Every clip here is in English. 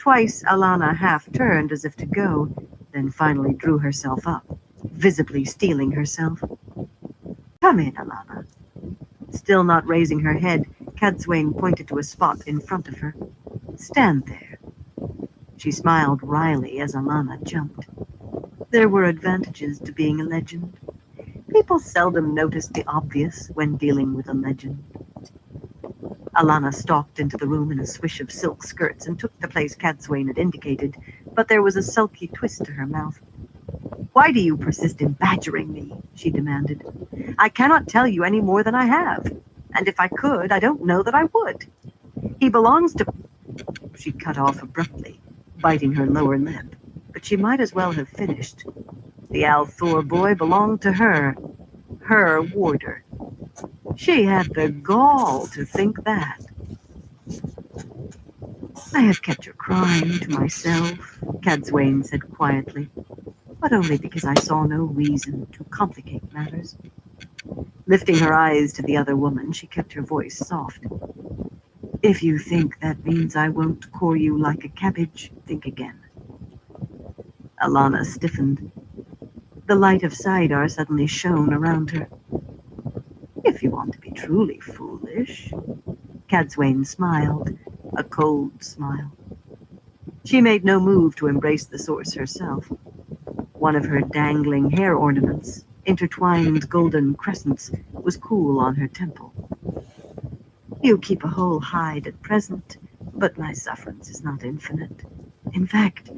Twice Alana half turned as if to go, then finally drew herself up, visibly steeling herself. Come in, Alana. Still not raising her head, Cadswain pointed to a spot in front of her. Stand there. She smiled wryly as Alana jumped. There were advantages to being a legend. People seldom noticed the obvious when dealing with a legend. Alana stalked into the room in a swish of silk skirts and took the place Cadswain had indicated, but there was a sulky twist to her mouth. Why do you persist in badgering me? She demanded. I cannot tell you any more than I have, and if I could, I don't know that I would. He belongs to... She cut off abruptly, biting her lower lip, but she might as well have finished. The Althor boy belonged to her warder. She had the gall to think that. I have kept your crime to myself, Cadswain said quietly, but only because I saw no reason to complicate matters. Lifting her eyes to the other woman, she kept her voice soft. If you think that means I won't core you like a cabbage, think again. Alana stiffened. The light of Saidar suddenly shone around her. If you want to be truly foolish, Cadswain smiled, a cold smile. She made no move to embrace the source herself. One of her dangling hair ornaments, intertwined golden crescents, was cool on her temple. You keep a whole hide at present, but my sufferance is not infinite. In fact,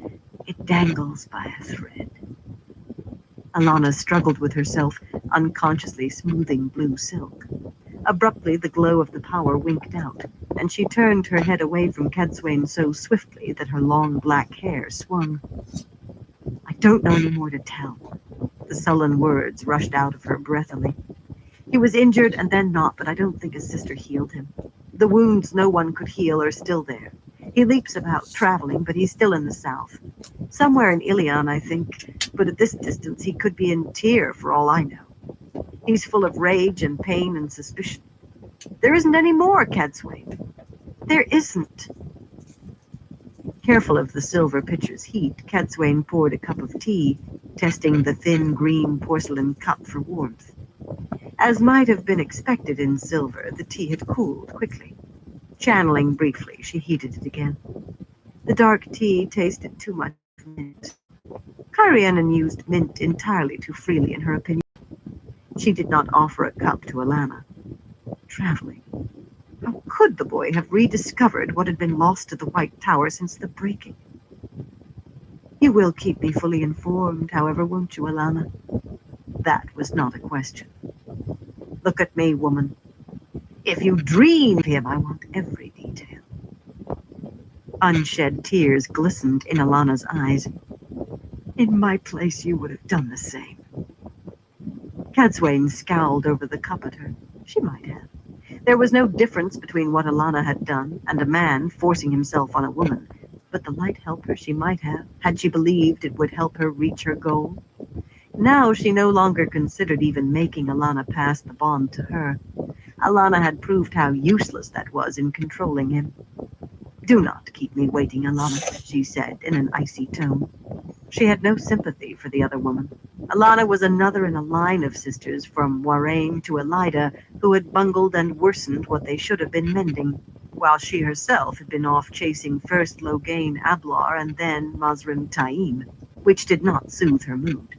it dangles by a thread. Alana struggled with herself, unconsciously smoothing blue silk. Abruptly, the glow of the power winked out, and she turned her head away from Cadswain so swiftly that her long black hair swung. I don't know any more to tell. The sullen words rushed out of her breathily. He was injured and then not, but I don't think his sister healed him. The wounds no one could heal are still there. He leaps about, traveling, but he's still in the south. Somewhere in Ilion, I think, but at this distance he could be in Tyr for all I know. He's full of rage and pain and suspicion. There isn't any more, Cadswain. There isn't. Careful of the silver pitcher's heat, Cadswain poured a cup of tea, testing the thin green porcelain cup for warmth. As might have been expected in silver, the tea had cooled quickly. Channeling briefly, she heated it again. The dark tea tasted too much of mint. Kyrianen used mint entirely too freely, in her opinion. She did not offer a cup to Alana. Traveling. How could the boy have rediscovered what had been lost to the White Tower since the breaking? You will keep me fully informed, however, won't you, Alana? That was not a question. Look at me, woman. If you dream of him, I want every detail. Unshed tears glistened in Alana's eyes. In my place, you would have done the same. Cadswain scowled over the cup at her. She might have. There was no difference between what Alana had done and a man forcing himself on a woman, but the light helper she might have, had she believed it would help her reach her goal. Now she no longer considered even making Alana pass the bond to her. Alana had proved how useless that was in controlling him. Do not keep me waiting, Alana, she said in an icy tone. She had no sympathy for the other woman. Alana was another in a line of sisters from Warrain to Elida who had bungled and worsened what they should have been mending, while she herself had been off chasing first Loghain Ablar and then Mazrim Taim, which did not soothe her mood.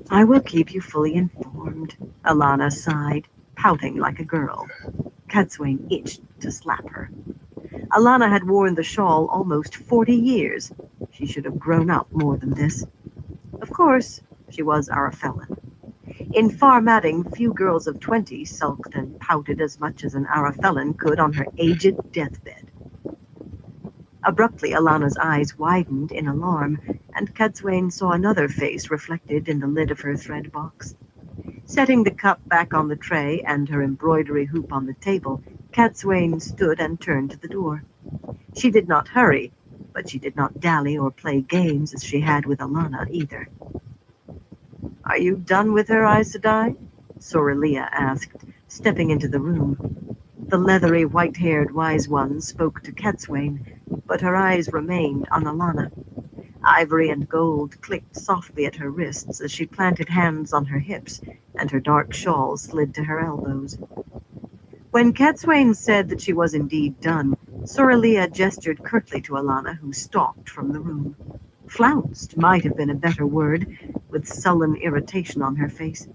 I will keep you fully informed, Alana sighed, pouting like a girl. Cadswain itched to slap her. Alana had worn the shawl almost 40 years. She should have grown up more than this. Of course, she was Arafellan. In Farmadding, few girls of 20 sulked and pouted as much as an Arafellan could on her aged deathbed. Abruptly, Alana's eyes widened in alarm, and Cadswain saw another face reflected in the lid of her thread box. Setting the cup back on the tray and her embroidery hoop on the table, Cadswain stood and turned to the door. She did not hurry, but she did not dally or play games as she had with Alana either. Are you done with her, Aes Sedai? Sorelia asked, stepping into the room. The leathery, white-haired wise one spoke to Cadswain, but her eyes remained on Alana. Ivory and gold clicked softly at her wrists as she planted hands on her hips, and her dark shawl slid to her elbows. When Catswain said that she was indeed done, Soralia gestured curtly to Alana, who stalked from the room. Flounced might have been a better word, with sullen irritation on her face.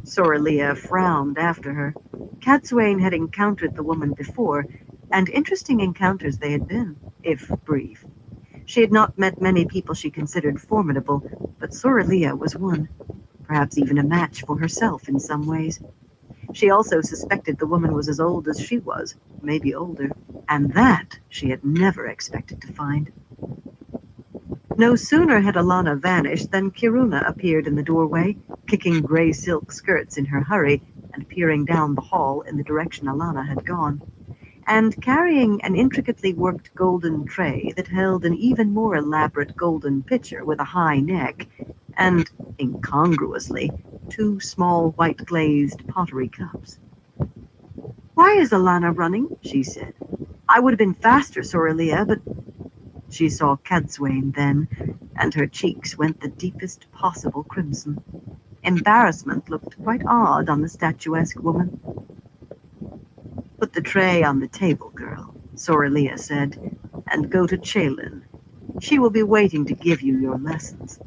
Soralia frowned after her. Catswain had encountered the woman before, and interesting encounters they had been, if brief. She had not met many people she considered formidable, but Soralia was one, perhaps even a match for herself in some ways. She also suspected the woman was as old as she was, maybe older, and that she had never expected to find. No sooner had Alana vanished than Kiruna appeared in the doorway, kicking gray silk skirts in her hurry and peering down the hall in the direction Alana had gone, and carrying an intricately worked golden tray that held an even more elaborate golden pitcher with a high neck, and, incongruously, two small white glazed pottery cups. "Why is Alana running?" she said. "I would have been faster, Soralia, but—" She saw Cadswain then, and her cheeks went the deepest possible crimson. Embarrassment looked quite odd on the statuesque woman. "Put the tray on the table, girl," Soralia said, "and go to Chelin. She will be waiting to give you your lessons."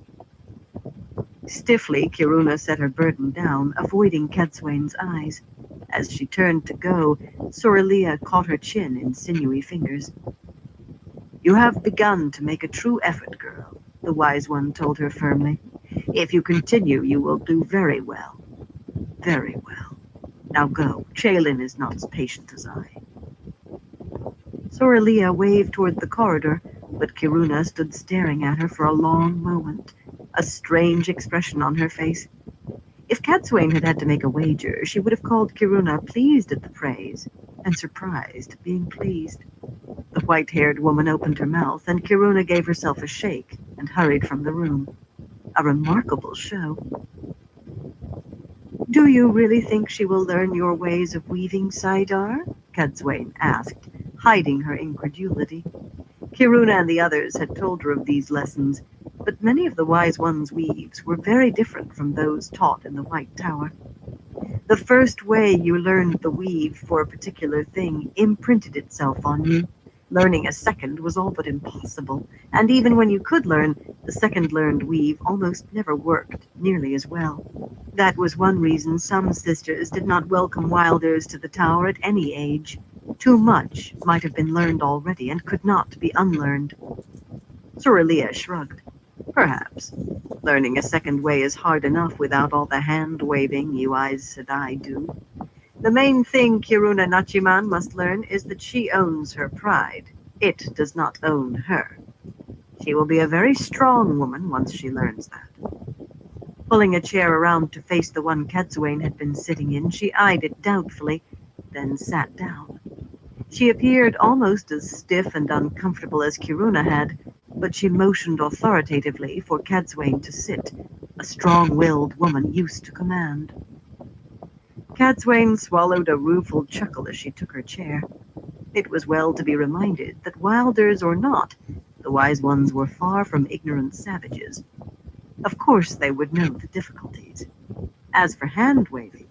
Stiffly, Kiruna set her burden down, avoiding Cadswain's eyes. As she turned to go, Soralia caught her chin in sinewy fingers. "You have begun to make a true effort, girl," the wise one told her firmly. "If you continue, you will do very well. Very well. Now go. Chelin is not as patient as I." Soralia waved toward the corridor, but Kiruna stood staring at her for a long moment, a strange expression on her face. If Catswain had had to make a wager, she would have called Kiruna pleased at the praise, and surprised at being pleased. The white-haired woman opened her mouth, and Kiruna gave herself a shake and hurried from the room. A remarkable show. "Do you really think she will learn your ways of weaving, Saidar?" Cadswain asked, hiding her incredulity. Kiruna and the others had told her of these lessons, but many of the Wise One's weaves were very different from those taught in the White Tower. The first way you learned the weave for a particular thing imprinted itself on you. Learning a second was all but impossible, and even when you could learn, the second learned weave almost never worked nearly as well. That was one reason some sisters did not welcome Wilders to the tower at any age. Too much might have been learned already and could not be unlearned. Soralia shrugged. Perhaps. Learning a second way is hard enough without all the hand-waving you Aes Sedai do. The main thing Kiruna Nachiman must learn is that she owns her pride. It does not own her. She will be a very strong woman once she learns that. Pulling a chair around to face the one Catswain had been sitting in, she eyed it doubtfully, then sat down. She appeared almost as stiff and uncomfortable as Kiruna had, but she motioned authoritatively for Cadswain to sit, a strong-willed woman used to command. Cadswain swallowed a rueful chuckle as she took her chair. It was well to be reminded that Wilders or not, the Wise Ones were far from ignorant savages. Of course they would know the difficulties. As for hand-waving,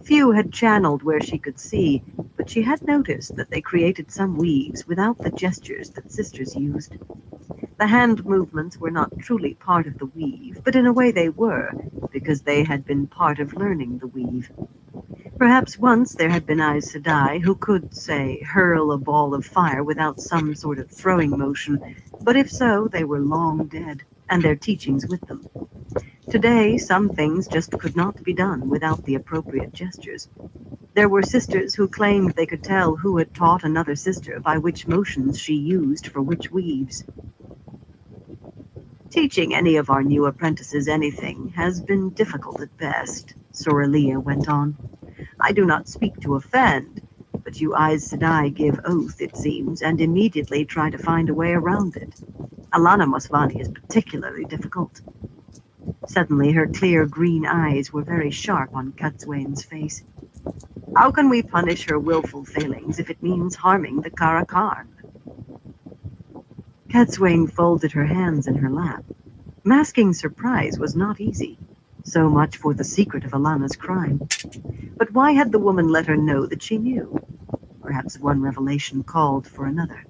few had channeled where she could see, but she had noticed that they created some weaves without the gestures that sisters used. The hand movements were not truly part of the weave, but in a way they were, because they had been part of learning the weave. Perhaps once there had been Aes Sedai who could, say, hurl a ball of fire without some sort of throwing motion, but if so, they were long dead, and their teachings with them. Today, some things just could not be done without the appropriate gestures. There were sisters who claimed they could tell who had taught another sister by which motions she used for which weaves. Teaching any of our new apprentices anything has been difficult at best, Soralia went on. I do not speak to offend, but you Aes Sedai give oath, it seems, and immediately try to find a way around it. Alana Mosvani is particularly difficult. Suddenly her clear green eyes were very sharp on Catswain's face. How can we punish her willful failings if it means harming the Karakarn? Catswain folded her hands in her lap. Masking surprise was not easy. So much for the secret of Alana's crime. But why had the woman let her know that she knew? Perhaps one revelation called for another.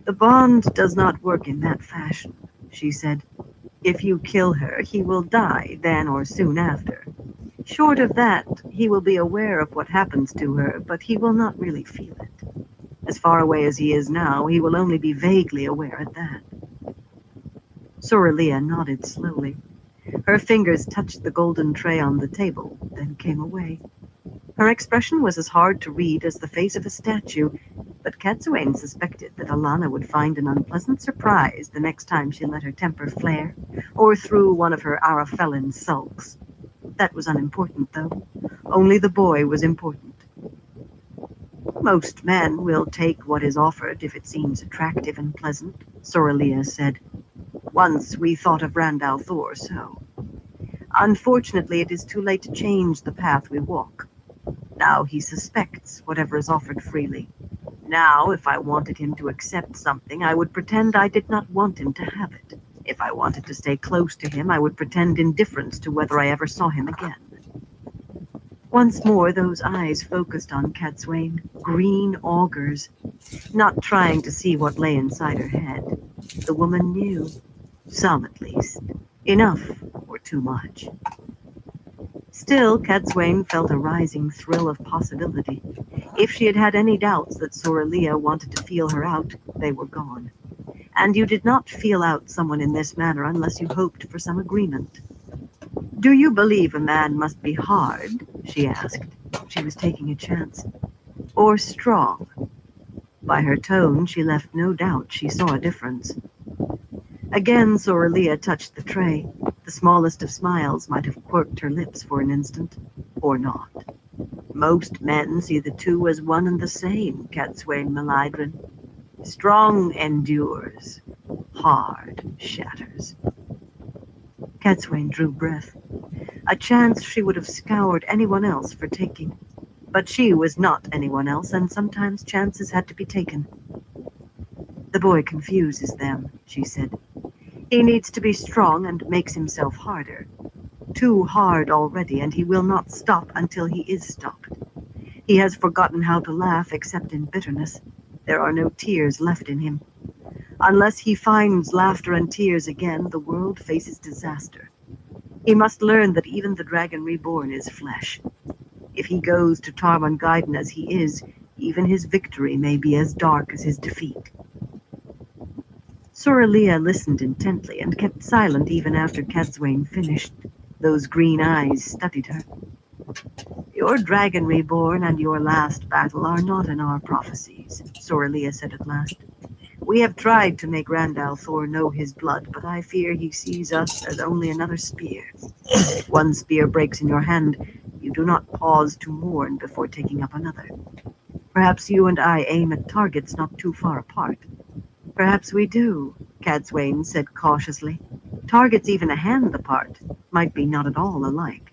The bond does not work in that fashion, she said. If you kill her, he will die then or soon after. Short of that, he will be aware of what happens to her, but he will not really feel it. As far away as he is now, he will only be vaguely aware at that. Soralia nodded slowly. Her fingers touched the golden tray on the table, then came away. Her expression was as hard to read as the face of a statue, but Catswain suspected that Alana would find an unpleasant surprise the next time she let her temper flare, or threw one of her Arafellan sulks. That was unimportant, though. Only the boy was important. Most men will take what is offered if it seems attractive and pleasant, Soralia said. Once we thought of Randall Thor so. Unfortunately, it is too late to change the path we walk. Now he suspects whatever is offered freely. Now, if I wanted him to accept something, I would pretend I did not want him to have it. If I wanted to stay close to him, I would pretend indifference to whether I ever saw him again. Once more, those eyes focused on Catswain, green augurs, not trying to see what lay inside her head. The woman knew. Some, at least. Enough, or too much. Still, Catswain felt a rising thrill of possibility. If she had had any doubts that Soralia wanted to feel her out, they were gone. And you did not feel out someone in this manner unless you hoped for some agreement. Do you believe a man must be hard? She asked. She was taking a chance. Or strong? By her tone, she left no doubt she saw a difference. Again, Soralia touched the tray. The smallest of smiles might have quirked her lips for an instant, or not. Most men see the two as one and the same, Catswain Melidron. Strong endures, hard shatters. Catswain drew breath. A chance she would have scoured anyone else for taking. But she was not anyone else, and sometimes chances had to be taken. The boy confuses them, she said. He needs to be strong and makes himself harder. Too hard already, and he will not stop until he is stopped. He has forgotten how to laugh except in bitterness. There are no tears left in him. Unless he finds laughter and tears again, the world faces disaster. He must learn that even the dragon reborn is flesh. If he goes to Tarmangaiden as he is, even his victory may be as dark as his defeat. Soralia listened intently and kept silent even after Catswain finished. Those green eyes studied her. Your dragon reborn and your last battle are not in our prophecies, Soralia said at last. We have tried to make Randall Thor know his blood, but I fear he sees us as only another spear. If one spear breaks in your hand, you do not pause to mourn before taking up another. Perhaps you and I aim at targets not too far apart. Perhaps we do, Catswain said cautiously. Targets even a hand apart might be not at all alike.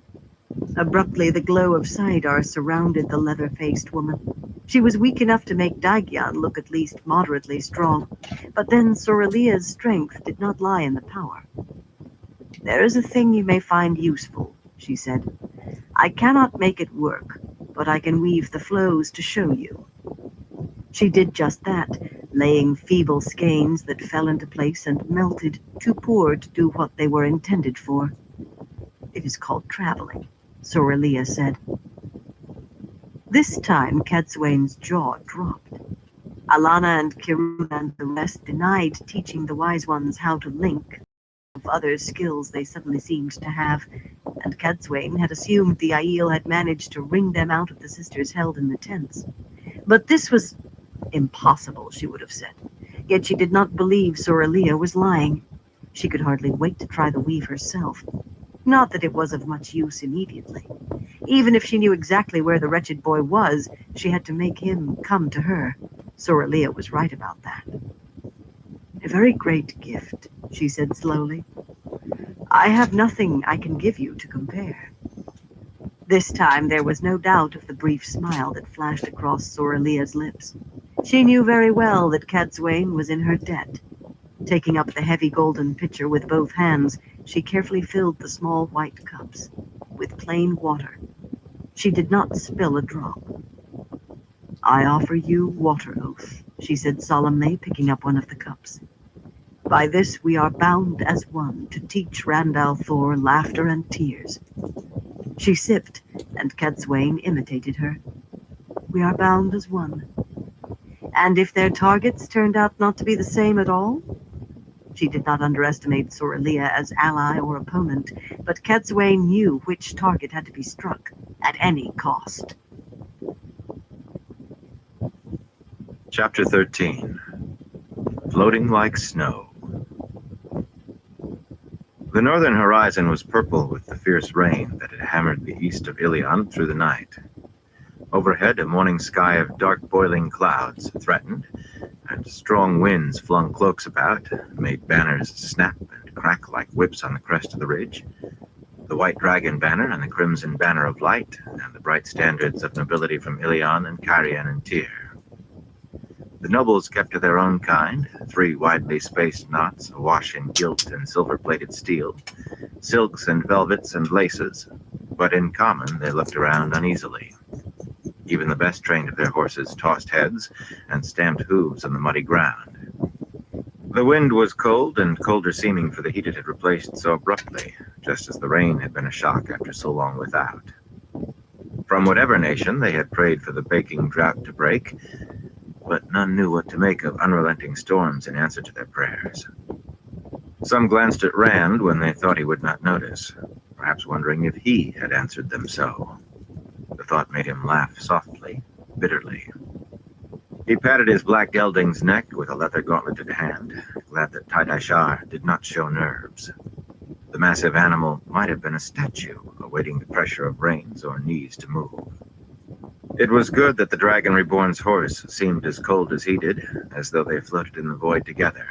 Abruptly, the glow of Saidar surrounded the leather-faced woman. She was weak enough to make Daigyan look at least moderately strong, but then Soralia's strength did not lie in the power. There is a thing you may find useful, she said. I cannot make it work, but I can weave the flows to show you. She did just that, laying feeble skeins that fell into place and melted, too poor to do what they were intended for. It is called traveling, Soralia said. This time, Catswain's jaw dropped. Alana and Kirun and the rest denied teaching the wise ones how to link of other skills they suddenly seemed to have, and Catswain had assumed the Aiel had managed to wring them out of the sisters held in the tents. But this was impossible, she would have said. Yet she did not believe Soralia was lying. She could hardly wait to try the weave herself. Not that it was of much use immediately. Even if she knew exactly where the wretched boy was, she had to make him come to her. Soralia was right about that. A very great gift, she said slowly. I have nothing I can give you to compare. This time there was no doubt of the brief smile that flashed across Soralia's lips. She knew very well that Cadsuane was in her debt. Taking up the heavy golden pitcher with both hands, she carefully filled the small white cups with plain water. She did not spill a drop. "I offer you water oath," she said solemnly, picking up one of the cups. "By this we are bound as one to teach Randall Thor laughter and tears." She sipped, and Cadsuane imitated her. "We are bound as one. And if their targets turned out not to be the same at all?" She did not underestimate Sorilea as ally or opponent, but Cadsuane knew which target had to be struck at any cost. Chapter 13. Floating like snow. The northern horizon was purple with the fierce rain that had hammered the east of Ilion through the night. Overhead, a morning sky of dark boiling clouds threatened, and strong winds flung cloaks about, made banners snap and crack like whips on the crest of the ridge. The white dragon banner and the crimson banner of light, and the bright standards of nobility from Ilion and Cairhien and Tyr. The nobles kept to their own kind, 3 widely spaced knots awash in gilt and silver-plated steel, silks and velvets and laces, but in common they looked around uneasily. Even the best trained of their horses tossed heads and stamped hooves on the muddy ground. The wind was cold and colder seeming for the heat it had replaced so abruptly, just as the rain had been a shock after so long without. From whatever nation they had prayed for the baking drought to break, but none knew what to make of unrelenting storms in answer to their prayers. Some glanced at Rand when they thought he would not notice, perhaps wondering if he had answered them so. The thought made him laugh softly, bitterly. He patted his black gelding's neck with a leather gauntleted hand, glad that Tidashar did not show nerves. The massive animal might have been a statue, awaiting the pressure of reins or knees to move. It was good that the Dragon Reborn's horse seemed as cold as he did, as though they floated in the void together.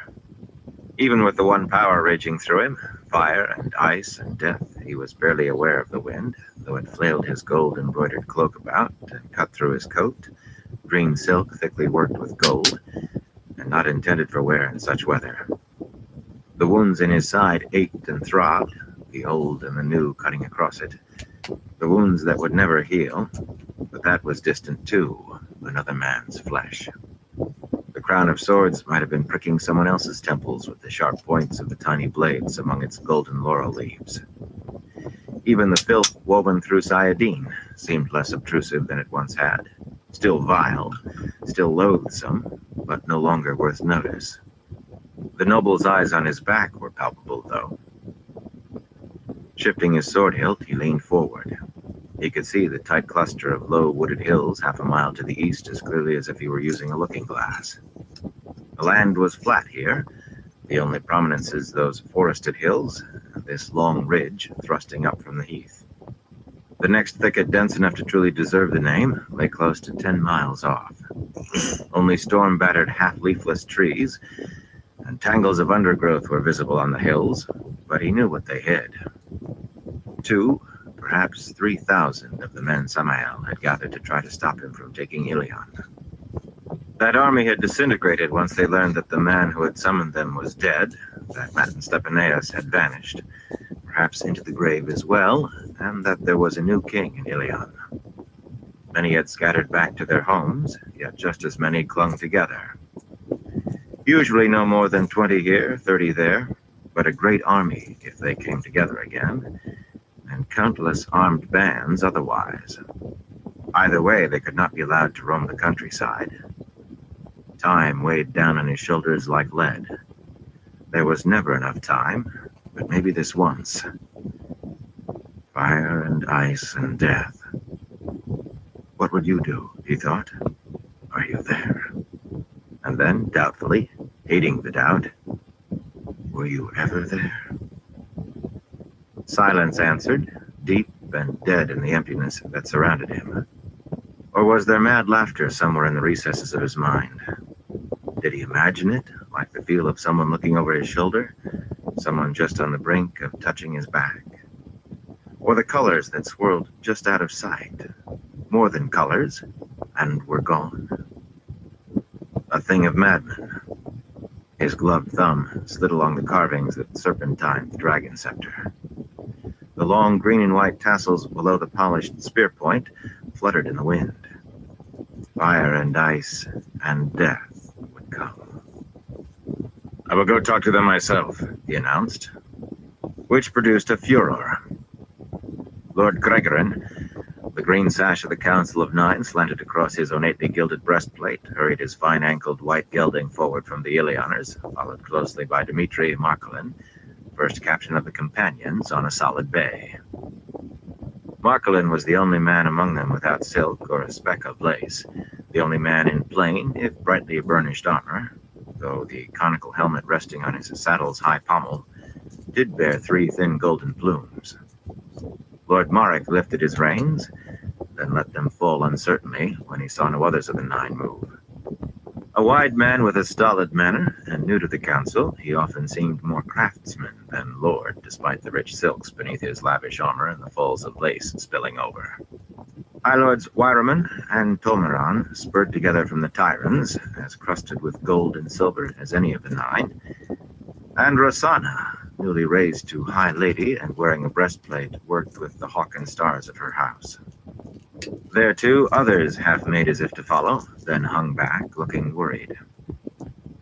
Even with the one power raging through him, fire and ice and death, he was barely aware of the wind, though it flailed his gold-embroidered cloak about and cut through his coat, green silk thickly worked with gold, and not intended for wear in such weather. The wounds in his side ached and throbbed, the old and the new cutting across it. The wounds that would never heal, but that was distant too, another man's flesh. The crown of swords might have been pricking someone else's temples with the sharp points of the tiny blades among its golden laurel leaves. Even the filth woven through Sayadine seemed less obtrusive than it once had. Still vile, still loathsome, but no longer worth notice. The noble's eyes on his back were palpable, though. Shifting his sword hilt, he leaned forward. He could see the tight cluster of low wooded hills half a mile to the east as clearly as if he were using a looking glass. The land was flat here, the only prominences those forested hills, and this long ridge thrusting up from the heath. The next thicket, dense enough to truly deserve the name, lay close to 10 miles off. Only storm-battered, half-leafless trees and tangles of undergrowth were visible on the hills, but he knew what they hid. 2, perhaps 3,000 of the men Samael had gathered to try to stop him from taking Ilion. That army had disintegrated once they learned that the man who had summoned them was dead, that Matin Stepaneus had vanished, perhaps into the grave as well, and that there was a new king in Ilion. Many had scattered back to their homes, yet just as many clung together. Usually no more than 20 here, 30 there, but a great army if they came together again, and countless armed bands otherwise. Either way, they could not be allowed to roam the countryside. Time weighed down on his shoulders like lead. There was never enough time, but maybe this once. Fire and ice and death. What would you do, he thought? Are you there? And then, doubtfully, hating the doubt, were you ever there? Silence answered, deep and dead in the emptiness that surrounded him. Or was there mad laughter somewhere in the recesses of his mind? Did he imagine it, like the feel of someone looking over his shoulder, someone just on the brink of touching his back? Or the colors that swirled just out of sight, more than colors, and were gone? a thing of madmen. His gloved thumb slid along the carvings that serpentined the dragon scepter. The long green and white tassels below the polished spear point fluttered in the wind. Fire and ice and death would come. "I will go talk to them myself," he announced, which produced a furor. Lord Gregorin, the green sash of the Council of Nine slanted across his ornately gilded breastplate, hurried his fine-ankled white gelding forward from the Ilianers, followed closely by Dmitri Markolin, first captain of the Companions on a solid bay. Markolin was the only man among them without silk or a speck of lace, the only man in plain, if brightly burnished armor, though the conical helmet resting on his saddle's high pommel did bear 3 thin golden plumes. Lord Marek lifted his reins, then let them fall uncertainly when he saw no others of the 9 move. A wide man with a stolid manner, and new to the council, he often seemed more craftsman than lord, despite the rich silks beneath his lavish armor and the folds of lace spilling over. High Lords Wyraman and Tolmeran spurred together from the Tyrans, as crusted with gold and silver as any of the 9, and Rosanna, newly raised to High Lady and wearing a breastplate worked with the hawk and stars of her house. There, too, others half made as if to follow, then hung back, looking worried.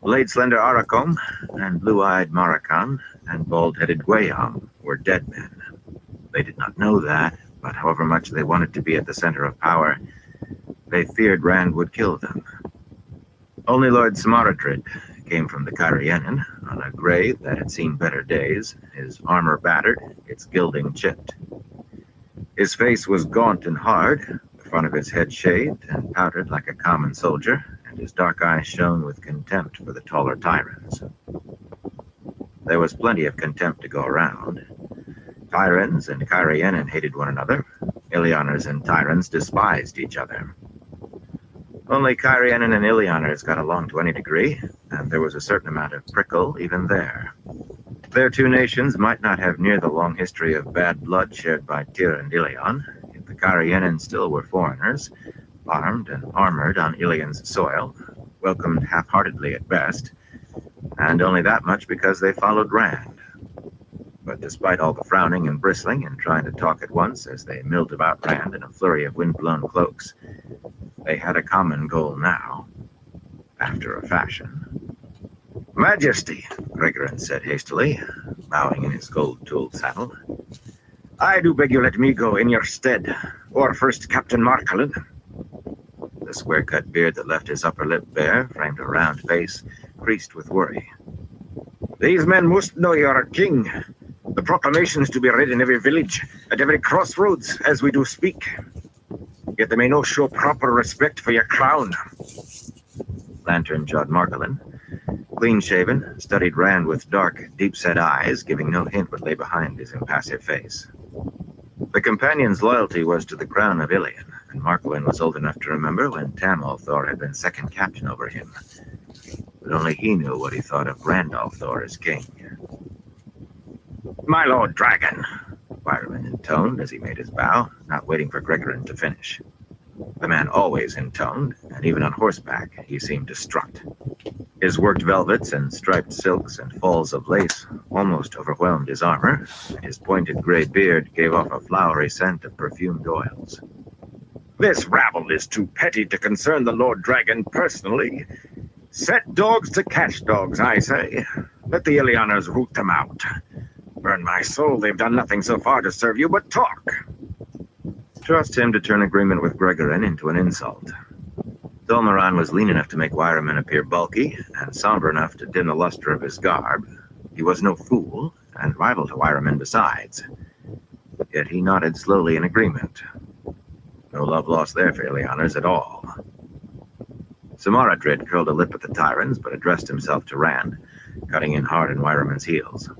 Blade-slender Arakom and blue-eyed Marakan and bald-headed Gweyam were dead men. They did not know that, but however much they wanted to be at the center of power, they feared Rand would kill them. Only Lord Samaradrid came from the Kyrienin on a gray that had seen better days, his armor battered, its gilding chipped. His face was gaunt and hard, the front of his head shaved and powdered like a common soldier, and his dark eyes shone with contempt for the taller Tyrans. There was plenty of contempt to go around. Tyrans and Kyrienin hated one another. Ilianers and Tyrans despised each other. Only Kyrienin and Ilianers got along to any degree, and there was a certain amount of prickle even there. Their 2 nations might not have near the long history of bad blood shared by Tyr and Ilion, yet the Kyrienin still were foreigners, armed and armored on Ilion's soil, welcomed half-heartedly at best, and only that much because they followed Rand. But despite all the frowning and bristling and trying to talk at once as they milled about Rand in a flurry of wind-blown cloaks, they had a common goal now, after a fashion. "Majesty," Gregorin said hastily, bowing in his gold-tooled saddle, "I do beg you let me go in your stead, or first Captain Markolin." The square-cut beard that left his upper lip bare framed a round face, creased with worry. "These men must know you are a king. The proclamations to be read in every village, at every crossroads, as we do speak. Yet they may not show proper respect for your crown." Lantern-jawed Markolin, clean-shaven, studied Rand with dark, deep-set eyes, giving no hint what lay behind his impassive face. The Companion's loyalty was to the crown of Ilion, and Markolin was old enough to remember when Tamil Thor had been second captain over him. But only he knew what he thought of Randolph Thor as king. "My Lord Dragon," Wyraman intoned as he made his bow, not waiting for Gregorin to finish. The man always intoned, and even on horseback he seemed to strut. His worked velvets and striped silks and falls of lace almost overwhelmed his armor, and his pointed gray beard gave off a flowery scent of perfumed oils. "This rabble is too petty to concern the Lord Dragon personally. Set dogs to catch dogs, I say. Let the Ilianers root them out. Burn my soul, they've done nothing so far to serve you but talk." Trust him to turn agreement with Gregorin into an insult. Tolmeran was lean enough to make Wyraman appear bulky, and somber enough to dim the luster of his garb. He was no fool, and rival to Wyraman besides. Yet he nodded slowly in agreement. No love lost there for Ilianers at all. Samaradrid curled a lip at the Tyrans, but addressed himself to Rand, cutting in hard on Wyraman's heels.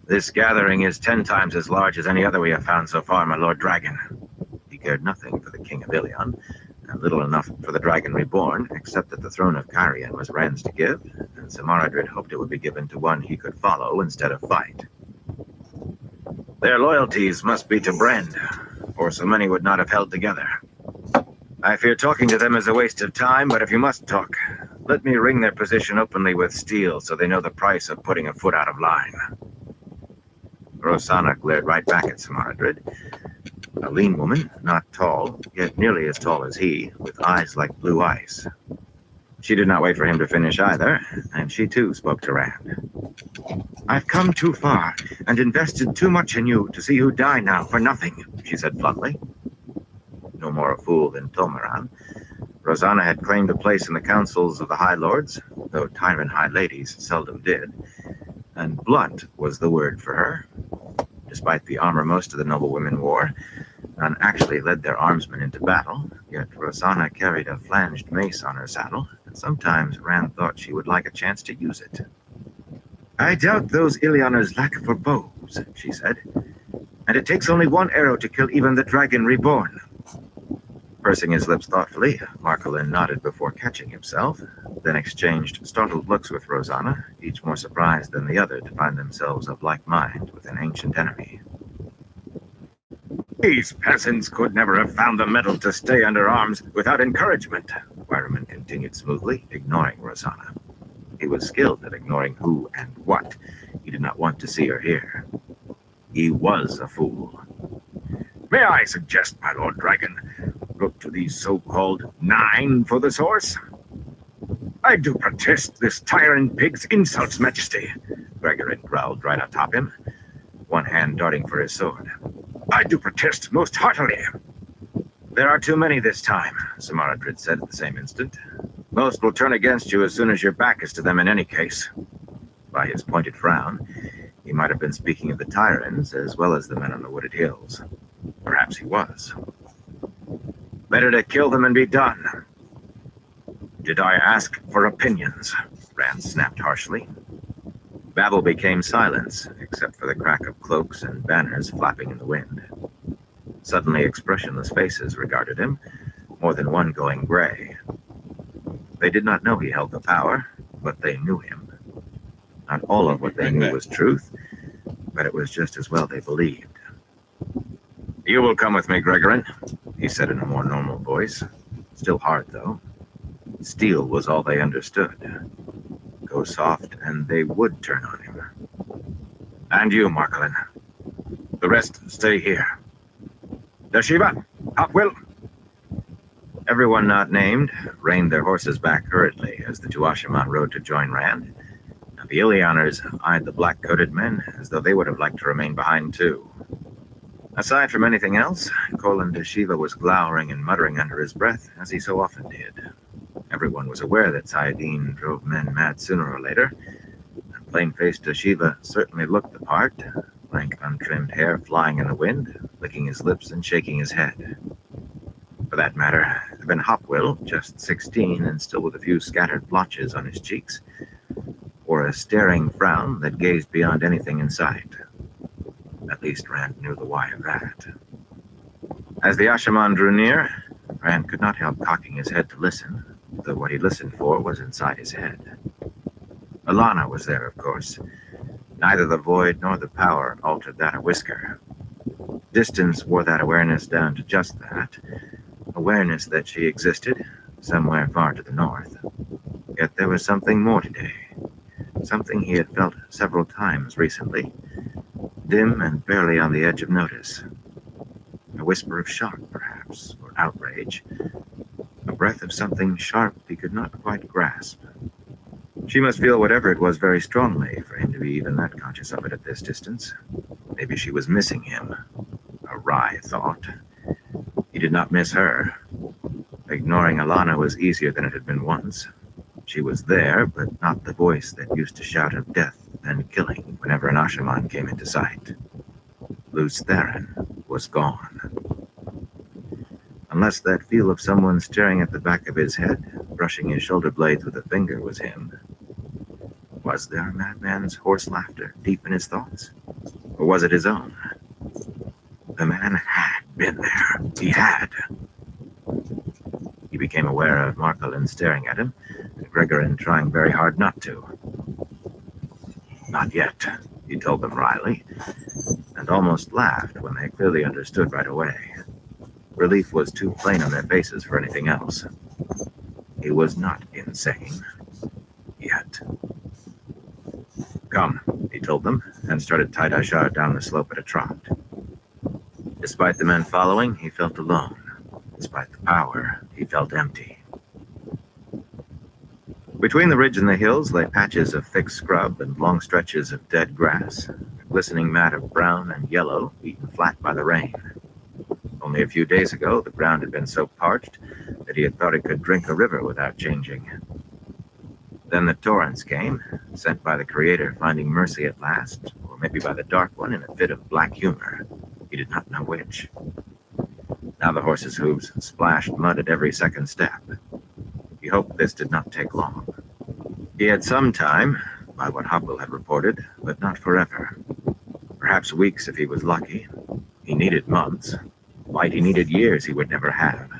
"This gathering is 10 times as large as any other we have found so far, my Lord Dragon." He cared nothing for the King of Ilion, and little enough for the Dragon Reborn, except that the throne of Kyrian was Rand's to give, and Samaradrid hoped it would be given to one he could follow instead of fight. "Their loyalties must be to Brand, or so many would not have held together. I fear talking to them is a waste of time, but if you must talk, let me ring their position openly with steel so they know the price of putting a foot out of line. Rosanna glared right back at Samaradrid, a lean woman, not tall, yet nearly as tall as he, with eyes like blue ice. She did not wait for him to finish either, and she too spoke to Rand. I've come too far and invested too much in you to see you die now for nothing, she said bluntly. No more a fool than Tolmeran, Rosanna had claimed a place in the councils of the High Lords, though Tyrant High Ladies seldom did, and blunt was the word for her. Despite the armor most of the noblewomen wore, none actually led their armsmen into battle, yet Rosanna carried a flanged mace on her saddle, and sometimes Rand thought she would like a chance to use it. I doubt those Ilianers lack for bows, she said, and it takes only one arrow to kill even the dragon reborn. Pursing his lips thoughtfully, Marcolin nodded before catching himself, then exchanged startled looks with Rosanna, each more surprised than the other to find themselves of like mind with an ancient enemy. These peasants could never have found the mettle to stay under arms without encouragement, Wireman continued smoothly, ignoring Rosanna. He was skilled at ignoring who and what he did not want to see or hear. He was a fool. May I suggest, my Lord Dragon, look to these so-called 9 for the source? I do protest this tyrant pig's insults, Majesty, Gregorin growled right atop him, one hand darting for his sword. I do protest most heartily. There are too many this time, Samaradrid said at the same instant. Most will turn against you as soon as your back is to them in any case. By his pointed frown, he might have been speaking of the Tyrans as well as the men on the wooded hills. Perhaps he was. Better to kill them and be done. Did I ask for opinions? Rand snapped harshly. Babel became silence, except for the crack of cloaks and banners flapping in the wind. Suddenly expressionless faces regarded him, more than one going gray. They did not know he held the power, but they knew him. Not all of what they knew was truth, but it was just as well they believed. You will come with me, Gregorin, he said in a more normal voice. Still hard, though. Steel was all they understood. Go soft, and they would turn on him. And you, Marcolin. The rest stay here. Dashiva, Hopwill. Everyone not named reined their horses back hurriedly as the Tuashaman rode to join Rand. And the Ilianers eyed the black-coated men as though they would have liked to remain behind, too. Aside from anything else, Colin Dashiva was glowering and muttering under his breath, as he so often did. Everyone was aware that Sayadin drove men mad sooner or later, and plain-faced Dashiva certainly looked the part, lank, untrimmed hair flying in the wind, licking his lips and shaking his head. For that matter, even Hopwill, just 16 and still with a few scattered blotches on his cheeks, wore a staring frown that gazed beyond anything in sight. At least Rand knew the why of that. As the Ashaman drew near, Rand could not help cocking his head to listen, though what he listened for was inside his head. Alana was there, of course. Neither the void nor the power altered that a whisker. Distance wore that awareness down to just that, awareness that she existed somewhere far to the north. Yet there was something more today, something he had felt several times recently, dim and barely on the edge of notice. A whisper of shock, perhaps, or outrage, a breath of something sharp he could not quite grasp. She must feel whatever it was very strongly for him to be even that conscious of it at this distance. Maybe she was missing him. A wry thought. He did not miss her. Ignoring Alana was easier than it had been once. She was there, but not the voice that used to shout of death and killing whenever an Ashaman came into sight. Luce Theron was gone. Unless that feel of someone staring at the back of his head, brushing his shoulder blades with a finger was him. Was there a madman's hoarse laughter deep in his thoughts? Or was it his own? The man had been there. He had. He became aware of Marcolin staring at him, and Gregorin trying very hard not to. Not yet, he told them wryly, and almost laughed when they clearly understood right away. Relief was too plain on their faces for anything else. He was not insane. Yet. Come, he told them, and started Pt.6 down the slope at a trot. Despite the men following, he felt alone. Despite the power, he felt empty. Between the ridge and the hills lay patches of thick scrub and long stretches of dead grass, a glistening mat of brown and yellow, beaten flat by the rain. Only a few days ago, the ground had been so parched that he had thought he could drink a river without changing. Then the torrents came, sent by the Creator finding mercy at last, or maybe by the Dark One in a fit of black humor. He did not know which. Now the horse's hooves splashed mud at every second step. He hoped this did not take long. He had some time, by what Hopwell had reported, but not forever. Perhaps weeks if he was lucky. He needed months. Might he needed years he would never have.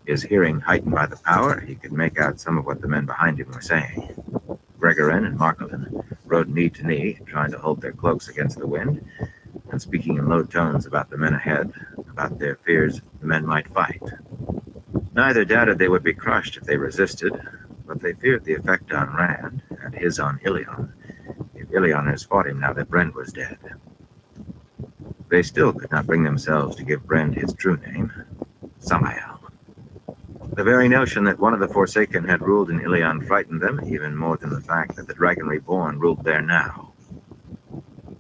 His hearing heightened by the power, he could make out some of what the men behind him were saying. Gregorin and Marcolin rode knee to knee, trying to hold their cloaks against the wind, and speaking in low tones about the men ahead, about their fears the men might fight. Neither doubted they would be crushed if they resisted, but they feared the effect on Rand, and his on Ilion, if Ilioners fought him now that Brend was dead. They still could not bring themselves to give Brend his true name, Samael. The very notion that one of the Forsaken had ruled in Ilion frightened them, even more than the fact that the Dragon Reborn ruled there now.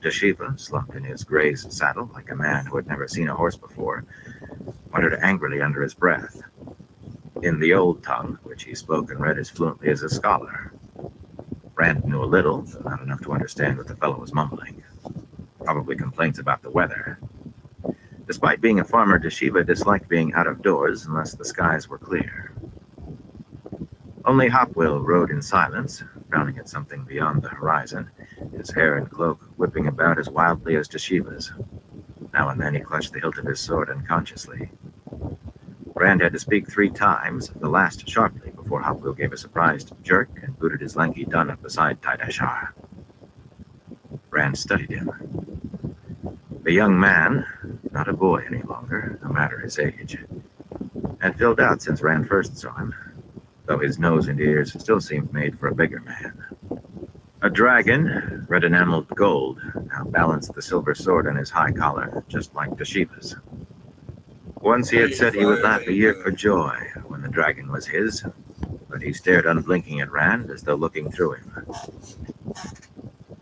Dashiva, slumped in his gray's saddle like a man who had never seen a horse before, muttered angrily under his breath, in the old tongue, which he spoke and read as fluently as a scholar. Rand knew a little, but not enough to understand what the fellow was mumbling. Probably complaints about the weather. Despite being a farmer, Dashiva disliked being out of doors unless the skies were clear. Only Hopwell rode in silence, frowning at something beyond the horizon, his hair and cloak whipping about as wildly as Dashiva's. Now and then he clutched the hilt of his sword unconsciously. Rand had to speak 3 times, the last sharply, before Hopwell gave a surprised jerk and booted his lanky dun up beside Pt.6. Rand studied him. The young man, not a boy any longer, no matter his age, had filled out since Rand first saw him, though his nose and ears still seemed made for a bigger man. A dragon, red enameled gold, now balanced the silver sword on his high collar, just like Dashiva's. Once he had said he would laugh a year for joy when the dragon was his, but he stared unblinking at Rand as though looking through him.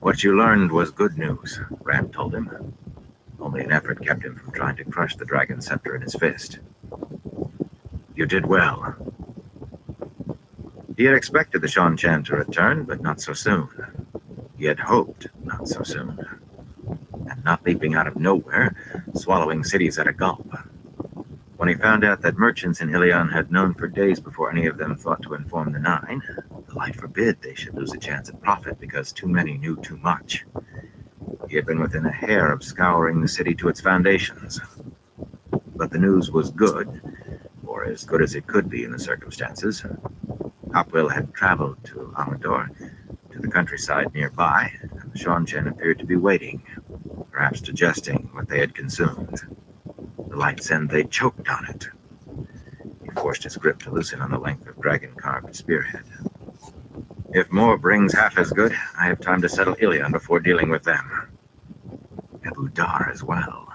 What you learned was good news, Rand told him. Only an effort kept him from trying to crush the dragon scepter in his fist. You did well. He had expected the Shan-Chan to return, but not so soon. He had hoped not so soon. And not leaping out of nowhere, swallowing cities at a gulp. When he found out that merchants in Ilion had known for days before any of them thought to inform the Nine, the light forbid they should lose a chance at profit because too many knew too much. He had been within a hair of scouring the city to its foundations. But the news was good, or as good as it could be in the circumstances. Hopwell had traveled to Amador, to the countryside nearby, and the Shan-Chan appeared to be waiting, perhaps digesting what they had consumed. The light said they choked on it. He forced his grip to loosen on the length of dragon-carved spearhead. If more brings half as good, I have time to settle Ilion before dealing with them. Abu Dar as well.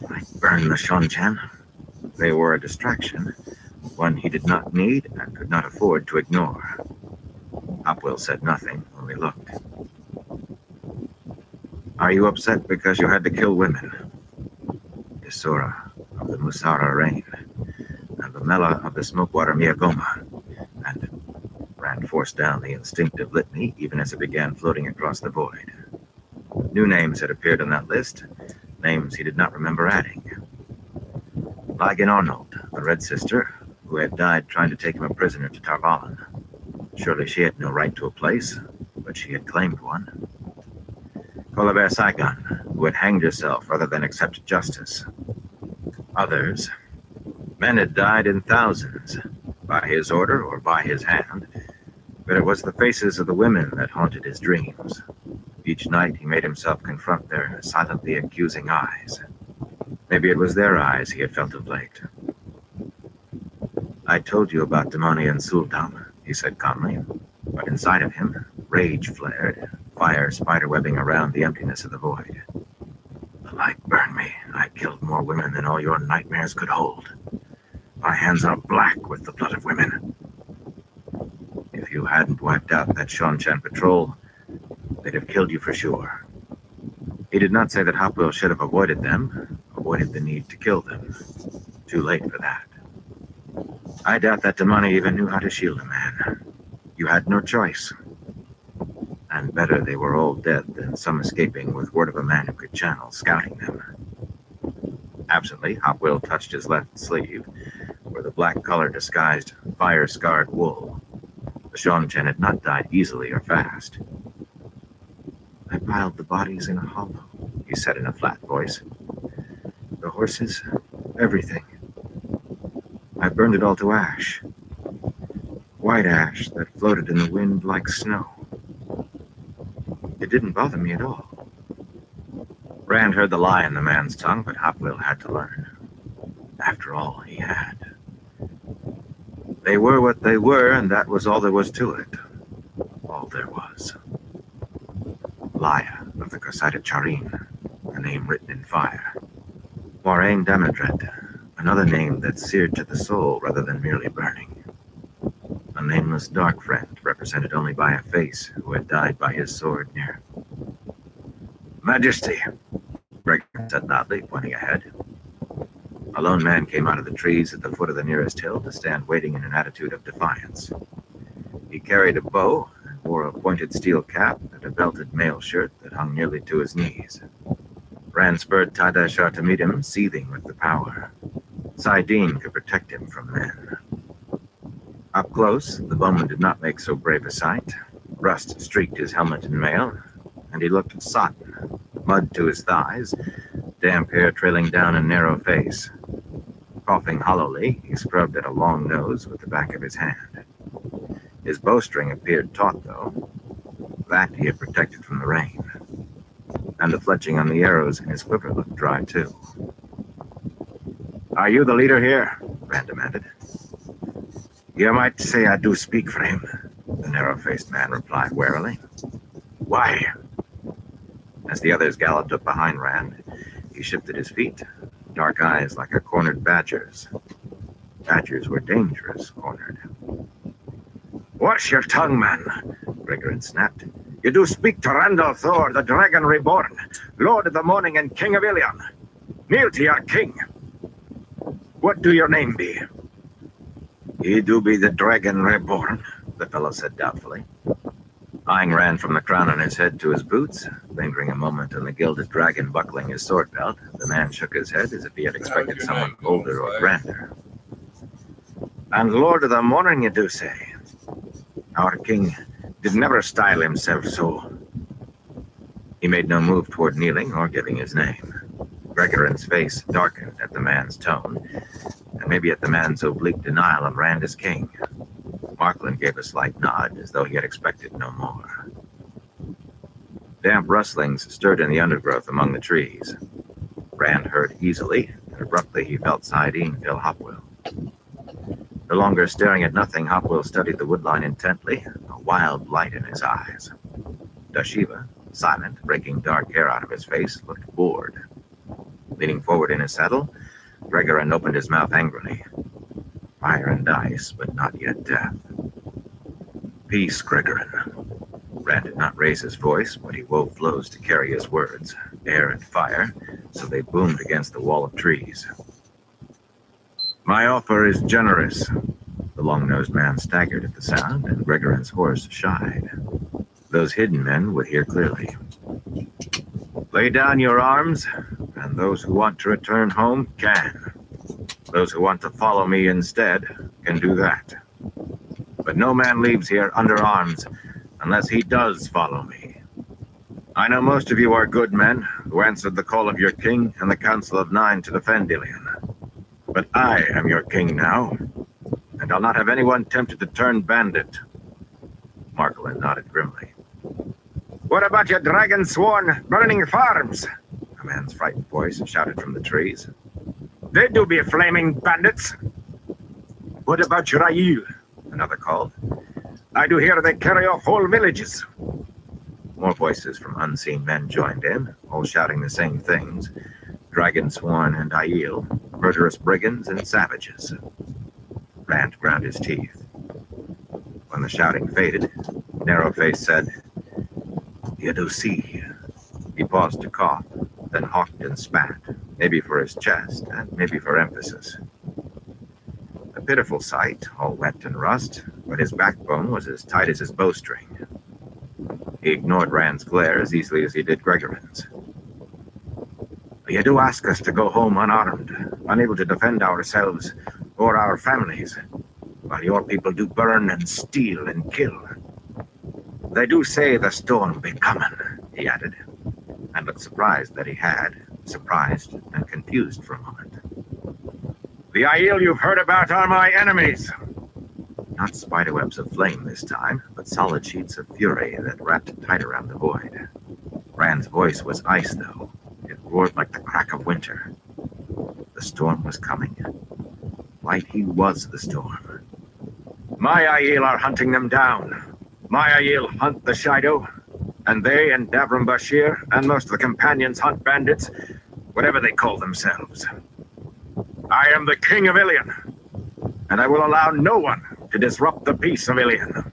I burned the Shan-Chan. They were a distraction, one he did not need and could not afford to ignore. Hopwell said nothing, only looked. Are you upset because you had to kill women? Isura of the Musara Rain, and the Mela of the Smokewater Miagoma, and Rand forced down the instinctive litany even as it began floating across the void. New names had appeared on that list, names he did not remember adding. Lagan Arnold, the Red Sister, who had died trying to take him a prisoner to Tarvalon. Surely she had no right to a place, but she had claimed one. Colabert Saigon, who had hanged herself rather than accept justice. Others. Men had died in thousands, by his order or by his hand, but it was the faces of the women that haunted his dreams. Each night he made himself confront their silently accusing eyes. Maybe it was their eyes he had felt of late. "I told you about Damani and Sultan," he said calmly, but inside of him, rage flared, fire spiderwebbing around the emptiness of the void. "The light burned me. I killed more women than all your nightmares could hold. My hands are black with the blood of women. If you hadn't wiped out that Shonchan patrol, they'd have killed you for sure." He did not say that Hopwell should have avoided them, avoided the need to kill them. Too late for that. "I doubt that Damani even knew how to shield a man. You had no choice. And better they were all dead than some escaping with word of a man who could channel, scouting them." Absently, Hopwell touched his left sleeve, where the black color disguised fire-scarred wool. The Shonchan had not died easily or fast. "I piled the bodies in a hollow," he said in a flat voice. "The horses, everything. I burned it all to ash. White ash that floated in the wind like snow. It didn't bother me at all." Rand heard the lie in the man's tongue, but Hopwell had to learn. After all, he had. They were what they were, and that was all there was to it. All there was. Laya of the Corsita Charin, a name written in fire. Moraine Damodred, another name that seared to the soul rather than merely burning. A nameless dark friend, represented only by a face who had died by his sword near. "Majesty," Gregor said loudly, pointing ahead. A lone man came out of the trees at the foot of the nearest hill to stand waiting in an attitude of defiance. He carried a bow and wore a pointed steel cap and a belted mail shirt that hung nearly to his knees. Rand spurred Tadashar to meet him, seething with the power. Saidin could protect him from men. Up close, the bowman did not make so brave a sight. Rust streaked his helmet and mail, and he looked sodden, mud to his thighs, damp hair trailing down a narrow face. Coughing hollowly, he scrubbed at a long nose with the back of his hand. His bowstring appeared taut, though. That he had protected from the rain. And the fletching on the arrows in his quiver looked dry, too. "Are you the leader here?" Rand demanded. "You might say I do speak for him," the narrow-faced man replied warily. "Why?" As the others galloped up behind Rand, he shifted his feet, dark eyes like a cornered badger's. Badgers were dangerous, cornered. "Watch your tongue, man," Gregorin snapped. "You do speak to Randall Thor, the Dragon Reborn, Lord of the Morning and King of Ilion. Kneel to your king. What do your name be?" "He do be the Dragon Reborn," the fellow said doubtfully. Eyeing Rand from the crown on his head to his boots, lingering a moment on the gilded dragon buckling his sword belt, the man shook his head as if he had expected someone older or grander. "And Lord of the Morning, you do say? Our king did never style himself so." He made no move toward kneeling or giving his name. Gregorin's face darkened at the man's tone, and maybe at the man's oblique denial of Rand as king. Markland gave a slight nod, as though he had expected no more. Damp rustlings stirred in the undergrowth among the trees. Rand heard easily, and abruptly he felt Saidin fill Hopwell. No longer staring at nothing, Hopwell studied the woodline intently, a wild light in his eyes. Dashiva, silent, raking dark hair out of his face, looked bored. Leaning forward in his saddle, Gregorin opened his mouth angrily. Fire and ice, but not yet death. "Peace, Gregorin." Rand did not raise his voice, but he wove flows to carry his words, air and fire, so they boomed against the wall of trees. "My offer is generous." The long-nosed man staggered at the sound, and Gregorin's horse shied. Those hidden men would hear clearly. "Lay down your arms, and those who want to return home can. Those who want to follow me instead can do that. But no man leaves here under arms unless he does follow me. I know most of you are good men who answered the call of your king and the Council of Nine to defend Ilion. But I am your king now, and I'll not have anyone tempted to turn bandit." Markland nodded grimly. "What about your dragon-sworn burning farms?" a man's frightened voice shouted from the trees. They do be flaming bandits. What about your Aiel? Another called. I do hear they carry off whole villages. More voices from unseen men joined in, all shouting the same things. Dragonsworn and Aiel, murderous brigands and savages. Rand ground his teeth. When the shouting faded, Narrowface said, "You do see." He paused to cough, then hawked and spat, maybe for his chest, and maybe for emphasis. A pitiful sight, all wet and rust, but his backbone was as tight as his bowstring. He ignored Rand's glare as easily as he did Gregorin's. "You do ask us to go home unarmed, unable to defend ourselves or our families, while your people do burn and steal and kill. They do say the storm be coming," he added, and looked surprised that he had, surprised and confused for a moment. The Aiel you've heard about are my enemies. Not spiderwebs of flame this time, but solid sheets of fury that wrapped tight around the void. Rand's voice was ice, though. It roared like the crack of winter. The storm was coming. Light he was the storm. My Aiel are hunting them down. My Aiel hunt the Shido, and they and Davram Bashir and most of the companions hunt bandits, whatever they call themselves. I am the king of Ilion, and I will allow no one to disrupt the peace of Ilion.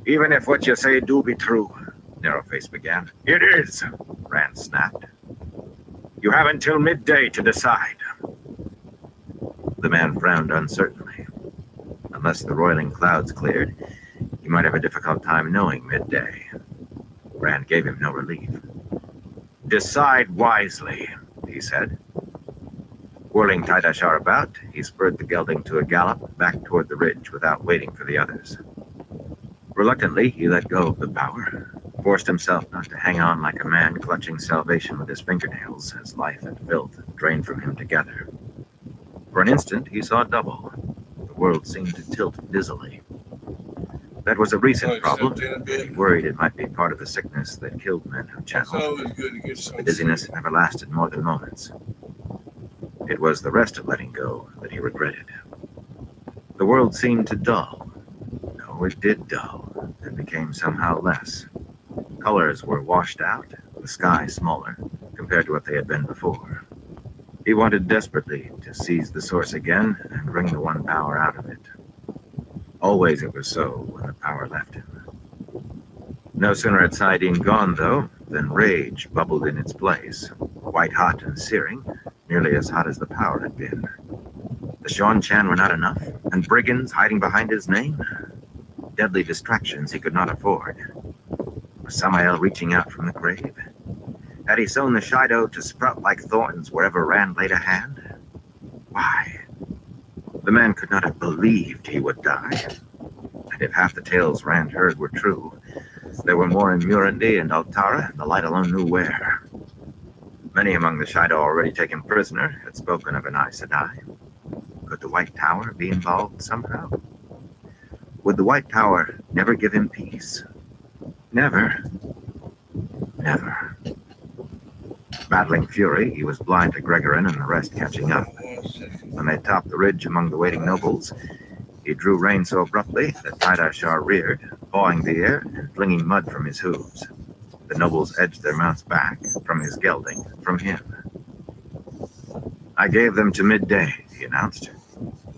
Even if what you say do be true, Narrowface began. It is, Rand snapped. You have until midday to decide. The man frowned uncertainly. Unless the roiling clouds cleared, he might have a difficult time knowing midday. Rand gave him no relief. Decide wisely, he said. Whirling Tidashar about, he spurred the gelding to a gallop back toward the ridge without waiting for the others. Reluctantly, he let go of the power, forced himself not to hang on like a man clutching salvation with his fingernails as life and filth drained from him together. For an instant, he saw double. The world seemed to tilt dizzily. That was a recent problem, and he worried it might be part of the sickness that killed men who channeled. The dizziness never lasted more than moments. It was the rest of letting go that he regretted. The world seemed to dull. No, it did dull, and became somehow less. Colors were washed out, the sky smaller, compared to what they had been before. He wanted desperately to seize the source again and bring the one power out of it. Always it was so when the power left him. No sooner had Saidin gone, though, than rage bubbled in its place, white hot and searing, nearly as hot as the power had been. The Sean Chan were not enough, and brigands hiding behind his name? Deadly distractions he could not afford. Was Samael reaching out from the grave? Had he sown the Shido to sprout like thorns wherever Rand laid a hand? Why? The man could not have believed he would die. And if half the tales Rand heard were true, there were more in Murundi and Altara, and the light alone knew where. Many among the Shido already taken prisoner had spoken of an Aes Sedai. Could the White Tower be involved somehow? Would the White Tower never give him peace? Never. Never. Battling fury, he was blind to Gregorin and the rest catching up. When they topped the ridge among the waiting nobles, he drew rein so abruptly that Tidashar reared, pawing the air and flinging mud from his hooves. The nobles edged their mounts back, from his gelding, from him. "I gave them to midday," he announced.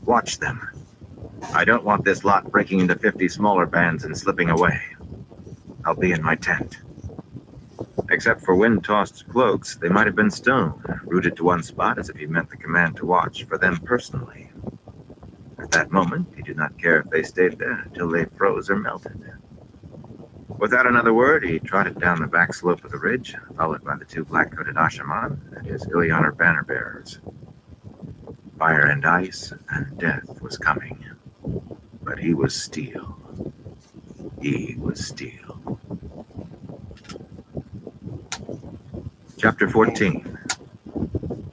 "Watch them. I don't want this lot breaking into 50 smaller bands and slipping away. I'll be in my tent." Except for wind-tossed cloaks, they might have been stone, rooted to one spot as if he meant the command to watch for them personally. At that moment, he did not care if they stayed there until they froze or melted. Without another word, he trotted down the back slope of the ridge, followed by the two black-coated Ashaman and his Illianer banner-bearers. Fire and ice and death was coming. But he was steel. He was steel. Chapter 14.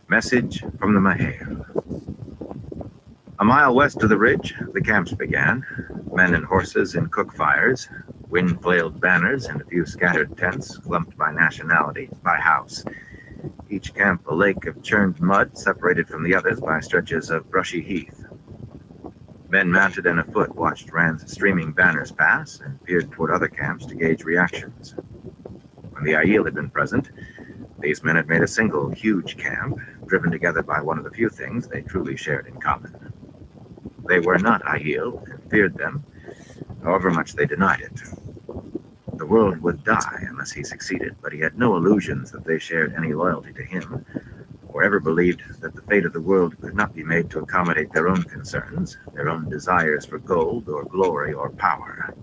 Message from the Mahair. A mile west of the ridge, the camps began. Men and horses in cook fires, wind-flailed banners, and a few scattered tents, clumped by nationality, by house, each camp a lake of churned mud separated from the others by stretches of brushy heath. Men mounted and afoot watched Rand's streaming banners pass and peered toward other camps to gauge reactions. When the Aiel had been present, these men had made a single huge camp, driven together by one of the few things they truly shared in common. They were not Aiel and feared them, however much they denied it. The world would die unless he succeeded, but he had no illusions that they shared any loyalty to him, or ever believed that the fate of the world could not be made to accommodate their own concerns, their own desires for gold or glory or power.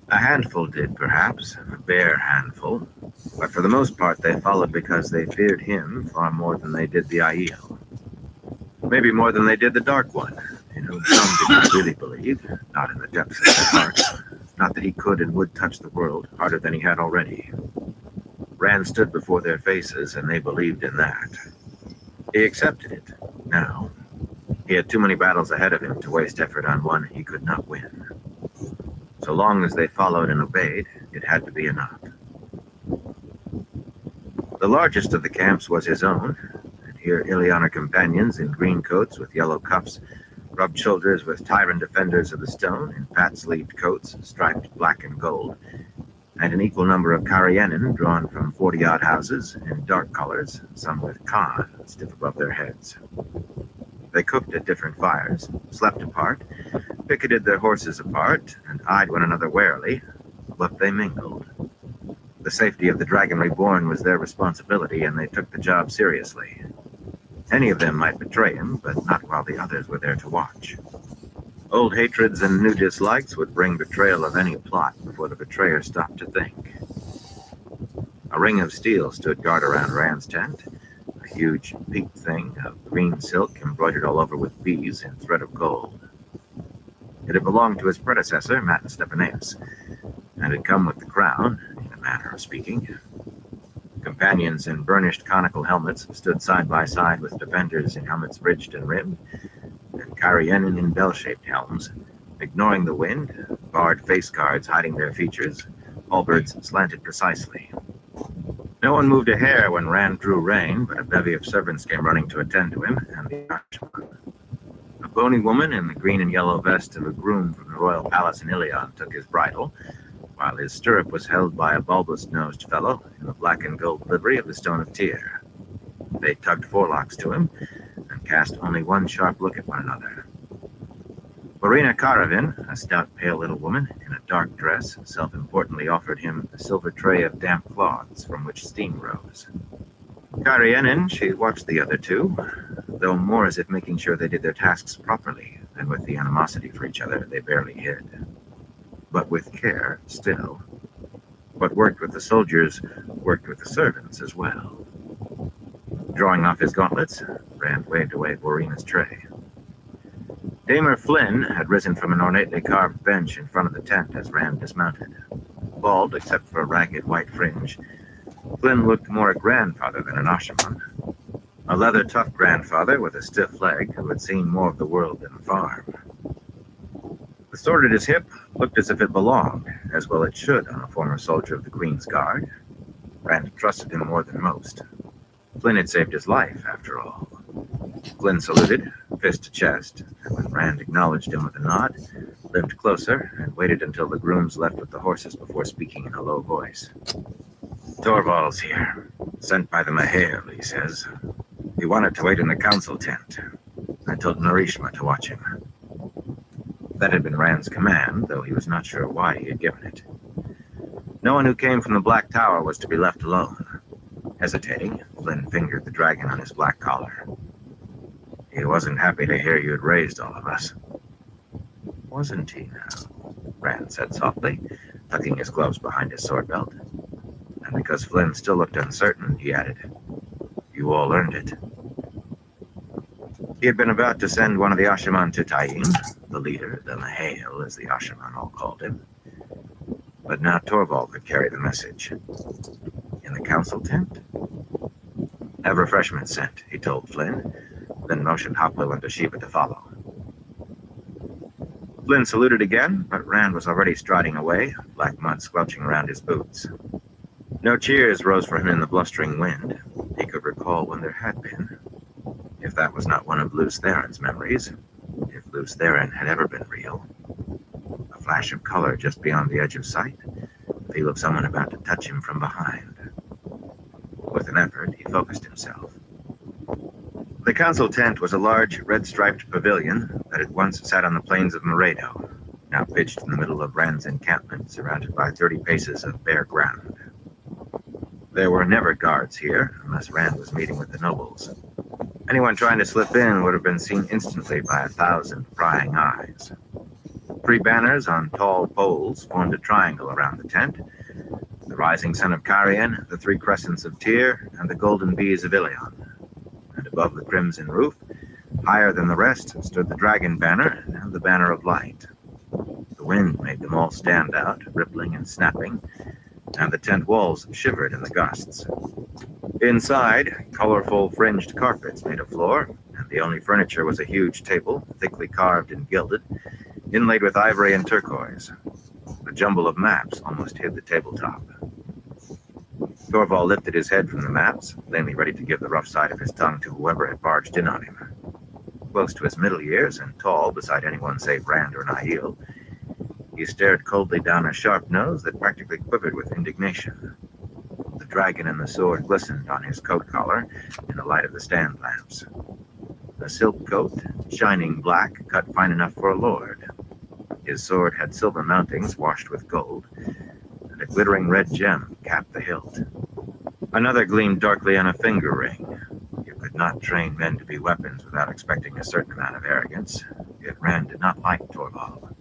A handful did, perhaps, a bare handful, but for the most part they followed because they feared him far more than they did the Aiel. Maybe more than they did the Dark One, in whom some did not really believe, not in the depths of their hearts, not that he could and would touch the world harder than he had already. Rand stood before their faces, and they believed in that. He accepted it, now. He had too many battles ahead of him to waste effort on one he could not win. So long as they followed and obeyed, it had to be enough. The largest of the camps was his own, and here Ilianer companions in green coats with yellow cuffs rubbed shoulders with Tyrant defenders of the stone in pat-sleeved coats striped black and gold, and an equal number of Karianen drawn from 40-odd houses in dark colors, some with Khan stiff above their heads. They cooked at different fires, slept apart, picketed their horses apart, and eyed one another warily, but they mingled. The safety of the Dragon Reborn was their responsibility, and they took the job seriously. Any of them might betray him, but not while the others were there to watch. Old hatreds and new dislikes would bring betrayal of any plot before the betrayer stopped to think. A ring of steel stood guard around Rand's tent, a huge peaked thing of green silk embroidered all over with bees and thread of gold. It had belonged to his predecessor, Matt Stepaneus, and had come with the crown, in a manner of speaking. Companions in burnished conical helmets stood side by side with defenders in helmets ridged and rimmed, and Karianen in bell-shaped helms, ignoring the wind, barred face guards hiding their features, halberds slanted precisely. No one moved a hair when Rand drew rein, but a bevy of servants came running to attend to him, and the Archman. A bony woman in the green and yellow vest of a groom from the royal palace in Ilion took his bridle, while his stirrup was held by a bulbous-nosed fellow in the black and gold livery of the Stone of Tyr. They tugged forelocks to him, and cast only one sharp look at one another. Marina Karavin, a stout, pale little woman in a dark dress, self-importantly offered him a silver tray of damp cloths from which steam rose. Karianen, she watched the other two, though more as if making sure they did their tasks properly than with the animosity for each other they barely hid. But with care, still. What worked with the soldiers worked with the servants as well. Drawing off his gauntlets, Rand waved away Borina's tray. Damer Flynn had risen from an ornately carved bench in front of the tent as Rand dismounted. Bald, except for a ragged white fringe, Flynn looked more a grandfather than an Ashaman. A leather-tough grandfather with a stiff leg who had seen more of the world than the farm. The sword at his hip looked as if it belonged, as well it should on a former soldier of the Queen's Guard. Rand trusted him more than most. Flynn had saved his life, after all. Flynn saluted, fist to chest, and when Rand acknowledged him with a nod, limped closer and waited until the grooms left with the horses before speaking in a low voice. Torvald's here, sent by the Mahale, he says. He wanted to wait in the council tent. I told Narishma to watch him. That had been Rand's command, though he was not sure why he had given it. No one who came from the Black Tower was to be left alone. Hesitating, Flynn fingered the dragon on his black collar. He wasn't happy to hear you had raised all of us. Wasn't he now? Rand said softly, tucking his gloves behind his sword belt. And because Flynn still looked uncertain, he added, You all earned it. He had been about to send one of the Ashaman to Taim, the leader, the Mahale, as the Ashaman all called him. But now Torvald could carry the message. In the council tent? Have refreshments sent, he told Flynn, then motioned Hopwell and Toshiba to follow. Flynn saluted again, but Rand was already striding away, black mud squelching around his boots. No cheers rose for him in the blustering wind. He could recall when there had been. If that was not one of Luce Theron's memories, if Luce Theron had ever been real. A flash of color just beyond the edge of sight, the feel of someone about to touch him from behind. With an effort, he focused himself. The council tent was a large, red-striped pavilion that had once sat on the plains of Moredo, now pitched in the middle of Rand's encampment, surrounded by 30 paces of bare ground. There were never guards here, unless Rand was meeting with the nobles. Anyone trying to slip in would have been seen instantly by 1,000 prying eyes. 3 banners on tall poles formed a triangle around the tent: the rising sun of Carrion, the 3 crescents of Tyr, and the golden bees of Ilion. And above the crimson roof, higher than the rest, stood the dragon banner and the banner of light. The wind made them all stand out, rippling and snapping, and the tent walls shivered in the gusts. Inside, colorful fringed carpets made a floor, and the only furniture was a huge table, thickly carved and gilded, inlaid with ivory and turquoise. A jumble of maps almost hid the tabletop. Torvald lifted his head from the maps, plainly ready to give the rough side of his tongue to whoever had barged in on him. Close to his middle years and tall beside anyone save Rand or Nihil, he stared coldly down a sharp nose that practically quivered with indignation. The dragon and the sword glistened on his coat collar in the light of the stand lamps. A silk coat, shining black, cut fine enough for a lord. His sword had silver mountings washed with gold, and a glittering red gem capped the hilt. Another gleamed darkly on a finger ring. You could not train men to be weapons without expecting a certain amount of arrogance, yet Rand did not like Torvald.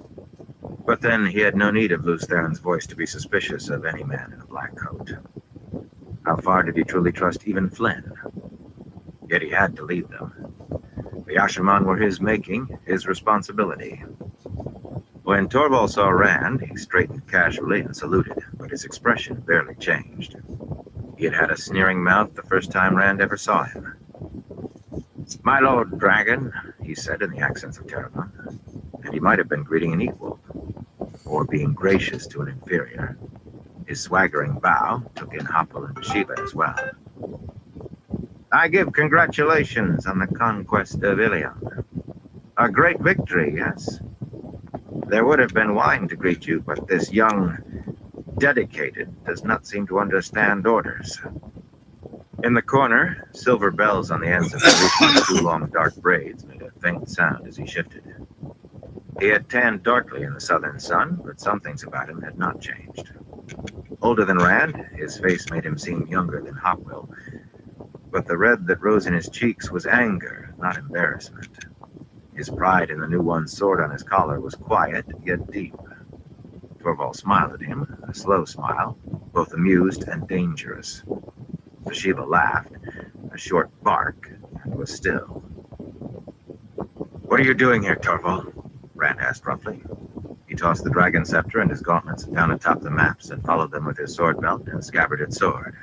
But then he had no need of Luce Theron's voice to be suspicious of any man in a black coat. How far did he truly trust even Flynn? Yet he had to lead them. The Ashaman were his making, his responsibility. When Torvald saw Rand, he straightened casually and saluted, but his expression barely changed. He had had a sneering mouth the first time Rand ever saw him. "My lord dragon," he said in the accents of Terravon, and he might have been greeting an equal, or being gracious to an inferior. His swaggering bow took in Hoppel and Shiva as well. "I give congratulations on the conquest of Ilion. A great victory, yes? There would have been wine to greet you, but this young dedicated does not seem to understand orders." In the corner, silver bells on the ends of the 2 long dark braids made a faint sound as he shifted. He had tanned darkly in the southern sun, but some things about him had not changed. Older than Rand, his face made him seem younger than Hopwell, but the red that rose in his cheeks was anger, not embarrassment. His pride in the new-won sword on his collar was quiet, yet deep. Torvald smiled at him, a slow smile, both amused and dangerous. Shiva laughed, a short bark, and was still. "What are you doing here, Torvald?" Rand asked roughly. He tossed the dragon scepter and his gauntlets down atop the maps and followed them with his sword belt and scabbarded sword.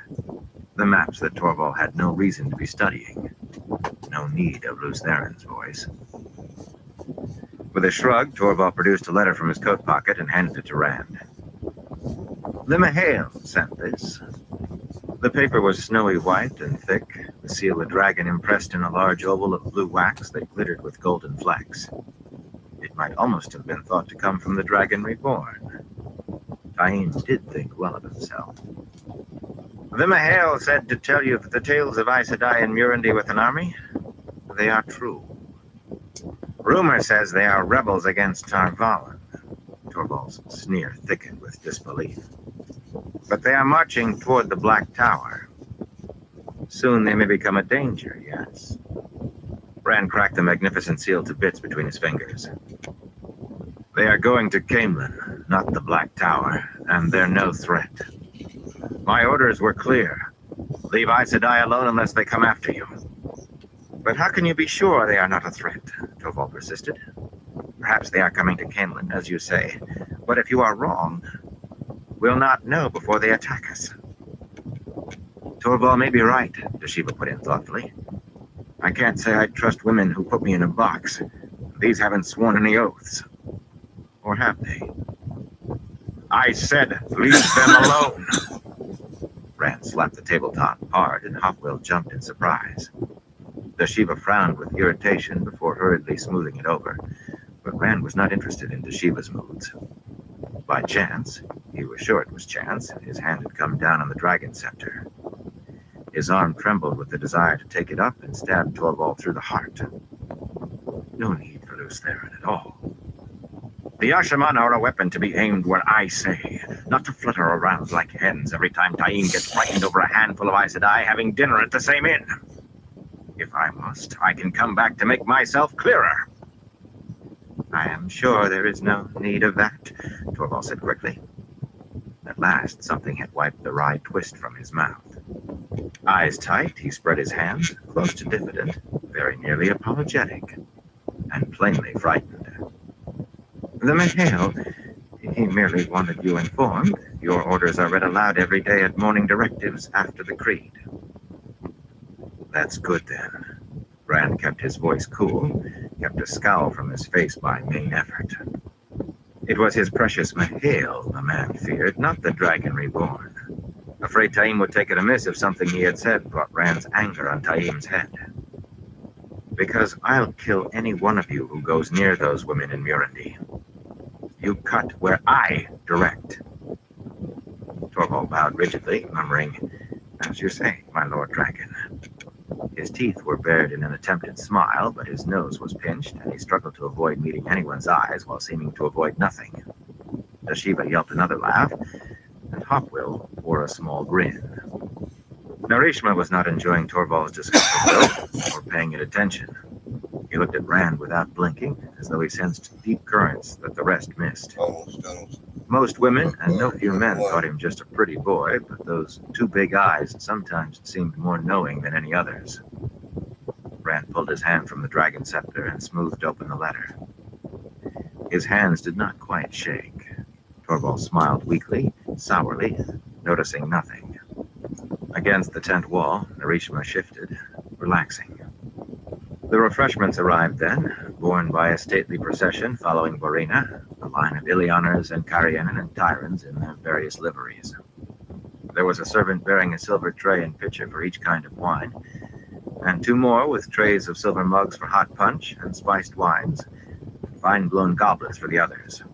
The maps that Torvald had no reason to be studying. No need of Luce Theron's voice. With a shrug, Torvald produced a letter from his coat pocket and handed it to Rand. "The Mahale sent this." The paper was snowy white and thick, the seal a dragon impressed in a large oval of blue wax that glittered with golden flecks. It might almost have been thought to come from the dragon reborn. Taine did think well of himself. "The Mahale said to tell you that the tales of Aes Sedai and Murundi with an army, they are true. Rumor says they are rebels against Tarvalin." Torvald's sneer thickened with disbelief. "But they are marching toward the Black Tower. Soon they may become a danger, yes." Rand cracked the magnificent seal to bits between his fingers. "They are going to Caemlyn, not the Black Tower, and they're no threat. My orders were clear. Leave Aes Sedai alone unless they come after you." "But how can you be sure they are not a threat?" Torvald persisted. "Perhaps they are coming to Caemlyn, as you say. But if you are wrong, we'll not know before they attack us." "Torvald may be right," Deshiva put in thoughtfully. "I can't say I trust women who put me in a box. These haven't sworn any oaths. Or have they?" "I said, leave them alone." Rand slapped the tabletop hard, and Hopwell jumped in surprise. Dashiva frowned with irritation before hurriedly smoothing it over, but Rand was not interested in Dashiva's moods. By chance, he was sure it was chance, his hand had come down on the dragon scepter. His arm trembled with the desire to take it up and stab Torvald through the heart. No need for loose therein at all. The Ashaman are a weapon to be aimed where I say, not to flutter around like hens every time Taim gets frightened over a handful of Aes Sedai having dinner at the same inn. If I must, I can come back to make myself clearer. I am sure there is no need of that, Torvald said quickly. At last, something had wiped the wry twist from his mouth. Eyes tight, he spread his hands, close to diffident, very nearly apologetic, and plainly frightened. The Mahale, he merely wanted you informed. Your orders are read aloud every day at morning directives after the creed. That's good, then. Rand kept his voice cool, kept a scowl from his face by main effort. It was his precious Mahale the man feared, not the Dragon Reborn. Afraid Taim would take it amiss if something he had said brought Rand's anger on Taim's head. Because I'll kill any one of you who goes near those women in Murundi. You cut where I direct. Torvald bowed rigidly, murmuring, "As you say, my Lord Dragon." His teeth were bared in an attempted smile, but his nose was pinched, and he struggled to avoid meeting anyone's eyes while seeming to avoid nothing. Dashiva yelped another laugh, and Hopwell wore a small grin. Narishma was not enjoying Torvald's discomfort, though, or paying it attention. He looked at Rand without blinking, as though he sensed deep currents that the rest missed. Most women, and no few men, thought him just a pretty boy, but those two big eyes sometimes seemed more knowing than any others. Rand pulled his hand from the dragon scepter and smoothed open the letter. His hands did not quite shake. Torvald smiled weakly, sourly, noticing nothing. Against the tent wall, Narishma shifted, relaxing. The refreshments arrived then, borne by a stately procession following Borina, a line of Illianers and Carianan and Tyrans in their various liveries. There was a servant bearing a silver tray and pitcher for each kind of wine, and two more with trays of silver mugs for hot punch and spiced wines, and fine-blown goblets for the others.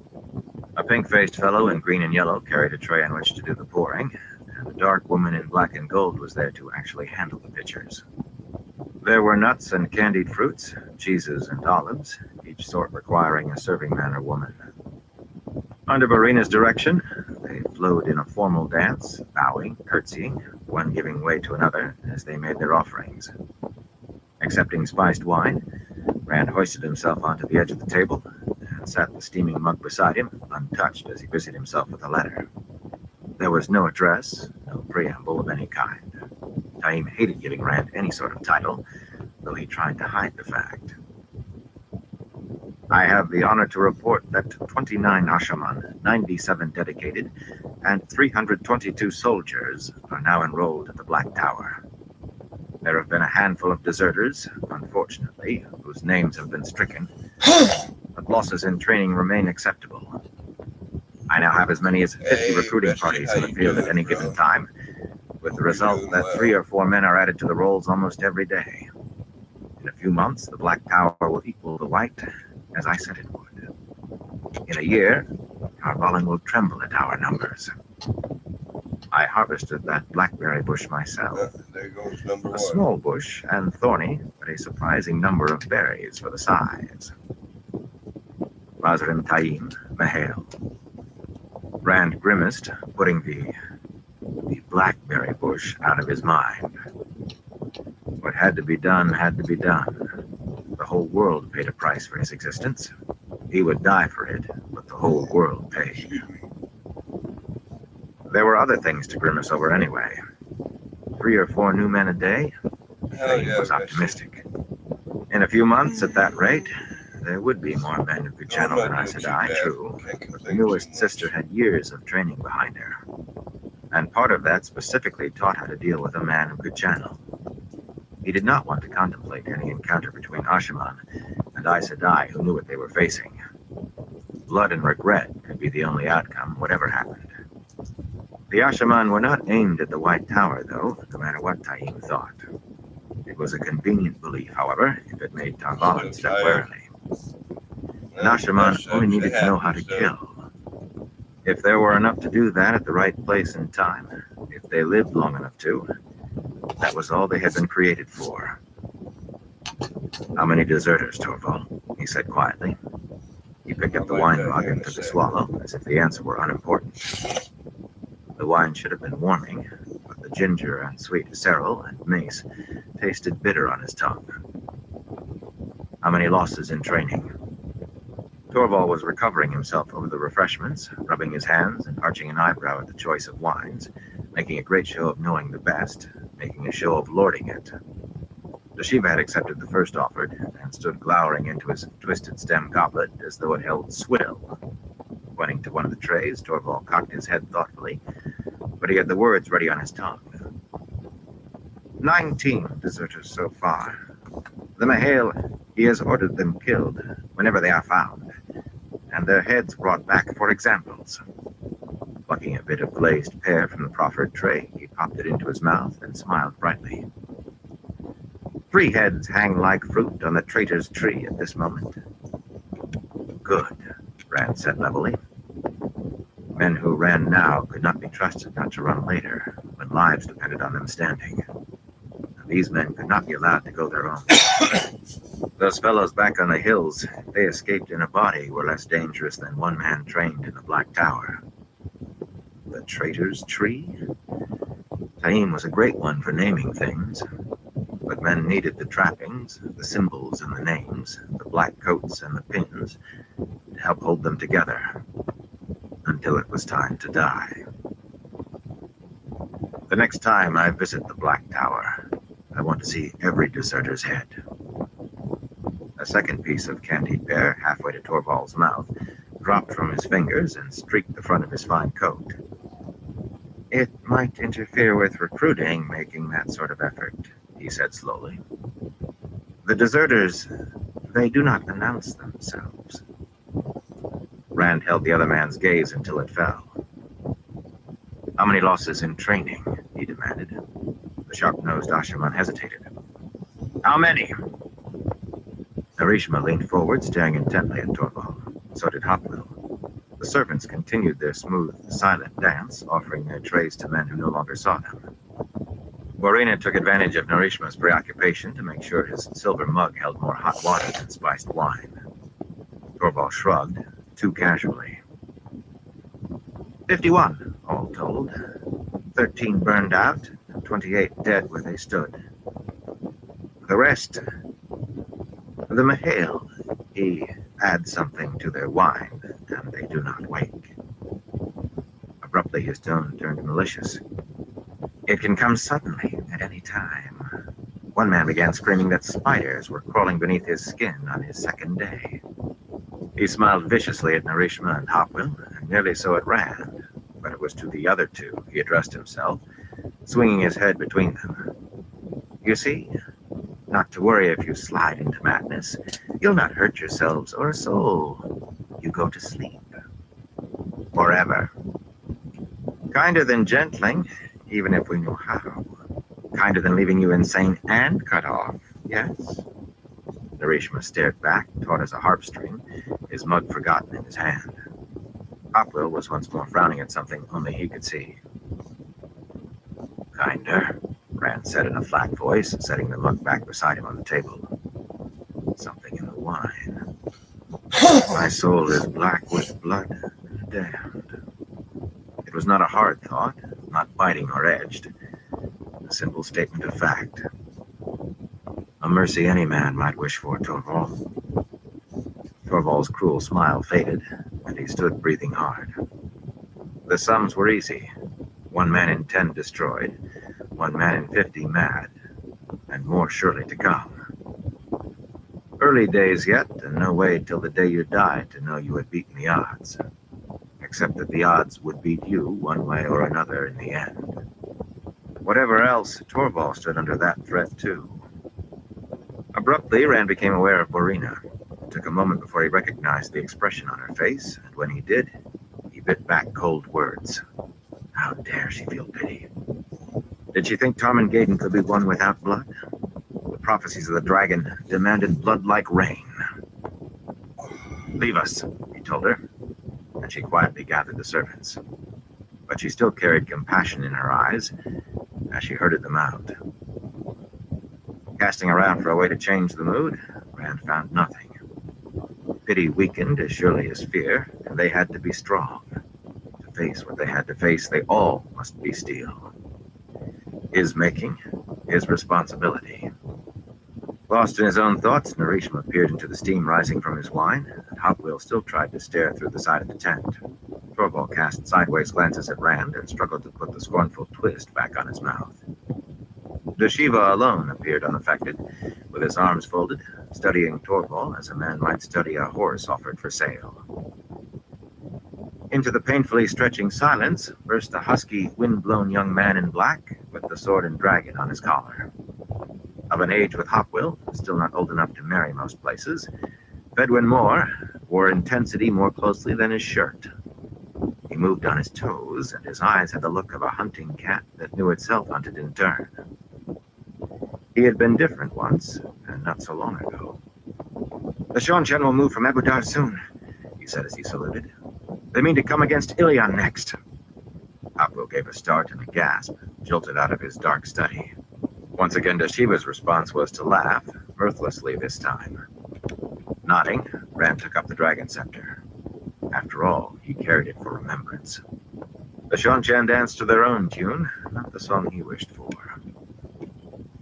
A pink-faced fellow in green and yellow carried a tray on which to do the pouring, and a dark woman in black and gold was there to actually handle the pitchers. There were nuts and candied fruits, cheeses and olives, each sort requiring a serving man or woman. Under Borina's direction, they flowed in a formal dance, bowing, curtsying, one giving way to another as they made their offerings. Accepting spiced wine, Rand hoisted himself onto the edge of the table and sat the steaming mug beside him, untouched as he busied himself with a letter. There was no address, no preamble of any kind. Taim hated giving Rand any sort of title, though he tried to hide the fact. I have the honor to report that 29 Ashaman, 97 dedicated, and 322 soldiers are now enrolled at the Black Tower. There have been a handful of deserters, unfortunately, whose names have been stricken, but losses in training remain acceptable. I now have as many as 50 recruiting parties in the field at any given time, with the result that 3 or 4 men are added to the rolls almost every day. In a few months, the Black Tower will equal the White, as I said it would. In a year, Carvalin will tremble at our numbers. I harvested that blackberry bush myself. There goes number 1. A small bush and thorny, but a surprising number of berries for the size. Razrim Taim, Mahale. Rand grimaced, putting the blackberry bush out of his mind. What had to be done had to be done. The whole world paid a price for his existence. He would die for it, but the whole world paid. Excuse me. There were other things to grimace over anyway. 3 or 4 new men a day? Hell He yeah, was optimistic. In a few months, at that rate, there would be more men who could channel than Aes Sedai, true, but the newest sister had years of training behind her. And part of that specifically taught how to deal with a man who could channel. He did not want to contemplate any encounter between Ashaman and Aes Sedai who knew what they were facing. Blood and regret could be the only outcome, whatever happened. The Ashaman were not aimed at the White Tower, though, no matter what Taim thought. It was a convenient belief, however, if it made Tarvalin step warily. An Ashaman only needed to know how to kill. If there were enough to do that at the right place and time, if they lived long enough to, that was all they had been created for. How many deserters, Torvald? He said quietly. He picked up the wine mug and took a swallow, as if the answer were unimportant. The wine should have been warming, but the ginger and sweet sorrel and mace tasted bitter on his tongue. How many losses in training? Torvald was recovering himself over the refreshments, rubbing his hands and arching an eyebrow at the choice of wines, making a great show of knowing the best, making a show of lording it. Toshiba had accepted the first offered and stood glowering into his twisted stem goblet as though it held swill. Pointing to one of the trays, Torvald cocked his head thoughtfully, but he had the words ready on his tongue. 19 deserters so far. The Mahale, he has ordered them killed whenever they are found, and their heads brought back for examples. Plucking a bit of glazed pear from the proffered tray, he popped it into his mouth and smiled brightly. 3 heads hang like fruit on the traitor's tree at this moment. Good, Rand said levelly. Men who ran now could not be trusted not to run later, when lives depended on them standing. These men could not be allowed to go their own. Those fellows back on the hills, if they escaped in a body, were less dangerous than one man trained in the Black Tower. The traitor's tree? Taim was a great one for naming things, but men needed the trappings, the symbols and the names, the black coats and the pins, to help hold them together, until it was time to die. The next time I visit the Black Tower, I want to see every deserter's head. A second piece of candied pear, halfway to Torvald's mouth, dropped from his fingers and streaked the front of his fine coat. It might interfere with recruiting, making that sort of effort, he said slowly. The deserters, they do not announce themselves. Rand held the other man's gaze until it fell. How many losses in training? He demanded. The sharp-nosed Ashaman hesitated. How many? Narishma leaned forward, staring intently at Torvald. So did Hopwell. The servants continued their smooth, silent dance, offering their trays to men who no longer saw them. Borina took advantage of Narishma's preoccupation to make sure his silver mug held more hot water than spiced wine. Torvald shrugged, too casually. 51, all told. 13 burned out, 28 dead where they stood. The rest, the Mahale, he adds something to their wine, and they do not wake. Abruptly, his tone turned malicious. It can come suddenly, at any time. One man began screaming that spiders were crawling beneath his skin on his second day. He smiled viciously at Narishma and Hopwell, and nearly so at Rand, but it was to the other two he addressed himself, swinging his head between them. You see, not to worry if you slide into madness. You'll not hurt yourselves or a soul. You go to sleep. Forever. Kinder than gentling, even if we know how. Kinder than leaving you insane and cut off, yes? Narishma stared back, taut as a harp string, his mug forgotten in his hand. Hopwell was once more frowning at something only he could see. Kinder, Rand said in a flat voice, setting the mug back beside him on the table. Something in the wine. My soul is black with blood, damned. It was not a hard thought, not biting or edged. A simple statement of fact. A mercy any man might wish for, Torvald. Torvald's cruel smile faded, and he stood breathing hard. The sums were easy. 1 man in 10 destroyed, 1 man in 50 mad, and more surely to come. Early days yet, and no way till the day you died to know you had beaten the odds. Except that the odds would beat you one way or another in the end. Whatever else, Torvald stood under that threat too. Abruptly, Rand became aware of Borina. It took a moment before he recognized the expression on her face, and when he did, he bit back cold words. How dare she feel pity? Did she think Tarmangaden could be won without blood? The prophecies of the dragon demanded blood like rain. Leave us, he told her, and she quietly gathered the servants. But she still carried compassion in her eyes as she herded them out. Casting around for a way to change the mood, Rand found nothing. Pity weakened as surely as fear, and they had to be strong. To face what they had to face, they all must be steel. His making, his responsibility. Lost in his own thoughts, Narishma peered into the steam rising from his wine, and Hopwell still tried to stare through the side of the tent. Torvald cast sideways glances at Rand and struggled to put the scornful twist back on his mouth. Dashiva alone appeared unaffected, with his arms folded, studying Torvald as a man might study a horse offered for sale. Into the painfully stretching silence burst a husky, wind-blown young man in black with the sword and dragon on his collar. Of an age with Hopwell, still not old enough to marry most places, Bedwin Moore wore intensity more closely than his shirt. He moved on his toes, and his eyes had the look of a hunting cat that knew itself hunted in turn. He had been different once, and not so long ago. The Shonchan will move from Ebudar soon, he said as he saluted. They mean to come against Ilion next. Hopwell gave a start and a gasp, jolted out of his dark study. Once again, Dashiva's response was to laugh, mirthlessly this time. Nodding, Rand took up the dragon scepter. After all, he carried it for remembrance. The Shonchan danced to their own tune, not the song he wished for.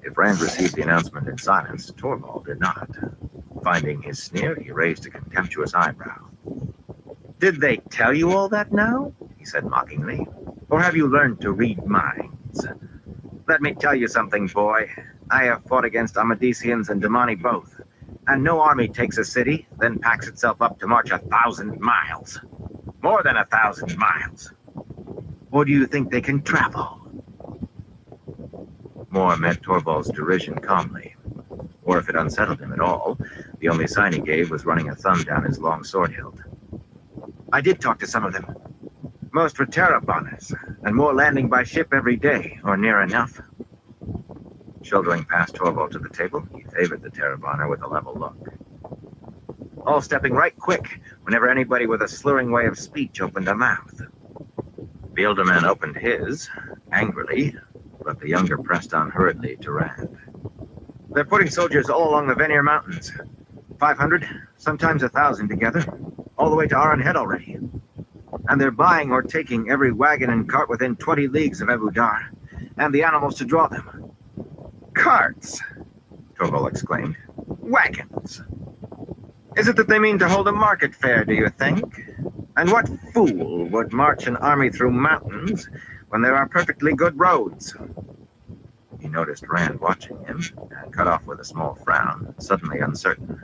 If Rand received the announcement in silence, Torvald did not. Finding his sneer, he raised a contemptuous eyebrow. Did they tell you all that now? He said mockingly. Or have you learned to read minds? Let me tell you something, boy. I have fought against Amadisians and Damani both. And no army takes a city, then packs itself up to march 1,000 miles. More than 1,000 miles. Or do you think they can travel? Moore met Torvald's derision calmly. Or if it unsettled him at all, the only sign he gave was running a thumb down his long sword hilt. I did talk to some of them. Most were terrabonners, and more landing by ship every day, or near enough. Shouldering past Torvald to the table, he favored the terrabonner with a level look. All stepping right quick, whenever anybody with a slurring way of speech opened a mouth. The elder man opened his, angrily, but the younger pressed on hurriedly to Rand. They're putting soldiers all along the Vanir Mountains. 500, sometimes 1,000 together, all the way to Aran Head already. And they're buying or taking every wagon and cart within 20 leagues of Ebudar, and the animals to draw them. Carts, Torvald exclaimed. Wagons. Is it that they mean to hold a market fair, do you think? And what fool would march an army through mountains when there are perfectly good roads? He noticed Rand watching him, and cut off with a small frown, suddenly uncertain.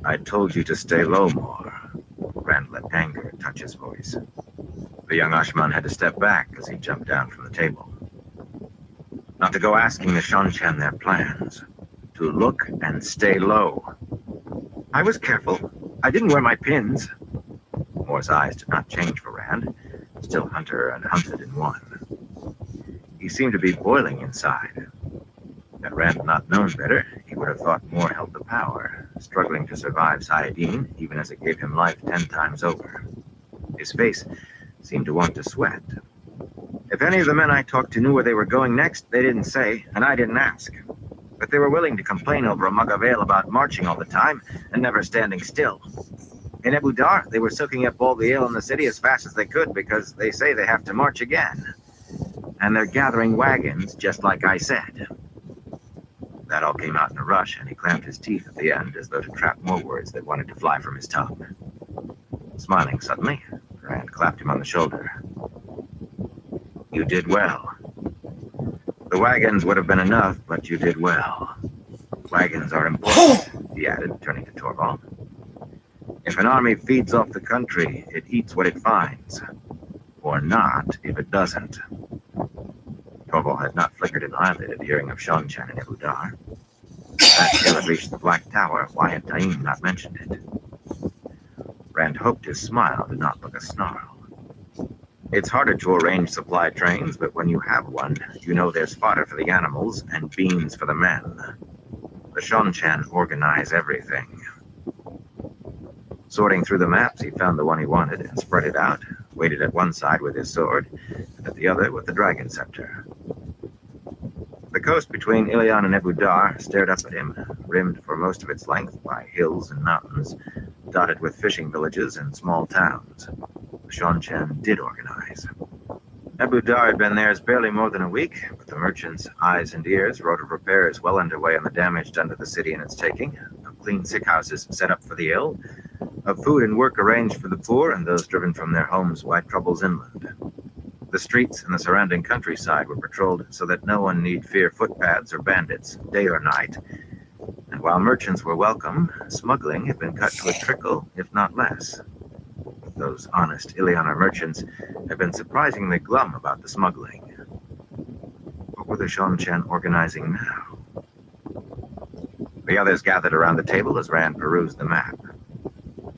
I told you to stay low more. Rand let anger touch his voice. The young Ashman had to step back as he jumped down from the table. Not to go asking the Shonchan their plans. To look and stay low. I was careful. I didn't wear my pins. Moore's eyes did not change for Rand, still hunter and hunted in one. He seemed to be boiling inside. Had Rand not known better, he would have thought Moore held the power, struggling to survive Sayadine, even as it gave him life 10 times over. His face seemed to want to sweat. If any of the men I talked to knew where they were going next, they didn't say, and I didn't ask. But they were willing to complain over a mug of ale about marching all the time and never standing still. In Ebudar, they were soaking up all the ale in the city as fast as they could because they say they have to march again. And they're gathering wagons, just like I said. That all came out in a rush, and he clamped his teeth at the end as though to trap more words that wanted to fly from his tongue. Smiling suddenly, Rand clapped him on the shoulder. You did well. The wagons would have been enough, but you did well. Wagons are important, he added, turning to Torvald. If an army feeds off the country, it eats what it finds. Or not, if it doesn't. Torvald had not flickered an eyelid at hearing of Shonchan and Ebudar. That tale had reached the Black Tower, why had Daim not mentioned it? Rand hoped his smile did not look a snarl. It's harder to arrange supply trains, but when you have one, you know there's fodder for the animals and beans for the men. The Shonchan organize everything. Sorting through the maps, he found the one he wanted and spread it out, waited at one side with his sword, and at the other with the dragon scepter. The coast between Ilion and Abu Dar stared up at him, rimmed for most of its length by hills and mountains, dotted with fishing villages and small towns. The Shonchan did organize. Abu Dar had been theirs barely more than a week, but the merchants' eyes and ears wrote of repairs well underway on the damage done to the city in its taking, of clean sick houses set up for the ill, of food and work arranged for the poor and those driven from their homes by troubles inland. The streets and the surrounding countryside were patrolled so that no one need fear footpads or bandits, day or night. And while merchants were welcome, smuggling had been cut to a trickle, if not less. Those honest Ilianer merchants had been surprisingly glum about the smuggling. What were the Shonchan organizing now? The others gathered around the table as Rand perused the map.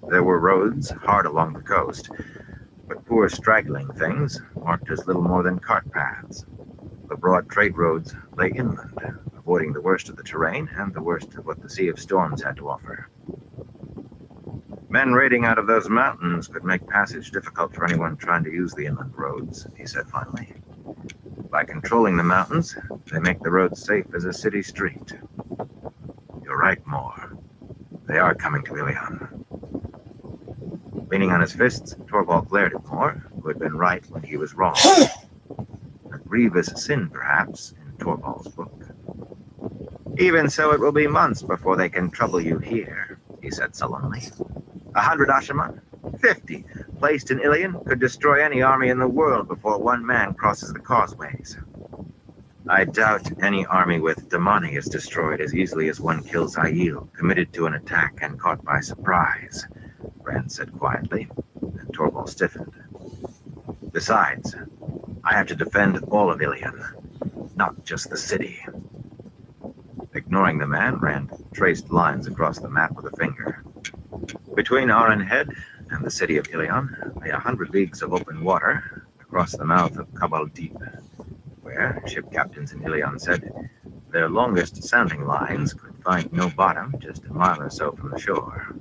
There were roads hard along the coast, but poor straggling things marked as little more than cart paths. The broad trade roads lay inland, avoiding the worst of the terrain and the worst of what the Sea of Storms had to offer. Men raiding out of those mountains could make passage difficult for anyone trying to use the inland roads, he said finally. By controlling the mountains, they make the roads safe as a city street. You're right, Moore. They are coming to Ilion. Leaning on his fists, Torvald glared at Moore, who had been right when he was wrong. A grievous sin, perhaps, in Torvald's book. Even so, it will be months before they can trouble you here, he said sullenly. 100 Ashaman? 50, placed in Ilion, could destroy any army in the world before one man crosses the causeways. I doubt any army with Damani is destroyed as easily as one kills Aiel, committed to an attack and caught by surprise, Rand said quietly, and Torvald stiffened. Besides, I have to defend all of Ilion, not just the city. Ignoring the man, Rand traced lines across the map with a finger. Between Aran Head and the city of Ilion lay 100 leagues of open water across the mouth of Cabal Deep, where, ship captains in Ilion said, their longest sounding lines could find no bottom just a mile or so from the shore.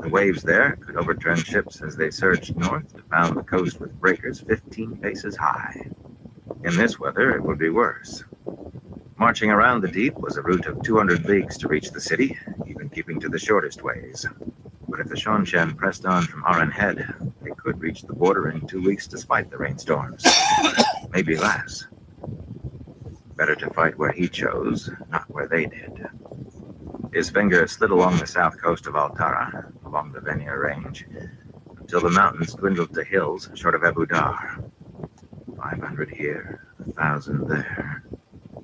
The waves there could overturn ships as they surged north to pound the coast with breakers 15 paces high. In this weather, it would be worse. Marching around the deep was a route of 200 leagues to reach the city, even keeping to the shortest ways. But if the Shonchan pressed on from Aran Head, they could reach the border in 2 weeks despite the rainstorms. Maybe less. Better to fight where he chose, not where they did. His finger slid along the south coast of Altara, along the Venier Range, until the mountains dwindled to hills short of Abu Dar. 500 here, 1,000 there.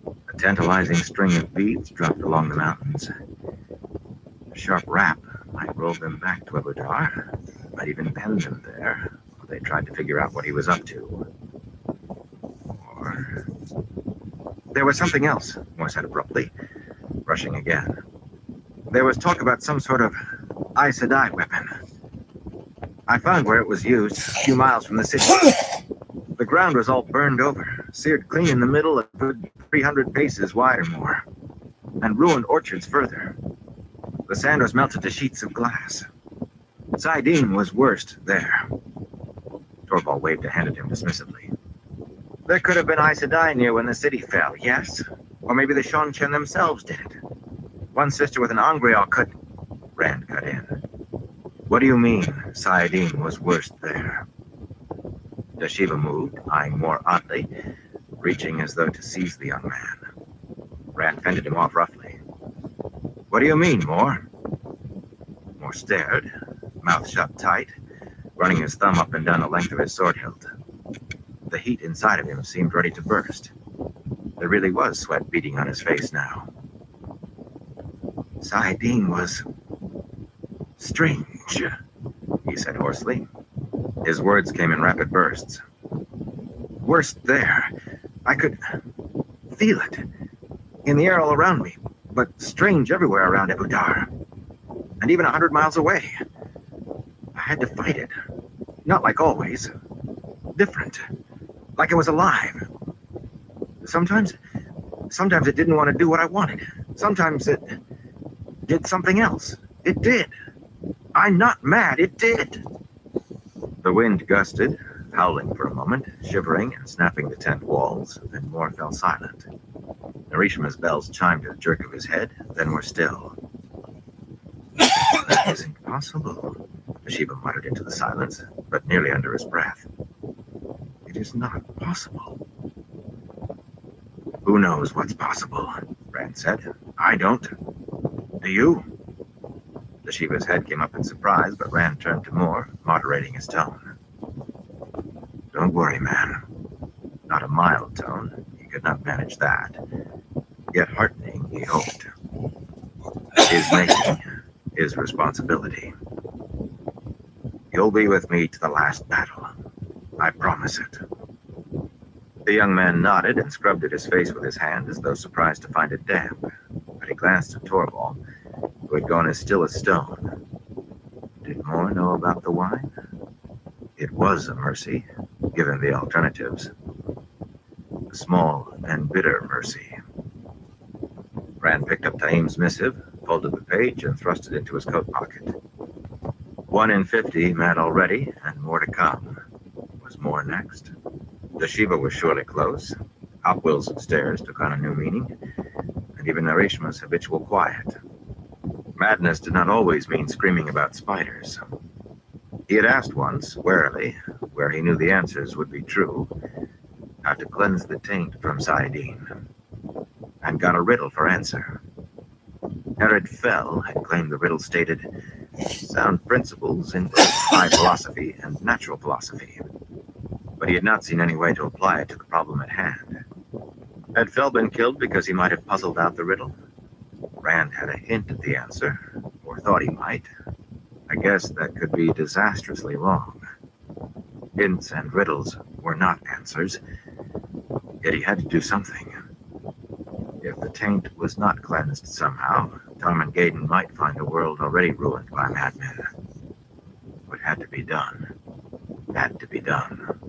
A tantalizing string of beads dropped along the mountains. A sharp rap might roll them back to Abu Dar, might even pin them there, while they tried to figure out what he was up to. Or... There was something else, Moore said abruptly, rushing again. There was talk about some sort of Aes Sedai weapon. I found where it was used, a few miles from the city. The ground was all burned over, seared clean in the middle, a good 300 paces wide or more, and ruined orchards further. The sand was melted to sheets of glass. Saidin was worst there. Torvald waved a hand at him dismissively. There could have been Aes Sedai near when the city fell, yes? Or maybe the Shonchan themselves did it. One sister with an Angreal could... Rand cut in. What do you mean, Saidin was worst there? Dashiva moved, eyeing Moore oddly, reaching as though to seize the young man. Rand fended him off roughly. What do you mean, Moore? Moore stared, mouth shut tight, running his thumb up and down the length of his sword hilt. The heat inside of him seemed ready to burst. There really was sweat beading on his face now. Saidin was... strange, he said hoarsely. His words came in rapid bursts. Worst there. I could feel it. In the air all around me, but strange everywhere around Abu Dar. And even 100 miles away. I had to fight it. Not like always. different. Like it was alive. Sometimes it didn't want to do what I wanted. Sometimes it did something else. It did. I'm not mad, it did. The wind gusted, howling for a moment, shivering and snapping the tent walls, then more fell silent. Narishma's bells chimed at a jerk of his head, then were still. That isn't possible, Shiva muttered into the silence, but nearly under his breath. It is not possible. Who knows what's possible, Rand said. I don't. Do you? The Shiva's head came up in surprise, but Rand turned to Moore, moderating his tone. Don't worry, man. Not a mild tone. He could not manage that. Yet heartening, he hoped. His making, his responsibility. You'll be with me to the last battle. I promise it. The young man nodded and scrubbed at his face with his hand as though surprised to find it damp. But he glanced at Torvald, who had gone as still as stone. Did Moore know about the wine? It was a mercy, given the alternatives. A small and bitter mercy. Rand picked up Taim's missive, folded the page, and thrust it into his coat pocket. 1 in 50 mad already, and more to come. Was Moore next? The Shiva was surely close. Hopwill's stares took on a new meaning, and even Narishma's habitual quiet. Madness did not always mean screaming about spiders. He had asked once, warily, where he knew the answers would be true, how to cleanse the taint from Saidin, and got a riddle for answer. Herod Fell had claimed the riddle stated sound principles in both high philosophy and natural philosophy, but he had not seen any way to apply it to the problem at hand. Had Fell been killed because he might have puzzled out the riddle? Rand had a hint at the answer, or thought he might. I guess that could be disastrously wrong. Hints and riddles were not answers, yet he had to do something. If the taint was not cleansed somehow, Tom and Gaydon might find a world already ruined by madmen. What had to be done, had to be done.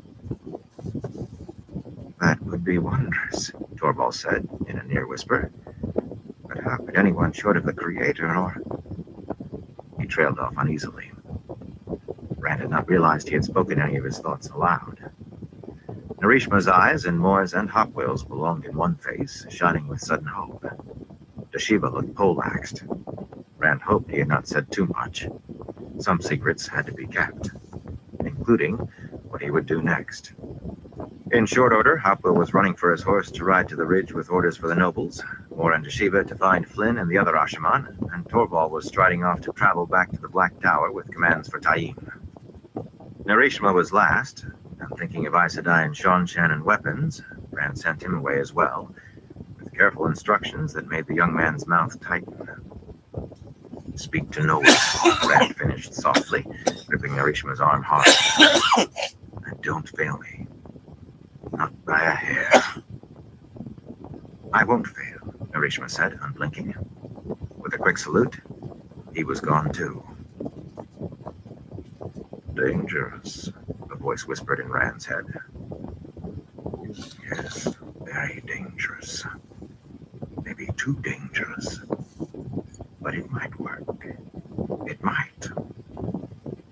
That would be wondrous, Torvald said in a near whisper. But how could anyone short of the Creator or... He trailed off uneasily. Rand had not realized he had spoken any of his thoughts aloud. Narishma's eyes and Moore's and Hopwell's belonged in one face, shining with sudden hope. The Shiva looked poleaxed. Rand hoped he had not said too much. Some secrets had to be kept, including what he would do next. In short order, Hopwell was running for his horse to ride to the ridge with orders for the nobles, Moore and Shiva to find Flynn and the other Ashaman, and Torvald was striding off to travel back to the Black Tower with commands for Taim. Narishma was last, and thinking of Aes Sedai and Seanchan and weapons, Rand sent him away as well, with careful instructions that made the young man's mouth tighten. Speak to no one, Rand finished softly, gripping Narishma's arm hard. And don't fail me. Not by a hair. I won't fail, Narishma said, unblinking. With a quick salute, he was gone too. Dangerous, a voice whispered in Rand's head. Yes, very dangerous. Maybe too dangerous. But it might work. It might.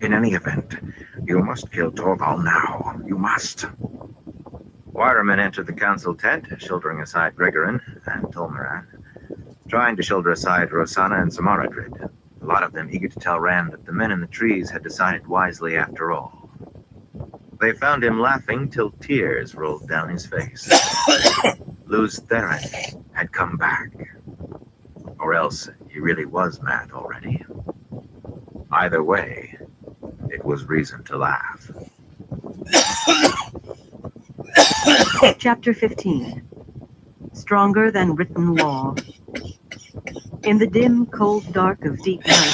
In any event, you must kill Torvald now. You must. Wiremen entered the council tent, shouldering aside Gregorin and Tolmeran, trying to shoulder aside Rosanna and Samaradrid, a lot of them eager to tell Rand that the men in the trees had decided wisely after all. They found him laughing till tears rolled down his face. Luz Theron had come back. Or else he really was mad already. Either way, it was reason to laugh. Chapter 15. Stronger than written law. In the dim, cold dark of deep night,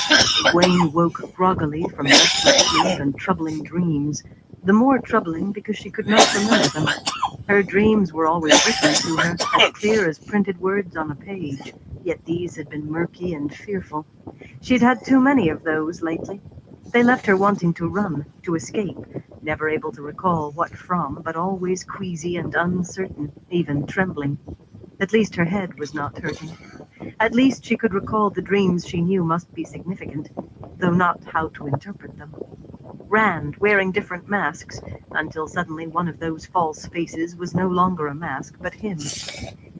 Gwen woke groggily from restless sleep and troubling dreams. The more troubling because she could not remember them. Her dreams were always written to her, as clear as printed words on a page, yet these had been murky and fearful. She'd had too many of those lately. They left her wanting to run, to escape, never able to recall what from, but always queasy and uncertain, even trembling. At least her head was not hurting. At least she could recall the dreams she knew must be significant, though not how to interpret them. Rand, wearing different masks, until suddenly one of those false faces was no longer a mask, but him.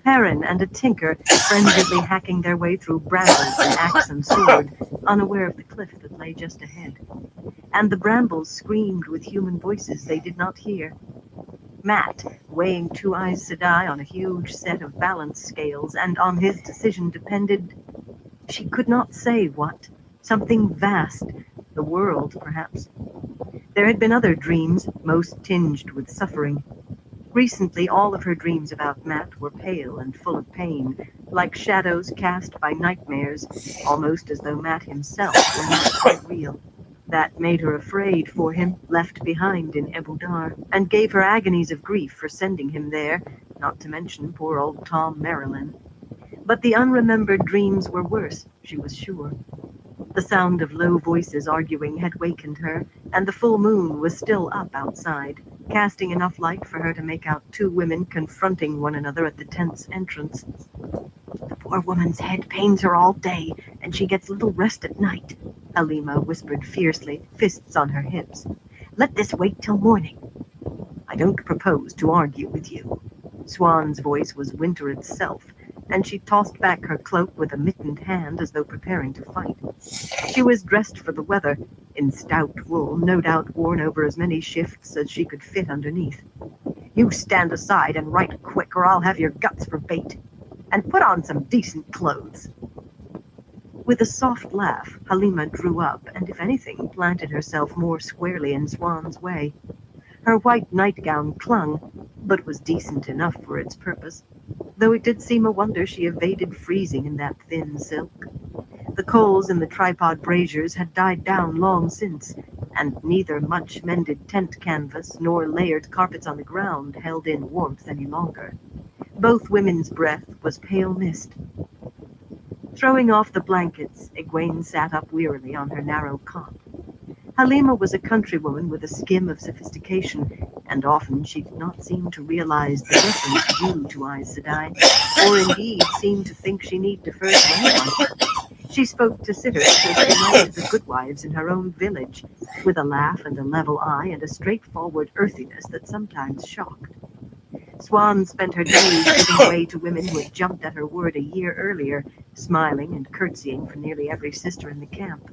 Perrin and a tinker, frenziedly hacking their way through brambles and axe and sword, unaware of the cliff that lay just ahead. And the brambles screamed with human voices they did not hear. Matt, weighing Two Eyes Sedai on a huge set of balance scales, and on his decision depended... She could not say what. Something vast. The world, perhaps. There had been other dreams, most tinged with suffering. Recently, all of her dreams about Matt were pale and full of pain, like shadows cast by nightmares, almost as though Matt himself were not quite real. That made her afraid for him, left behind in Ebudar, and gave her agonies of grief for sending him there, not to mention poor old Tom Marilyn. But the unremembered dreams were worse, she was sure. The sound of low voices arguing had wakened her, and the full moon was still up outside, casting enough light for her to make out two women confronting one another at the tent's entrance. "The poor woman's head pains her all day, and she gets little rest at night," Halima whispered fiercely, fists on her hips. "Let this wait till morning." "I don't propose to argue with you." Swan's voice was winter itself, and she tossed back her cloak with a mittened hand as though preparing to fight. She was dressed for the weather, in stout wool, no doubt worn over as many shifts as she could fit underneath. "You stand aside and write quick, or I'll have your guts for bait. And put on some decent clothes." With a soft laugh, Halima drew up and, if anything, planted herself more squarely in Swan's way. Her white nightgown clung, but was decent enough for its purpose, though it did seem a wonder she evaded freezing in that thin silk. The coals in the tripod braziers had died down long since, and neither much mended tent canvas nor layered carpets on the ground held in warmth any longer. Both women's breath was pale mist. Throwing off the blankets, Egwene sat up wearily on her narrow cot. Halima was a countrywoman with a skim of sophistication, and often she did not seem to realize the deference due to Aes Sedai, or indeed seem to think she need defer to anyone. She spoke to sitters as she might to the good wives in her own village, with a laugh and a level eye and a straightforward earthiness that sometimes shocked. Swan spent her days giving way to women who had jumped at her word a year earlier, smiling and curtsying for nearly every sister in the camp.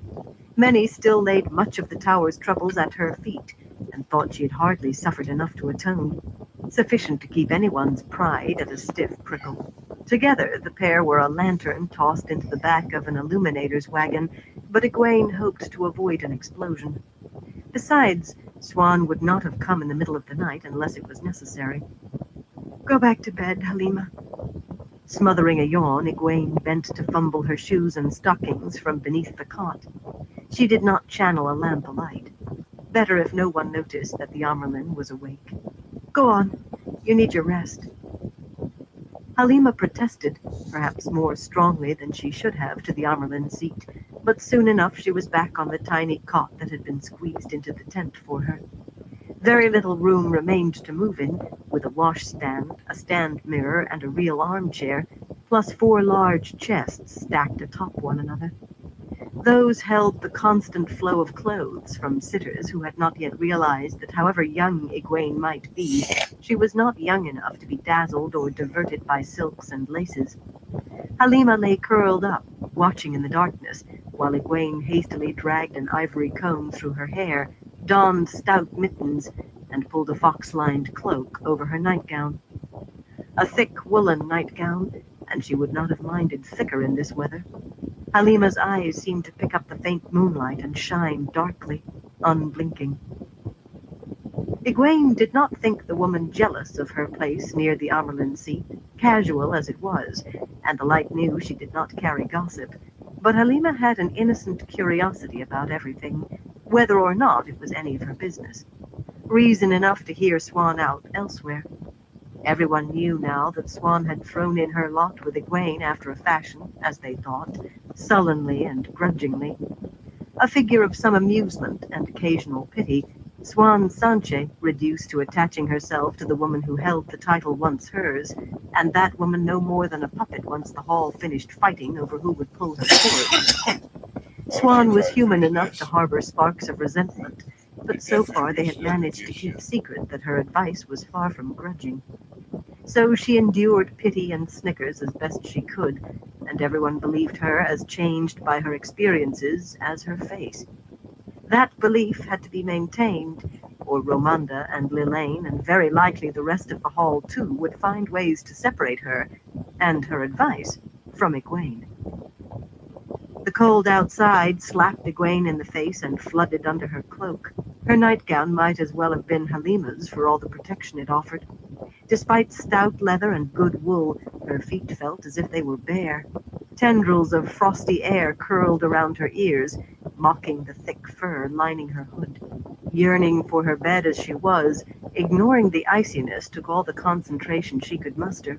Many still laid much of the tower's troubles at her feet, and thought she had hardly suffered enough to atone, sufficient to keep anyone's pride at a stiff prickle. Together, the pair were a lantern tossed into the back of an illuminator's wagon, but Egwene hoped to avoid an explosion. Besides, Swan would not have come in the middle of the night unless it was necessary. "Go back to bed, Halima." Smothering a yawn, Egwene bent to fumble her shoes and stockings from beneath the cot. She did not channel a lamp alight. Better if no one noticed that the Amerlin was awake. "Go on. You need your rest." Halima protested, perhaps more strongly than she should have, to the Amerlin seat, but soon enough she was back on the tiny cot that had been squeezed into the tent for her. Very little room remained to move in, with a washstand, a stand mirror, and a real armchair, plus 4 large chests stacked atop one another. Those held the constant flow of clothes from sitters who had not yet realized that however young Egwene might be, she was not young enough to be dazzled or diverted by silks and laces. Halima lay curled up, watching in the darkness, while Egwene hastily dragged an ivory comb through her hair, donned stout mittens, and pulled a fox-lined cloak over her nightgown. A thick woolen nightgown, and she would not have minded thicker in this weather. Halima's eyes seemed to pick up the faint moonlight and shine darkly, unblinking. Egwene did not think the woman jealous of her place near the Amerlin seat, casual as it was, and the light knew she did not carry gossip. But Halima had an innocent curiosity about everything, whether or not it was any of her business. Reason enough to hear Swan out elsewhere. Everyone knew now that Swan had thrown in her lot with Egwene after a fashion, as they thought, sullenly and grudgingly. A figure of some amusement and occasional pity, Swan Sanche, reduced to attaching herself to the woman who held the title once hers, and that woman no more than a puppet once the hall finished fighting over who would pull her cord. Swan was human enough to harbor sparks of resentment, but so far they had managed to keep secret that her advice was far from grudging. So she endured pity and snickers as best she could, and everyone believed her as changed by her experiences as her face. That belief had to be maintained, or Romanda and Lilane, and very likely the rest of the hall too, would find ways to separate her, and her advice, from Egwene. The cold outside slapped Egwene in the face and flooded under her cloak. Her nightgown might as well have been Halima's for all the protection it offered. Despite stout leather and good wool, her feet felt as if they were bare. Tendrils of frosty air curled around her ears, mocking the thick fur lining her hood. Yearning for her bed as she was, ignoring the iciness took all the concentration she could muster.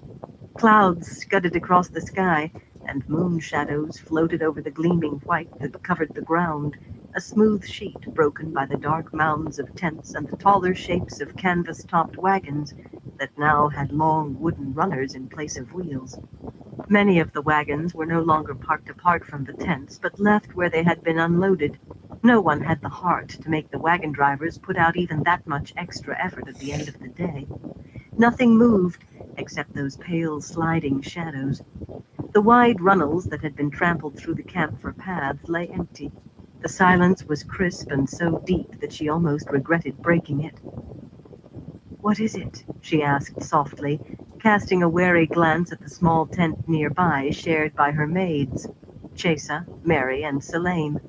Clouds scudded across the sky, and moon shadows floated over the gleaming white that covered the ground, a smooth sheet broken by the dark mounds of tents and the taller shapes of canvas-topped wagons that now had long wooden runners in place of wheels. Many of the wagons were no longer parked apart from the tents, but left where they had been unloaded. No one had the heart to make the wagon drivers put out even that much extra effort at the end of the day. Nothing moved except those pale sliding shadows. The wide runnels that had been trampled through the camp for paths lay empty. The silence was crisp and so deep that she almost regretted breaking it. "What is it?" she asked softly, casting a wary glance at the small tent nearby shared by her maids, Chesa, Mary, and Selene.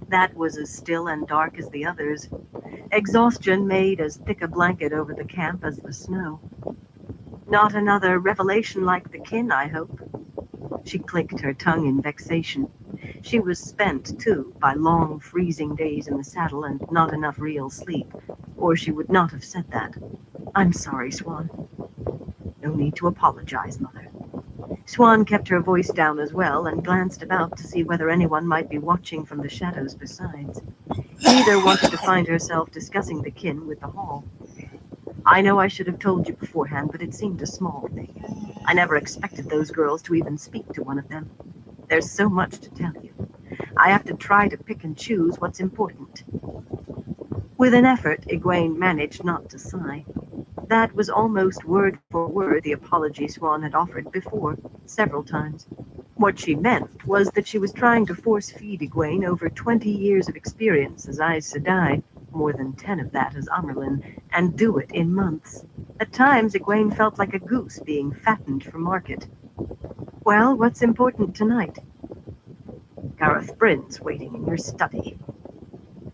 That was as still and dark as the others. Exhaustion made as thick a blanket over the camp as the snow. "Not another revelation like the kin, I hope." She clicked her tongue in vexation. She was spent, too, by long, freezing days in the saddle and not enough real sleep, or she would not have said that. "I'm sorry, Swan." "No need to apologize, Mother." Swan kept her voice down as well and glanced about to see whether anyone might be watching from the shadows besides. Neither wanted to find herself discussing the kin with the hall. "I know I should have told you beforehand, but it seemed a small thing. I never expected those girls to even speak to one of them. There's so much to tell you. I have to try to pick and choose what's important." With an effort, Egwene managed not to sigh. That was almost word for word the apology Swan had offered before, several times. What she meant was that she was trying to force-feed Egwene over 20 years of experience as Aes Sedai, more than 10 of that as Amyrlin, and do it in months. At times, Egwene felt like a goose being fattened for market. "Well, what's important tonight?" "Gareth Bryn's waiting in your study."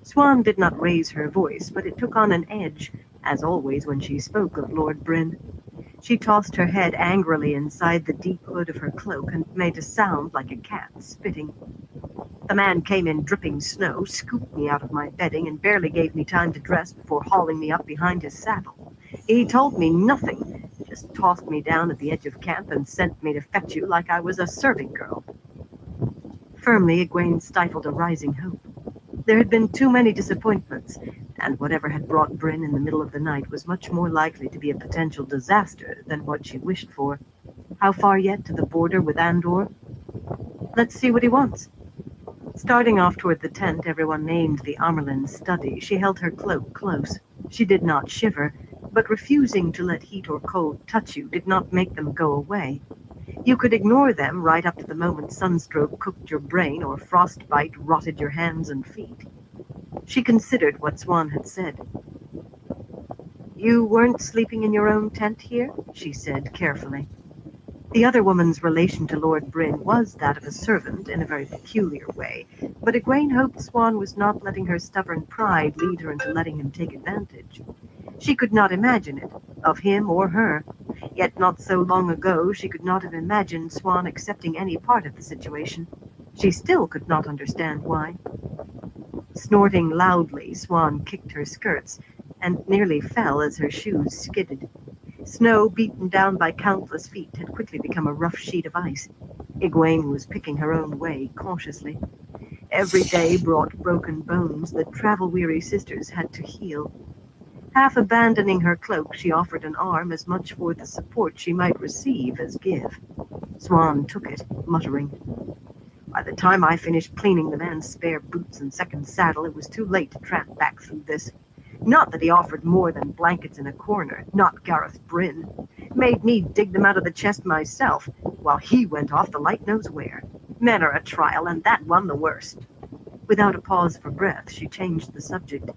Swan did not raise her voice, but it took on an edge, as always when she spoke of Lord Bryn. She tossed her head angrily inside the deep hood of her cloak and made a sound like a cat spitting. "The man came in dripping snow, scooped me out of my bedding, and barely gave me time to dress before hauling me up behind his saddle. He told me nothing, just tossed me down at the edge of camp and sent me to fetch you like I was a serving girl." Firmly, Egwene stifled a rising hope. There had been too many disappointments, and whatever had brought Bryn in the middle of the night was much more likely to be a potential disaster than what she wished for. How far yet to the border with Andor? "Let's see what he wants." Starting off toward the tent everyone named the Amyrlin study, she held her cloak close. She did not shiver, but refusing to let heat or cold touch you did not make them go away. You could ignore them right up to the moment sunstroke cooked your brain or frostbite rotted your hands and feet. She considered what Swan had said. "You weren't sleeping in your own tent here?" she said carefully. The other woman's relation to Lord Bryn was that of a servant in a very peculiar way, but Egwene hoped Swan was not letting her stubborn pride lead her into letting him take advantage. She could not imagine it, of him or her. Yet not so long ago she could not have imagined Swan accepting any part of the situation. She still could not understand why. Snorting loudly, Swan kicked her skirts, and nearly fell as her shoes skidded. Snow, beaten down by countless feet, had quickly become a rough sheet of ice. Egwene was picking her own way, cautiously. Every day brought broken bones that travel-weary sisters had to heal. Half abandoning her cloak, she offered an arm as much for the support she might receive as give. Swan took it, muttering. By the time I finished cleaning the man's spare boots and second saddle, it was too late to tramp back through this. Not that he offered more than blankets in a corner, not Gareth Bryn. Made me dig them out of the chest myself, while he went off the light knows where. Men are a trial, and that one the worst. Without a pause for breath, she changed the subject.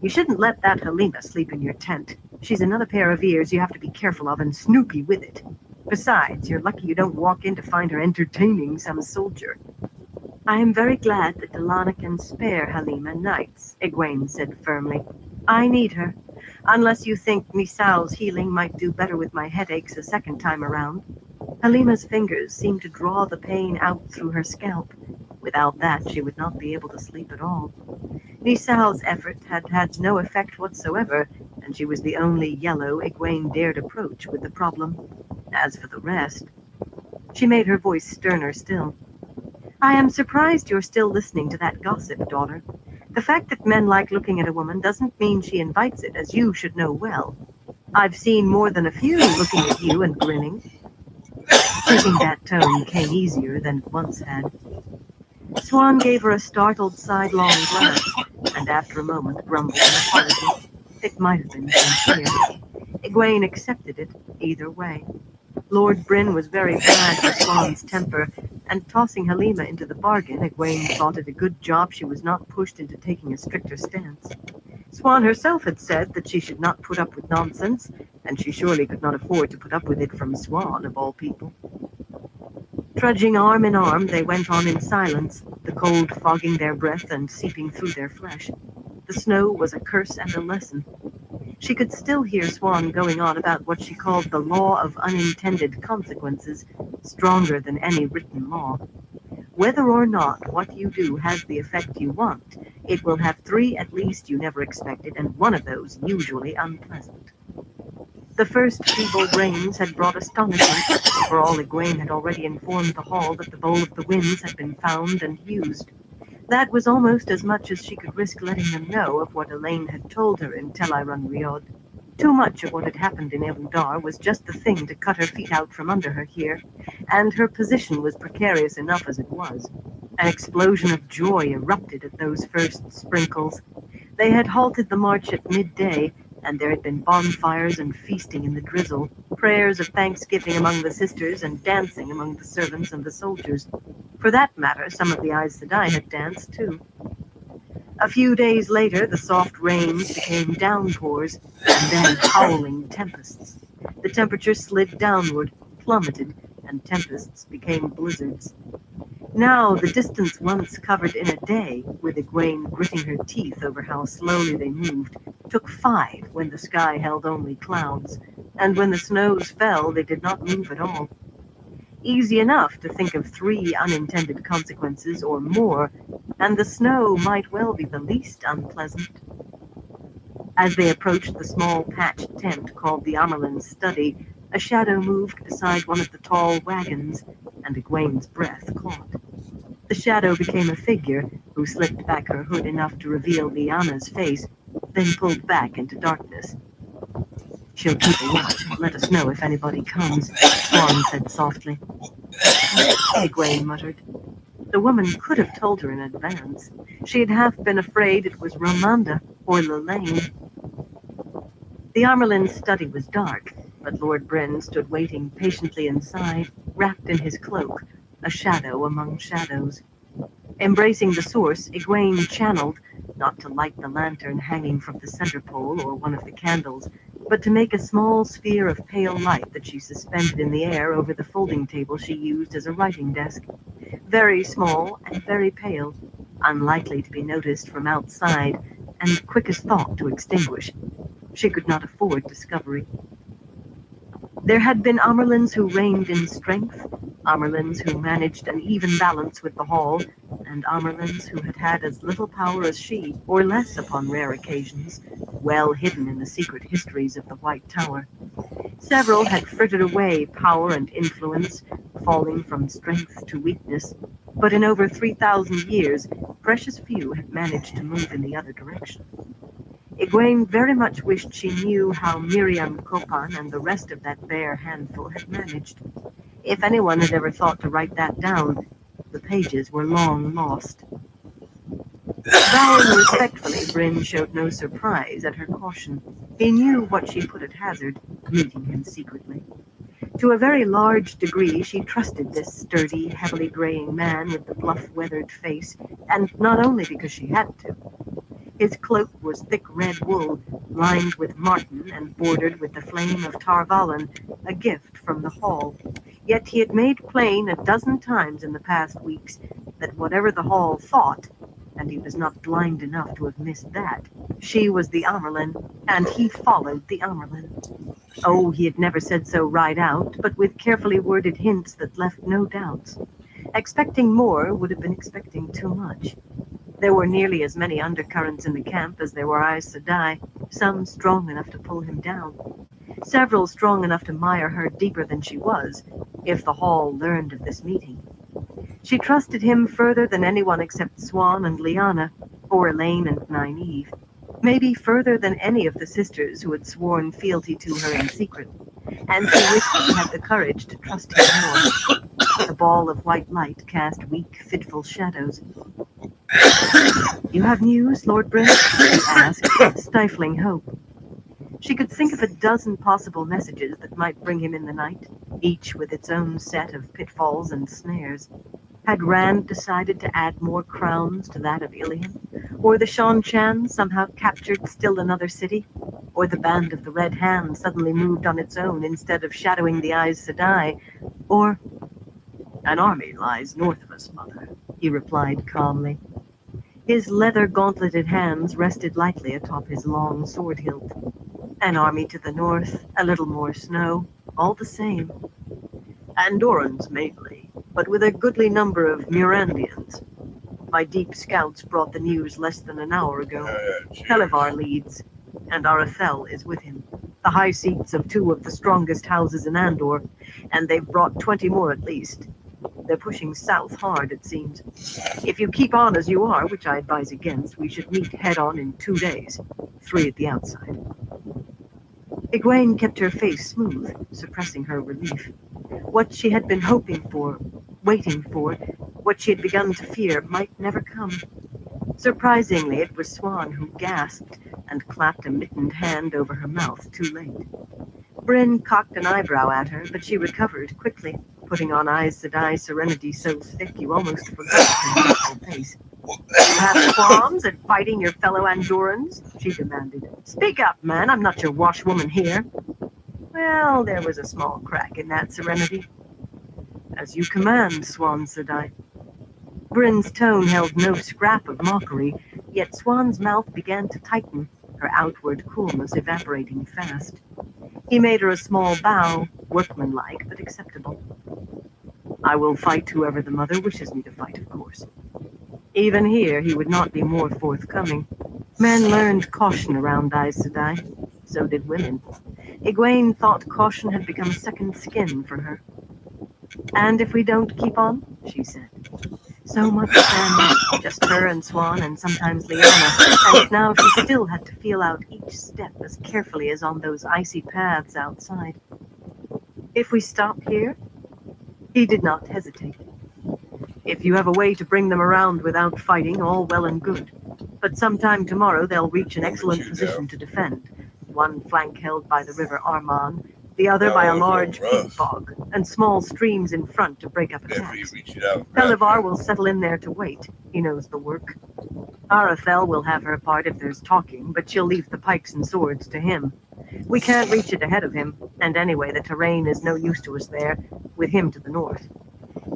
You shouldn't let that Halima sleep in your tent. She's another pair of ears you have to be careful of, and snoopy with it. Besides, you're lucky you don't walk in to find her entertaining some soldier. I am very glad that Delana can spare Halima nights, Egwene said firmly. I need her, unless you think Misal's healing might do better with my headaches a second time around. Halima's fingers seemed to draw the pain out through her scalp. Without that, she would not be able to sleep at all. Misal's effort had had no effect whatsoever, and she was the only yellow Egwene dared approach with the problem. As for the rest, she made her voice sterner still. I am surprised you're still listening to that gossip, daughter. The fact that men like looking at a woman doesn't mean she invites it, as you should know well. I've seen more than a few looking at you and grinning. Taking that tone came easier than it once had. Swan gave her a startled sidelong glance, and after a moment grumbled an apology. It might have been sincere. Egwene accepted it either way. Lord Bryn was very bad for Swan's temper, and tossing Halima into the bargain, Egwene thought it a good job she was not pushed into taking a stricter stance. Swan herself had said that she should not put up with nonsense, and she surely could not afford to put up with it from Swan, of all people. Trudging arm in arm, they went on in silence, the cold fogging their breath and seeping through their flesh. The snow was a curse and a lesson. She could still hear Swan going on about what she called the law of unintended consequences, stronger than any written law. Whether or not what you do has the effect you want, it will have three at least you never expected, and one of those usually unpleasant. The first feeble rains had brought astonishment, for all Egwene had already informed the hall that the Bowl of the Winds had been found and used. That was almost as much as she could risk letting them know of what Elaine had told her in Tel Riod. Too much of what had happened in Eludar was just the thing to cut her feet out from under her here, and her position was precarious enough as it was. An explosion of joy erupted at those first sprinkles. They had halted the march at midday, and there had been bonfires and feasting in the drizzle, prayers of thanksgiving among the sisters, and dancing among the servants and the soldiers. For that matter, some of the Aes Sedai had danced, too. A few days later, the soft rains became downpours, and then howling tempests. The temperature slid downward, plummeted, and tempests became blizzards. Now, the distance once covered in a day, with Egwene gritting her teeth over how slowly they moved, took 5 when the sky held only clouds, and when the snows fell, they did not move at all. Easy enough to think of 3 unintended consequences or more, and the snow might well be the least unpleasant. As they approached the small patched tent called the Amerlin's study, a shadow moved beside one of the tall wagons, and Egwene's breath caught. The shadow became a figure who slipped back her hood enough to reveal Lyanna's face, then pulled back into darkness. She'll keep a watch and let us know if anybody comes, Swan said softly. Egwene muttered. The woman could have told her in advance. She had half been afraid it was Romanda or Lelaine. The Amerlin's study was dark, but Lord Bryn stood waiting patiently inside, wrapped in his cloak, a shadow among shadows. Embracing the source, Egwene channeled, not to light the lantern hanging from the center pole or one of the candles, but to make a small sphere of pale light that she suspended in the air over the folding table she used as a writing desk. Very small and very pale, unlikely to be noticed from outside, and quick as thought to extinguish. She could not afford discovery. There had been Amerlins who reigned in strength, Amerlins who managed an even balance with the hall, and Amerlins who had had as little power as she, or less upon rare occasions, well hidden in the secret histories of the White Tower. Several had frittered away power and influence, falling from strength to weakness, but in over 3,000 years, precious few had managed to move in the other direction. Egwene very much wished she knew how Miriam Kopan and the rest of that bare handful had managed. If anyone had ever thought to write that down, the pages were long lost. Bowing respectfully, Bryn showed no surprise at her caution. He knew what she put at hazard, meeting him secretly. To a very large degree, she trusted this sturdy, heavily graying man with the bluff, weathered face, and not only because she had to. His cloak was thick red wool, lined with marten and bordered with the flame of Tarvalon, a gift from the hall. Yet he had made plain a dozen times in the past weeks that whatever the hall thought, and he was not blind enough to have missed that, she was the Amerlin, and he followed the Amerlin. Oh, he had never said so right out, but with carefully worded hints that left no doubts. Expecting more would have been expecting too much. There were nearly as many undercurrents in the camp as there were Aes Sedai, some strong enough to pull him down. Several strong enough to mire her deeper than she was, if the Hall learned of this meeting. She trusted him further than anyone except Swan and Lyanna, or Elaine and Nynaeve. Maybe further than any of the sisters who had sworn fealty to her in secret, and she wished she had the courage to trust him more. The ball of white light cast weak, fitful shadows. "You have news, Lord Bryn?" she asked, stifling hope. She could think of a dozen possible messages that might bring him in the night, each with its own set of pitfalls and snares. Had Rand decided to add more crowns to that of Ilion? Or the Shan-Chan somehow captured still another city? Or the Band of the Red Hand suddenly moved on its own instead of shadowing the Aes Sedai? Or... "An army lies north of us, Mother," he replied calmly. His leather-gauntleted hands rested lightly atop his long sword hilt. An army to the north, a little more snow, all the same. "Andorans mainly, but with a goodly number of Mirandians. My deep scouts brought the news less than an hour ago. Pelivar leads, and Arathel is with him. The high seats of two of the strongest houses in Andor, and they've brought 20 more at least. They're pushing south hard, it seems. If you keep on as you are, which I advise against, we should meet head-on in 2 days. 3 at the outside." Egwene kept her face smooth, suppressing her relief. What she had been hoping for, waiting for, what she had begun to fear might never come. Surprisingly, it was Swan who gasped and clapped a mittened hand over her mouth too late. Bryn cocked an eyebrow at her, but she recovered quickly, putting on Aes Sedai serenity so thick you almost forgot her natural pace. "You have qualms at fighting your fellow Andorans?" she demanded. "Speak up, man, I'm not your washwoman here." Well, there was a small crack in that serenity. "As you command, Swan Sedai." Bryn's tone held no scrap of mockery, yet Swan's mouth began to tighten, her outward coolness evaporating fast. He made her a small bow, workmanlike but acceptable. "I will fight whoever the Mother wishes me to fight, of course." Even here, he would not be more forthcoming. Men learned caution around Aes Sedai. So did women. Egwene thought caution had become second skin for her. "And if we don't keep on?" she said. So much family, just her and Swan and sometimes Lyanna, and now she still had to feel out each step as carefully as on those icy paths outside. "If we stop here?" He did not hesitate. "If you have a way to bring them around without fighting, all well and good. But sometime tomorrow they'll reach an excellent position to defend. One flank held by the river Arman, the other by a large peat bog, and small streams in front to break up attacks. Pelivar will settle in there to wait. He knows the work. Arathel will have her part if there's talking, but she'll leave the pikes and swords to him. We can't reach it ahead of him, and anyway, the terrain is no use to us there, with him to the north.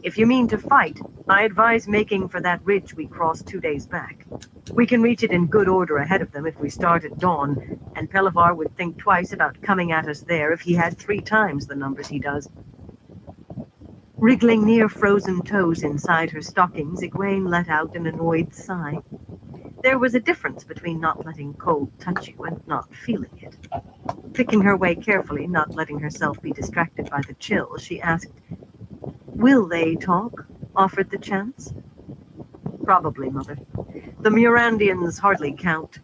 If you mean to fight, I advise making for that ridge we crossed 2 days back. We can reach it in good order ahead of them if we start at dawn, and Pelivar would think twice about coming at us there if he had 3 times the numbers he does." Wriggling near frozen toes inside her stockings, Egwene let out an annoyed sigh. There was a difference between not letting cold touch you and not feeling it. Picking her way carefully, not letting herself be distracted by the chill, she asked, "Will they talk, offered the chance?" "Probably, Mother. The Mirandians hardly count.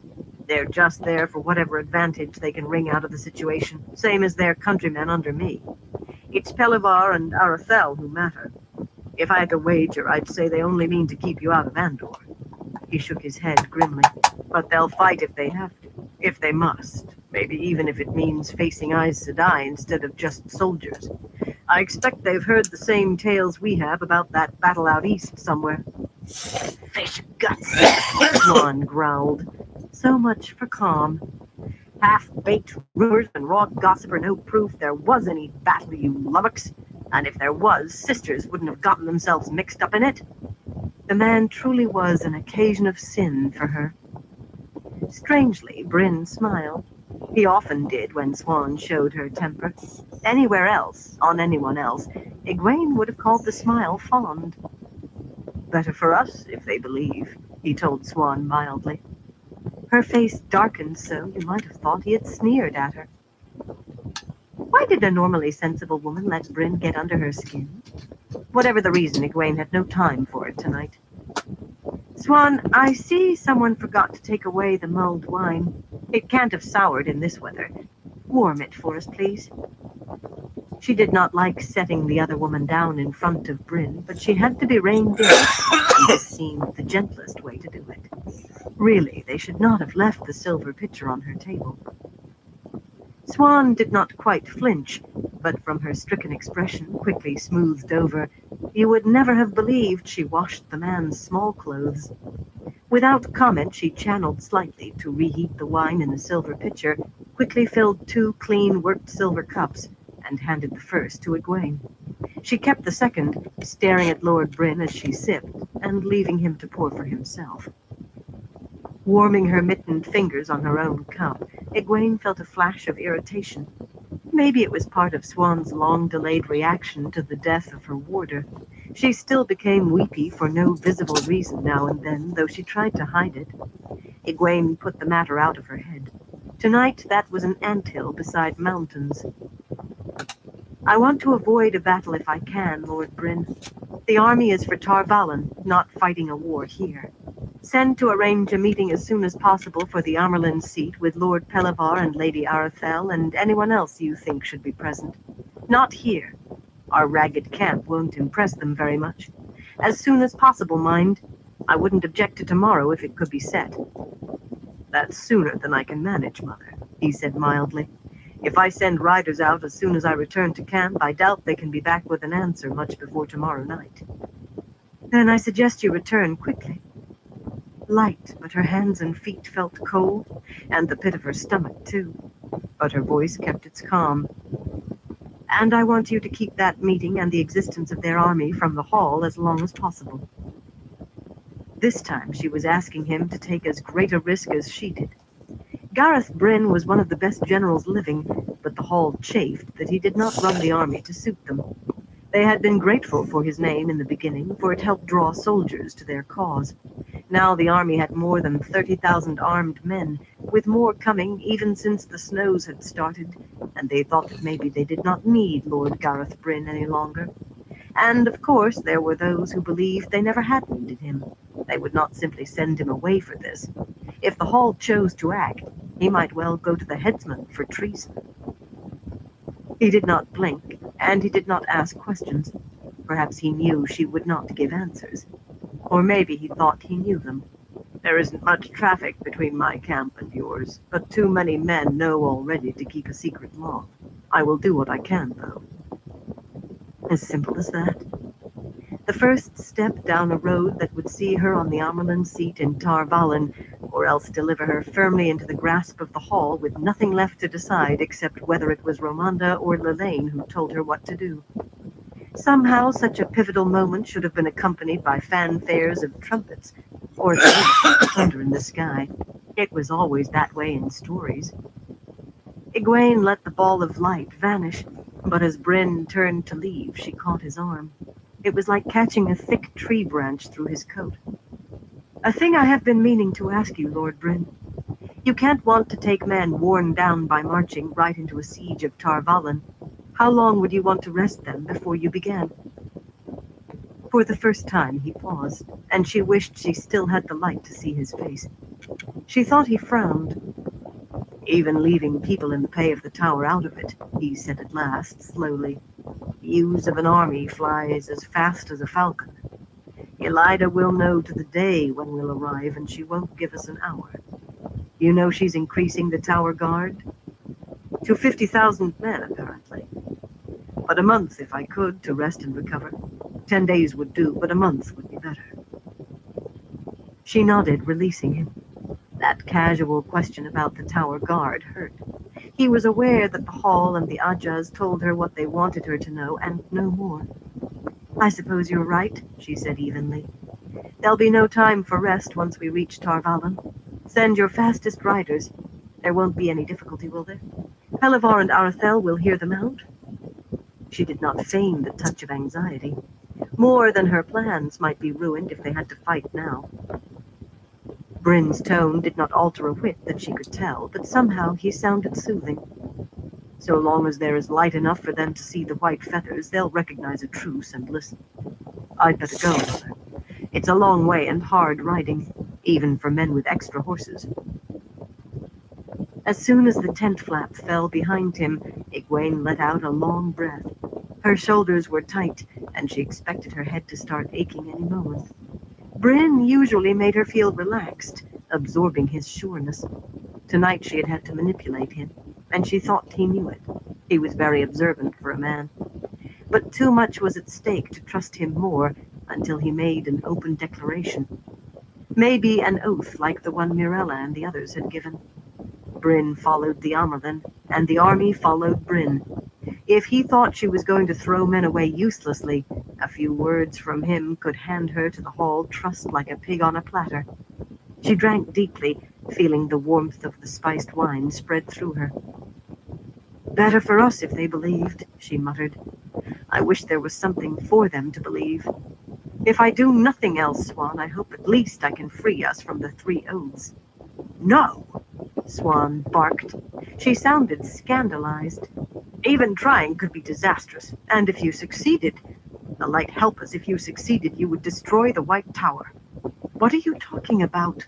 They're just there for whatever advantage they can wring out of the situation, same as their countrymen under me. It's Pelivar and Arathel who matter. If I had to wager, I'd say they only mean to keep you out of Andor. He shook his head grimly. But they'll fight if they have to, if they must. Maybe even if it means facing Aes Sedai instead of just soldiers. I expect they've heard the same tales we have about that battle out east somewhere. Fish guts, Swan growled. So much for calm. Half-baked rumors and raw gossip are no proof there was any battle, you lummox. And if there was, sisters wouldn't have gotten themselves mixed up in it. The man truly was an occasion of sin for her. Strangely, Bryn smiled. He often did when Swan showed her temper. Anywhere else, on anyone else, Egwene would have called the smile fond. Better for us, if they believe, he told Swan mildly. Her face darkened so you might have thought he had sneered at her. Why did a normally sensible woman let Bryn get under her skin? Whatever the reason, Egwene had no time for it tonight. Swan, I see someone forgot to take away the mulled wine. It can't have soured in this weather. Warm it for us, please. She did not like setting the other woman down in front of Bryn, but she had to be reined in, and this seemed the gentlest way to do it. Really, they should not have left the silver pitcher on her table. Swan did not quite flinch, but from her stricken expression, quickly smoothed over, you would never have believed she washed the man's small clothes. Without comment, she channeled slightly to reheat the wine in the silver pitcher, quickly filled 2 clean worked silver cups, and handed the first to Egwene. She kept the second, staring at Lord Bryn as she sipped, and leaving him to pour for himself. Warming her mittened fingers on her own cup, Egwene felt a flash of irritation. Maybe it was part of Swan's long-delayed reaction to the death of her warder. She still became weepy for no visible reason now and then, though she tried to hide it. Egwene put the matter out of her head. Tonight, that was an anthill beside mountains. I want to avoid a battle if I can, Lord Bryn. The army is for Tar Valon, not fighting a war here. Send to arrange a meeting as soon as possible for the Amerlin seat with Lord Pelivar and Lady Arathel and anyone else you think should be present. Not here. Our ragged camp won't impress them very much. As soon as possible, mind. I wouldn't object to tomorrow if it could be set. That's sooner than I can manage, Mother, he said mildly. If I send riders out as soon as I return to camp, I doubt they can be back with an answer much before tomorrow night. Then I suggest you return quickly. Light, but her hands and feet felt cold, and the pit of her stomach, too. But her voice kept its calm. And I want you to keep that meeting and the existence of their army from the hall as long as possible. This time she was asking him to take as great a risk as she did. Gareth Bryn was one of the best generals living, but the hall chafed that he did not run the army to suit them. They had been grateful for his name in the beginning, for it helped draw soldiers to their cause. Now the army had more than 30,000 armed men, with more coming even since the snows had started, and they thought that maybe they did not need Lord Gareth Bryn any longer. And, of course, there were those who believed they never had needed him. They would not simply send him away for this. If the hall chose to act, he might well go to the headsman for treason. He did not blink, and he did not ask questions. Perhaps he knew she would not give answers. Or maybe he thought he knew them. There isn't much traffic between my camp and yours, but too many men know already to keep a secret long. I will do what I can, though. As simple as that. The first step down a road that would see her on the Amerlin seat in Tar Valon, or else deliver her firmly into the grasp of the hall with nothing left to decide except whether it was Romanda or Lelaine who told her what to do. Somehow such a pivotal moment should have been accompanied by fanfares of trumpets, or at least thunder in the sky. It was always that way in stories. Egwene let the ball of light vanish, but as Bryn turned to leave, she caught his arm. It was like catching a thick tree branch through his coat. A thing I have been meaning to ask you, Lord Bryn. You can't want to take men worn down by marching right into a siege of Tar Valon. How long would you want to rest them before you began? For the first time he paused, and she wished she still had the light to see his face. She thought he frowned. Even leaving people in the pay of the tower out of it, he said at last, slowly. News of an army flies as fast as a falcon. Elida will know to the day when we'll arrive, and she won't give us an hour. You know she's increasing the tower guard? To 50,000 men, apparently. But a month, if I could, to rest and recover. 10 days would do, but a month would be better. She nodded, releasing him. That casual question about the tower guard hurt. He was aware that the hall and the Ajas told her what they wanted her to know, and no more. I suppose you're right, she said evenly. There'll be no time for rest once we reach Tarvalon. Send your fastest riders. There won't be any difficulty, will there? Helivar and Arthel will hear them out. She did not feign the touch of anxiety. More than her plans might be ruined if they had to fight now. Bryn's tone did not alter a whit that she could tell, but somehow he sounded soothing. So long as there is light enough for them to see the white feathers, they'll recognize a truce and listen. I'd better go, Mother. It's a long way and hard riding, even for men with extra horses. As soon as the tent flap fell behind him, Egwene let out a long breath. Her shoulders were tight, and she expected her head to start aching any moment. Bryn usually made her feel relaxed, absorbing his sureness. Tonight she had had to manipulate him, and she thought he knew it. He was very observant for a man. But too much was at stake to trust him more until he made an open declaration. Maybe an oath like the one Mirella and the others had given. Bryn followed the Amerlin, and the army followed Bryn. If he thought she was going to throw men away uselessly, a few words from him could hand her to the hall trussed like a pig on a platter. She drank deeply, feeling the warmth of the spiced wine spread through her. Better for us if they believed, she muttered. I wish there was something for them to believe. If I do nothing else, Swan, I hope at least I can free us from the 3 oaths. No, Swan barked. She sounded scandalized. Even trying could be disastrous, and if you succeeded, the light help us, if you succeeded, you would destroy the White Tower. What are you talking about?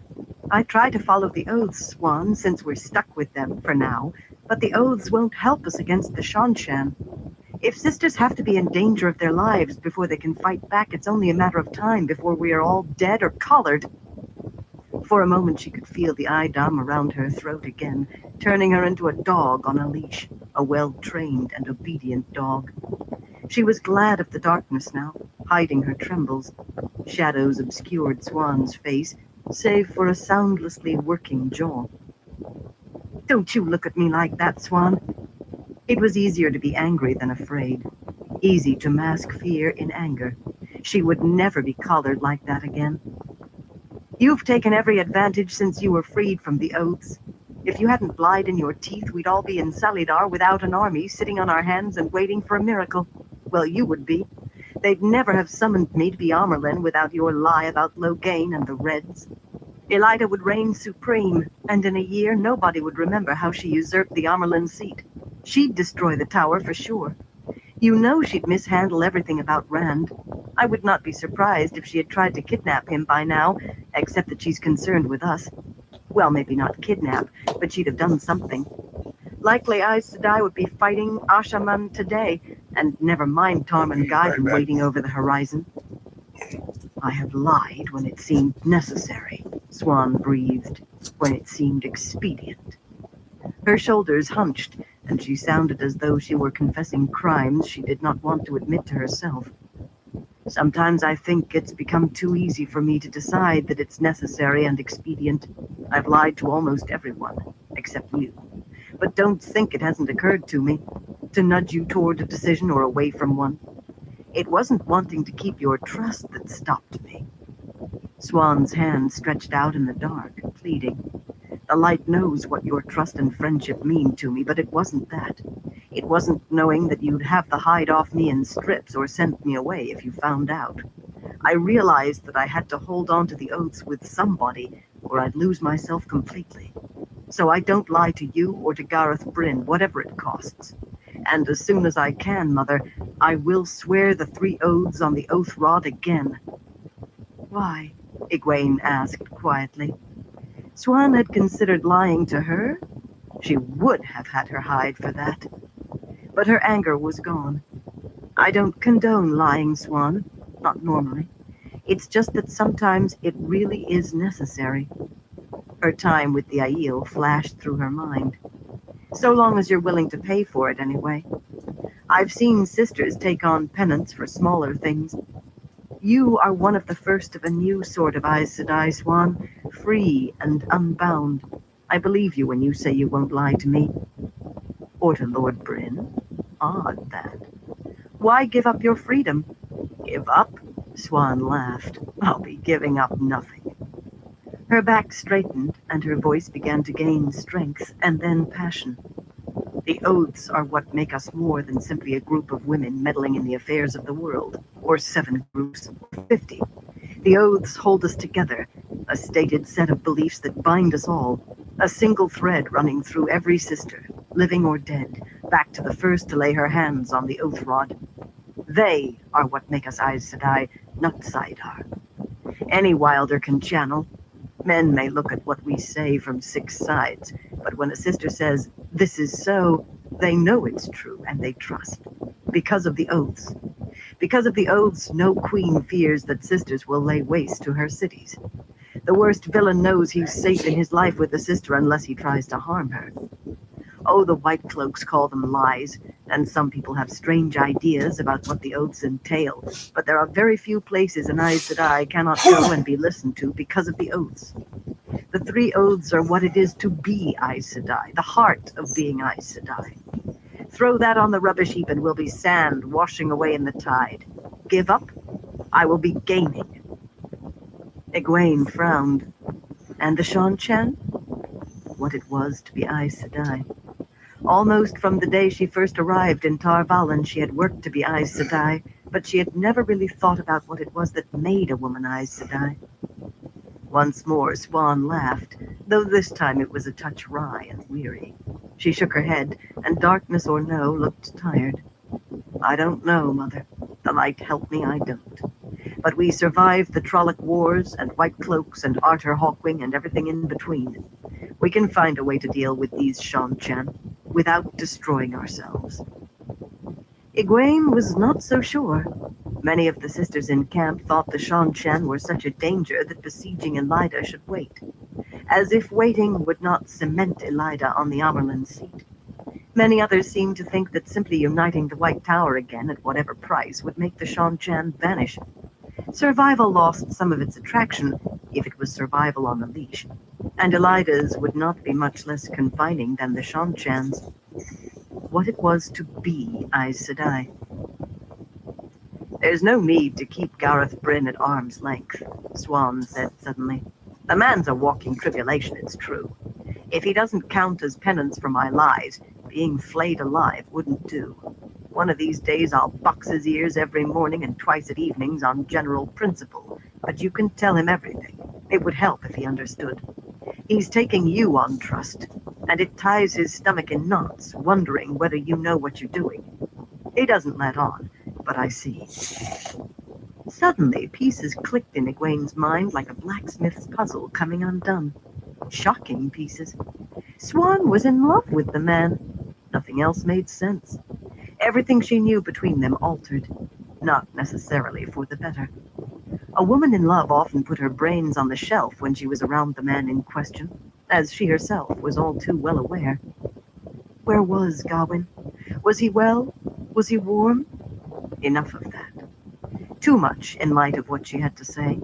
I try to follow the oaths, Swan, since we're stuck with them for now, but the oaths won't help us against the Shanshan. If sisters have to be in danger of their lives before they can fight back, it's only a matter of time before we are all dead or collared. For a moment she could feel the idam around her throat again, turning her into a dog on a leash, a well-trained and obedient dog. She was glad of the darkness now, hiding her trembles. Shadows obscured Swan's face, save for a soundlessly working jaw. Don't you look at me like that, Swan. It was easier to be angry than afraid. Easy to mask fear in anger. She would never be collared like that again. You've taken every advantage since you were freed from the oaths. If you hadn't lied in your teeth, we'd all be in Salidar without an army, sitting on our hands and waiting for a miracle. Well, you would be. They'd never have summoned me to be Amerlin without your lie about Logain and the Reds. Elida would reign supreme, and in a year nobody would remember how she usurped the Amerlin seat. She'd destroy the tower for sure. You know she'd mishandle everything about Rand. I would not be surprised if she had tried to kidnap him by now, except that she's concerned with us. Well, maybe not kidnap, but she'd have done something. Likely Aes Sedai would be fighting Ashaman today, and never mind Tarmangaiden waiting over the horizon. I have lied when it seemed necessary, Swan breathed, when it seemed expedient. Her shoulders hunched, and she sounded as though she were confessing crimes she did not want to admit to herself. Sometimes I think it's become too easy for me to decide that it's necessary and expedient. I've lied to almost everyone, except you. But don't think it hasn't occurred to me to nudge you toward a decision or away from one. It wasn't wanting to keep your trust that stopped me. Swan's hand stretched out in the dark, pleading. The light knows what your trust and friendship mean to me, but it wasn't that. It wasn't knowing that you'd have the hide off me in strips or send me away if you found out. I realized that I had to hold on to the oaths with somebody, or I'd lose myself completely. So I don't lie to you or to Gareth Bryn, whatever it costs. And as soon as I can, Mother, I will swear the 3 oaths on the oath rod again. Why? Egwene asked quietly. Swan had considered lying to her. She would have had her hide for that. But her anger was gone. I don't condone lying, Swan. Not normally. It's just that sometimes it really is necessary. Her time with the Aiel flashed through her mind. So long as you're willing to pay for it anyway. I've seen sisters take on penance for smaller things. You are one of the first of a new sort of Aes Sedai, Swan, free and unbound. I believe you when you say you won't lie to me. Or to Lord Bryn. Odd, that. Why give up your freedom? Give up? Swan laughed. I'll be giving up nothing. Her back straightened, and her voice began to gain strength and then passion. The oaths are what make us more than simply a group of women meddling in the affairs of the world, or 7 groups, or 50. The oaths hold us together, a stated set of beliefs that bind us all, a single thread running through every sister, living or dead, back to the first to lay her hands on the oath rod. They are what make us Aes Sedai, not Saidar. Any wilder can channel. Men may look at what we say from 6 sides, but when a sister says, "This is so," they know it's true and they trust. Because of the oaths. Because of the oaths, no queen fears that sisters will lay waste to her cities. The worst villain knows he's safe in his life with the sister unless he tries to harm her. Oh, the White Cloaks call them lies, and some people have strange ideas about what the oaths entail, but there are very few places an Aes Sedai cannot go and be listened to because of the oaths. The 3 oaths are what it is to be Aes Sedai, the heart of being Aes Sedai. Throw that on the rubbish heap and we'll be sand washing away in the tide. Give up? I will be gaining. Egwene frowned. And the Shan-Chan? What it was to be Aes Sedai. Almost from the day she first arrived in Tar Valon, she had worked to be Aes Sedai, but she had never really thought about what it was that made a woman Aes Sedai. Once more, Swan laughed, though this time it was a touch wry and weary. She shook her head, and darkness or no, looked tired. I don't know, Mother. The light help me, I don't. But we survived the Trolloc Wars, and White Cloaks, and Arthur Hawkwing, and everything in between. We can find a way to deal with these Shan-Chan, without destroying ourselves. Egwene was not so sure. Many of the sisters in camp thought the Shan-Chan were such a danger that besieging Elida should wait, as if waiting would not cement Elida on the Amerlin seat. Many others seemed to think that simply uniting the White Tower again at whatever price would make the Shan-Chan vanish. Survival lost some of its attraction if it was survival on a leash, and Elida's would not be much less confining than the Shan-Chan's. What it was to be Aes Sedai. There's no need to keep Gareth Bryn at arm's length, Swan said suddenly. The man's a walking tribulation, it's true. If he doesn't count as penance for my lies, being flayed alive wouldn't do. One of these days I'll box his ears every morning and twice at evenings on general principle, but you can tell him everything. It would help if he understood. He's taking you on trust, and it ties his stomach in knots, wondering whether you know what you're doing. He doesn't let on, but I see. Suddenly, pieces clicked in Egwene's mind like a blacksmith's puzzle coming undone. Shocking pieces. Swan was in love with the man. Nothing else made sense. Everything she knew between them altered, not necessarily for the better. A woman in love often put her brains on the shelf when she was around the man in question, as she herself was all too well aware. Where was Gawain? Was he well? Was he warm? Enough of that. Too much in light of what she had to say.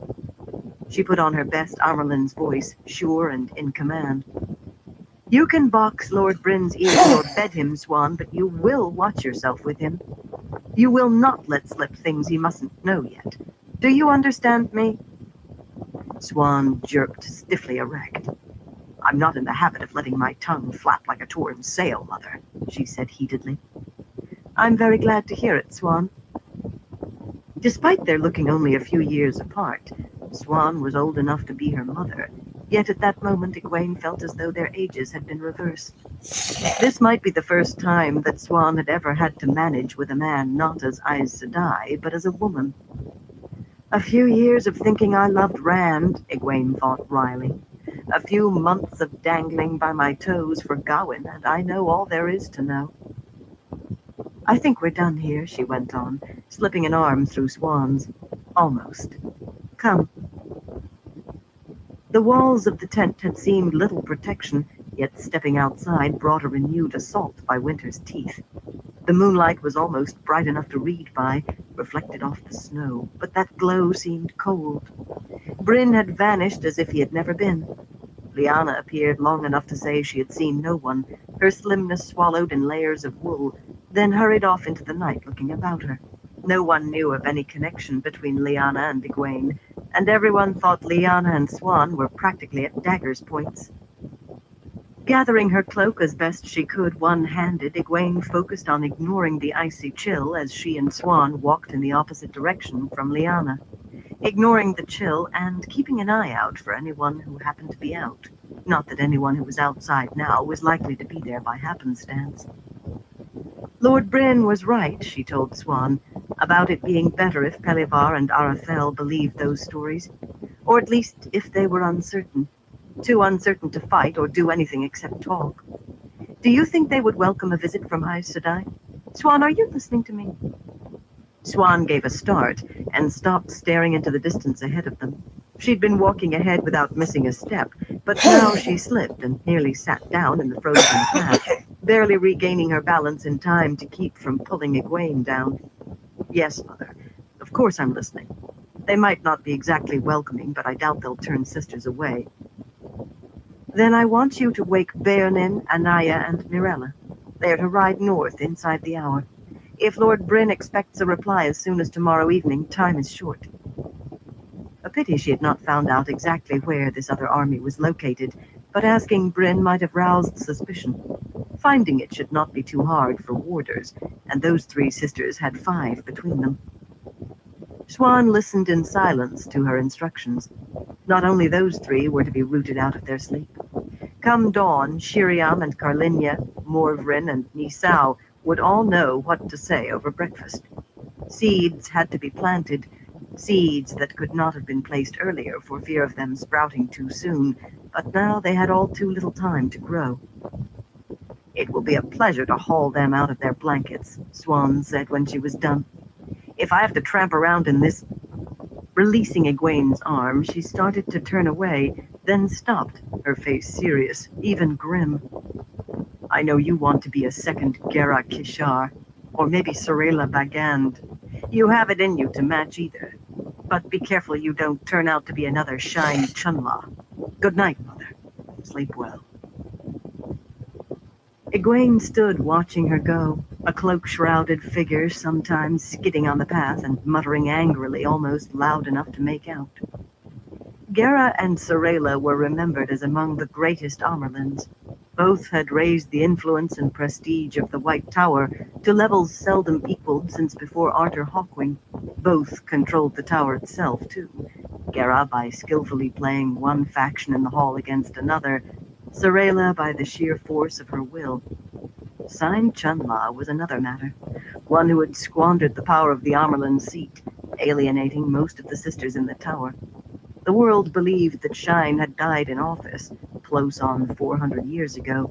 She put on her best Amerlin's voice, sure and in command. You can box Lord Bryn's ears or bed him, Swan, but you will watch yourself with him. You will not let slip things he mustn't know yet. Do you understand me? Swan jerked stiffly erect. I'm not in the habit of letting my tongue flap like a torn sail, Mother, she said heatedly. I'm very glad to hear it, Swan. Despite their looking only a few years apart, Swan was old enough to be her mother, yet at that moment Egwene felt as though their ages had been reversed. This might be the first time that Swan had ever had to manage with a man not as Aes Sedai, but as a woman. A few years of thinking I loved Rand, Egwene thought wryly. A few months of dangling by my toes for Gawain, and I know all there is to know. I think we're done here, she went on, slipping an arm through Swan's. Almost. Come. The walls of the tent had seemed little protection, yet stepping outside brought a renewed assault by winter's teeth. The moonlight was almost bright enough to read by, reflected off the snow, but that glow seemed cold. Bryn had vanished as if he had never been. Lyanna appeared long enough to say she had seen no one, her slimness swallowed in layers of wool, then hurried off into the night looking about her. No one knew of any connection between Lyanna and Egwene, and everyone thought Lyanna and Swan were practically at daggers' points. Gathering her cloak as best she could one-handed, Egwene focused on ignoring the icy chill as she and Swan walked in the opposite direction from Lyanna, ignoring the chill and keeping an eye out for anyone who happened to be out. Not that anyone who was outside now was likely to be there by happenstance. Lord Bryn was right, she told Swan, about it being better if Pelivar and Arathel believed those stories, or at least if they were uncertain. Too uncertain to fight or do anything except talk. Do you think they would welcome a visit from Aes Sedai? Swan, are you listening to me? Swan gave a start and stopped staring into the distance ahead of them. She'd been walking ahead without missing a step, but now she slipped and nearly sat down in the frozen path, barely regaining her balance in time to keep from pulling Egwene down. Yes, Mother. Of course I'm listening. They might not be exactly welcoming, but I doubt they'll turn sisters away. Then I want you to wake Beonin, Anaya, and Mirella. They are to ride north inside the hour. If Lord Bryn expects a reply as soon as tomorrow evening, time is short. A pity she had not found out exactly where this other army was located, but asking Bryn might have roused suspicion. Finding it should not be too hard for warders, and those three sisters had 5 between them. Swan listened in silence to her instructions. Not only those 3 were to be rooted out of their sleep. Come dawn, Shiriam and Carlinia, Morvrin and Nisau would all know what to say over breakfast. Seeds had to be planted, seeds that could not have been placed earlier for fear of them sprouting too soon, but now they had all too little time to grow. It will be a pleasure to haul them out of their blankets, Swan said when she was done. If I have to tramp around in this... Releasing Egwene's arm, she started to turn away, then stopped, her face serious, even grim. I know you want to be a second Gera Kishar, or maybe Sorela Bagand. You have it in you to match either. But be careful you don't turn out to be another Shine Chunla. Good night, Mother. Sleep well. Egwene stood watching her go, a cloak-shrouded figure sometimes skidding on the path and muttering angrily, almost loud enough to make out. Gera and Sorela were remembered as among the greatest Amerlins. Both had raised the influence and prestige of the White Tower to levels seldom equaled since before Arthur Hawkwing. Both controlled the tower itself, too. Gera by skillfully playing one faction in the hall against another, Sorela by the sheer force of her will. Sign Chunla was another matter, one who had squandered the power of the Amerlin seat, alienating most of the sisters in the tower. The world believed that Shine had died in office, close on 400 years ago,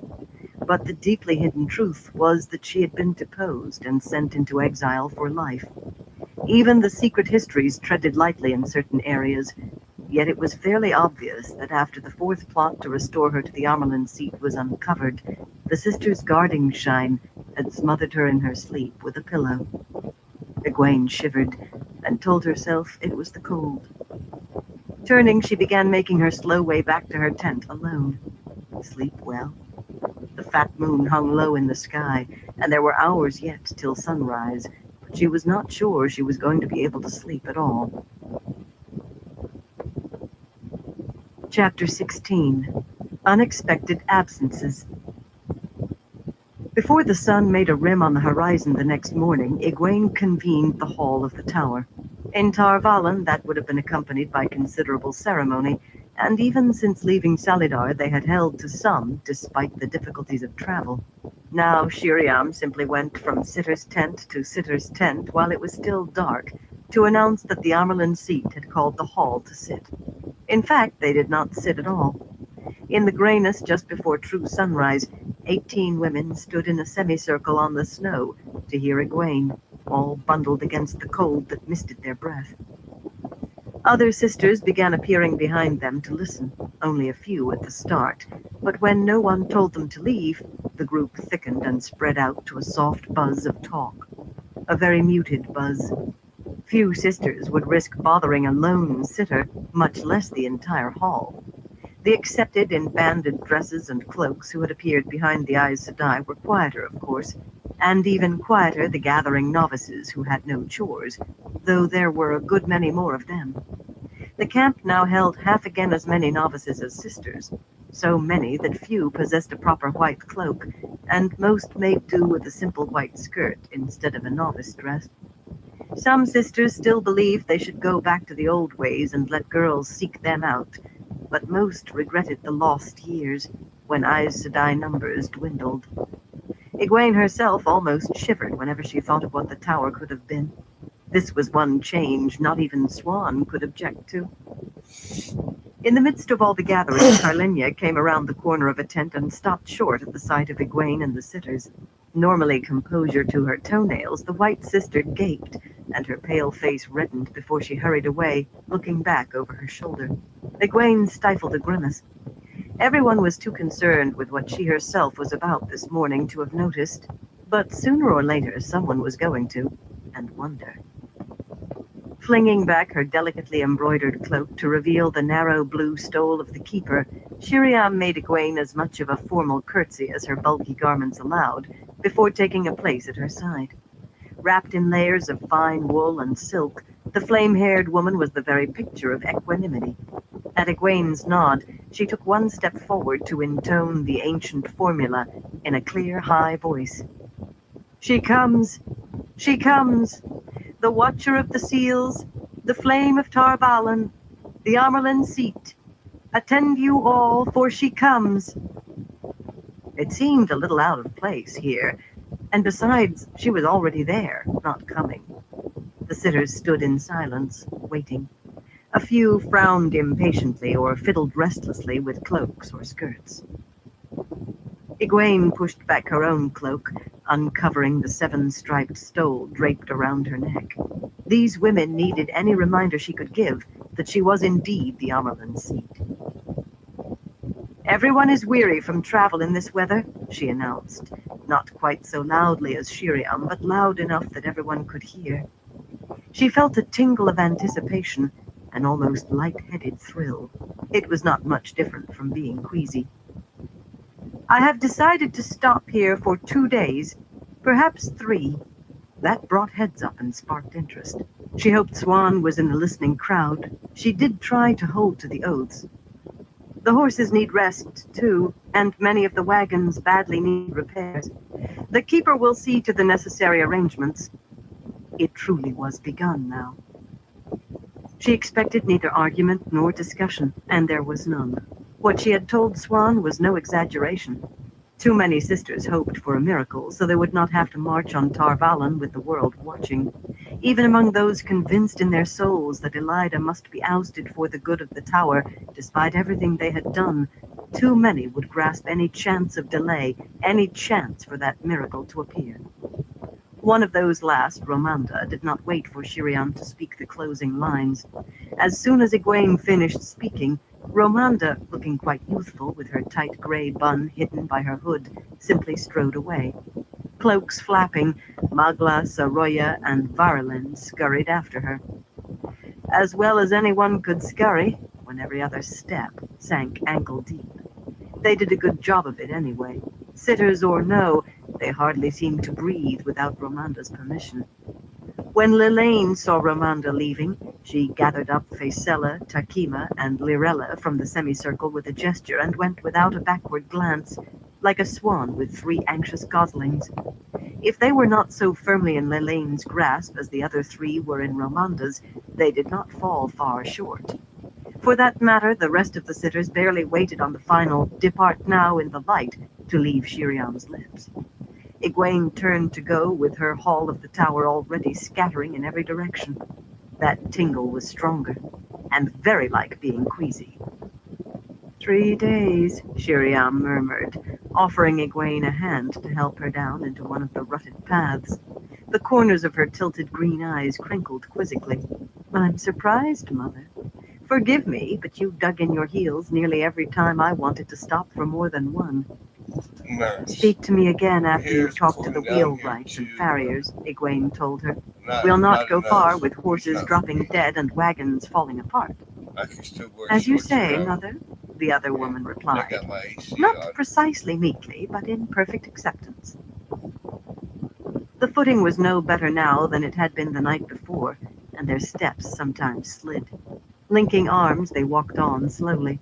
but the deeply hidden truth was that she had been deposed and sent into exile for life. Even the secret histories treaded lightly in certain areas, yet it was fairly obvious that after the 4th plot to restore her to the Amerlin seat was uncovered, the sisters guarding Shine had smothered her in her sleep with a pillow. Egwene shivered and told herself it was the cold. Turning, she began making her slow way back to her tent alone. Sleep well. The fat moon hung low in the sky, and there were hours yet till sunrise, but she was not sure she was going to be able to sleep at all. Chapter 16. Unexpected Absences. Before the sun made a rim on the horizon the next morning, Egwene convened the hall of the tower. In Tar Valon, that would have been accompanied by considerable ceremony, and even since leaving Salidar, they had held to some, despite the difficulties of travel. Now Shiriam simply went from sitter's tent to sitter's tent while it was still dark, to announce that the Amerlin seat had called the hall to sit. In fact, they did not sit at all. In the grayness just before true sunrise, 18 women stood in a semicircle on the snow to hear Egwene, all bundled against the cold that misted their breath. Other sisters began appearing behind them to listen, only a few at the start, but when no one told them to leave, the group thickened and spread out to a soft buzz of talk. A very muted buzz. Few sisters would risk bothering a lone sitter, much less the entire hall. The accepted in banded dresses and cloaks who had appeared behind the Aes Sedai were quieter, of course, and even quieter the gathering novices who had no chores, though there were a good many more of them. The camp now held half again as many novices as sisters, so many that few possessed a proper white cloak, and most made do with a simple white skirt instead of a novice dress. Some sisters still believed they should go back to the old ways and let girls seek them out, but most regretted the lost years when Aes Sedai numbers dwindled. Egwene herself almost shivered whenever she thought of what the tower could have been. This was one change not even Swan could object to. In the midst of all the gathering, Carlinia came around the corner of a tent and stopped short at the sight of Egwene and the sitters. Normally composure to her toenails, the white sister gaped, and her pale face reddened before she hurried away, looking back over her shoulder. Egwene stifled a grimace. Everyone was too concerned with what she herself was about this morning to have noticed, but sooner or later someone was going to, and wonder. Flinging back her delicately embroidered cloak to reveal the narrow blue stole of the keeper, Shiriam made Egwene as much of a formal curtsy as her bulky garments allowed, before taking a place at her side. Wrapped in layers of fine wool and silk, the flame-haired woman was the very picture of equanimity. At Egwene's nod, she took one step forward to intone the ancient formula in a clear, high voice. "She comes! She comes! The Watcher of the Seals, the Flame of Tar Valon, the Amerlin Seat. Attend you all, for she comes." It seemed a little out of place here, and besides, she was already there, not coming. The sitters stood in silence, waiting. A few frowned impatiently or fiddled restlessly with cloaks or skirts. Egwene pushed back her own cloak, uncovering the 7-striped stole draped around her neck. These women needed any reminder she could give that she was indeed the Amerlin Seat. "Everyone is weary from travel in this weather," she announced, not quite so loudly as Shiriam, but loud enough that everyone could hear. She felt a tingle of anticipation, an almost light-headed thrill. It was not much different from being queasy. "I have decided to stop here for 2 days, perhaps 3. That brought heads up and sparked interest. She hoped Swan was in the listening crowd. She did try to hold to the oaths. "The horses need rest, too, and many of the wagons badly need repairs. The keeper will see to the necessary arrangements." It truly was begun now. She expected neither argument nor discussion, and there was none. What she had told Swan was no exaggeration. Too many sisters hoped for a miracle, so they would not have to march on Tar Valon with the world watching. Even among those convinced in their souls that Elida must be ousted for the good of the tower, despite everything they had done, too many would grasp any chance of delay, any chance for that miracle to appear. One of those last, Romanda, did not wait for Shiriam to speak the closing lines. As soon as Egwene finished speaking, Romanda, looking quite youthful with her tight gray bun hidden by her hood, simply strode away. Cloaks flapping, Magla, Saroya, and Varlin scurried after her. As well as anyone could scurry, when every other step sank ankle-deep. They did a good job of it anyway. Sitters or no, they hardly seemed to breathe without Romanda's permission. When Lilane saw Romanda leaving, she gathered up Faisella, Takima, and Lirella from the semicircle with a gesture and went without a backward glance, like a swan with 3 anxious goslings. If they were not so firmly in Lilane's grasp as the other 3 were in Romanda's, they did not fall far short. For that matter, the rest of the sitters barely waited on the final "depart now in the light" to leave Shiriam's lips. Egwene turned to go with her hall of the tower already scattering in every direction. That tingle was stronger, and very like being queasy. 3 days, Shiriam murmured, offering Egwene a hand to help her down into one of the rutted paths. The corners of her tilted green eyes crinkled quizzically. I'm surprised, Mother. Forgive me, but you dug in your heels nearly every time I wanted to stop for more than one. Speak to me again after you've talked to the wheelwrights and farriers, Egwene told her. We'll not go far with horses dropping dead and wagons falling apart. As you say, Mother, the other woman replied, not precisely meekly, but in perfect acceptance. The footing was no better now than it had been the night before, and their steps sometimes slid. Linking arms, they walked on slowly.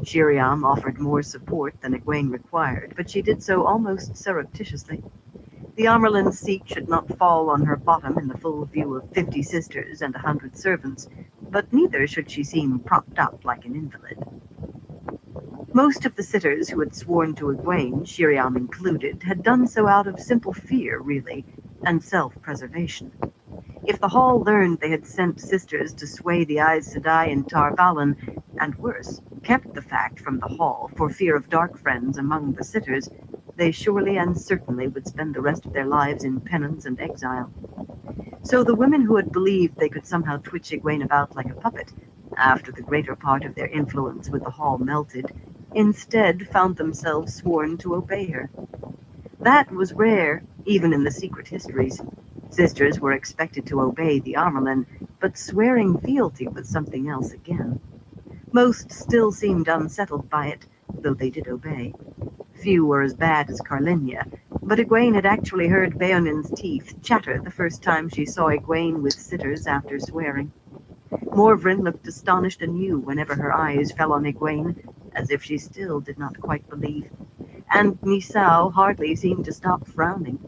Shiriam offered more support than Egwene required, but she did so almost surreptitiously. The Amerlin's seat should not fall on her bottom in the full view of 50 sisters and 100 servants, but neither should she seem propped up like an invalid. Most of the sitters who had sworn to Egwene, Shiriam included, had done so out of simple fear, really, and self-preservation. If the Hall learned they had sent sisters to sway the Aes Sedai in Tar Valon, and worse, kept the fact from the Hall for fear of dark friends among the sitters, they surely and certainly would spend the rest of their lives in penance and exile. So the women who had believed they could somehow twitch Egwene about like a puppet, after the greater part of their influence with the Hall melted, instead found themselves sworn to obey her. That was rare, even in the secret histories. Sisters were expected to obey the Amerlin, but swearing fealty was something else again. Most still seemed unsettled by it, though they did obey. Few were as bad as Carlinia, but Egwene had actually heard Beonin's teeth chatter the first time she saw Egwene with sitters after swearing. Morvrin looked astonished anew whenever her eyes fell on Egwene, as if she still did not quite believe. And Nisao hardly seemed to stop frowning.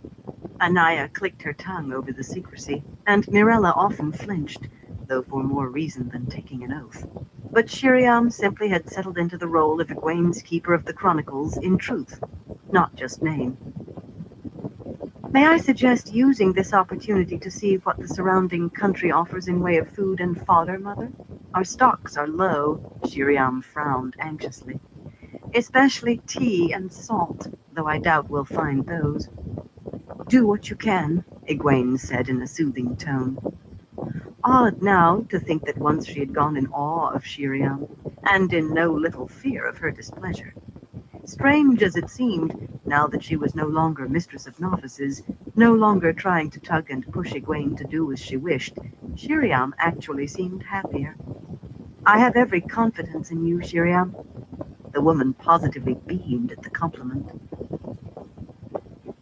Anaya clicked her tongue over the secrecy, and Mirella often flinched, though for more reason than taking an oath. But Shiriam simply had settled into the role of Egwene's keeper of the chronicles in truth, not just name. May I suggest using this opportunity to see what the surrounding country offers in way of food and fodder, Mother? Our stocks are low, Shiriam frowned anxiously. Especially tea and salt, though I doubt we'll find those. Do what you can, Egwene said in a soothing tone. Odd now to think that once she had gone in awe of Shiriam, and in no little fear of her displeasure. Strange as it seemed, now that she was no longer mistress of novices, no longer trying to tug and push Egwene to do as she wished, Shiriam actually seemed happier. I have every confidence in you, Shiriam. The woman positively beamed at the compliment.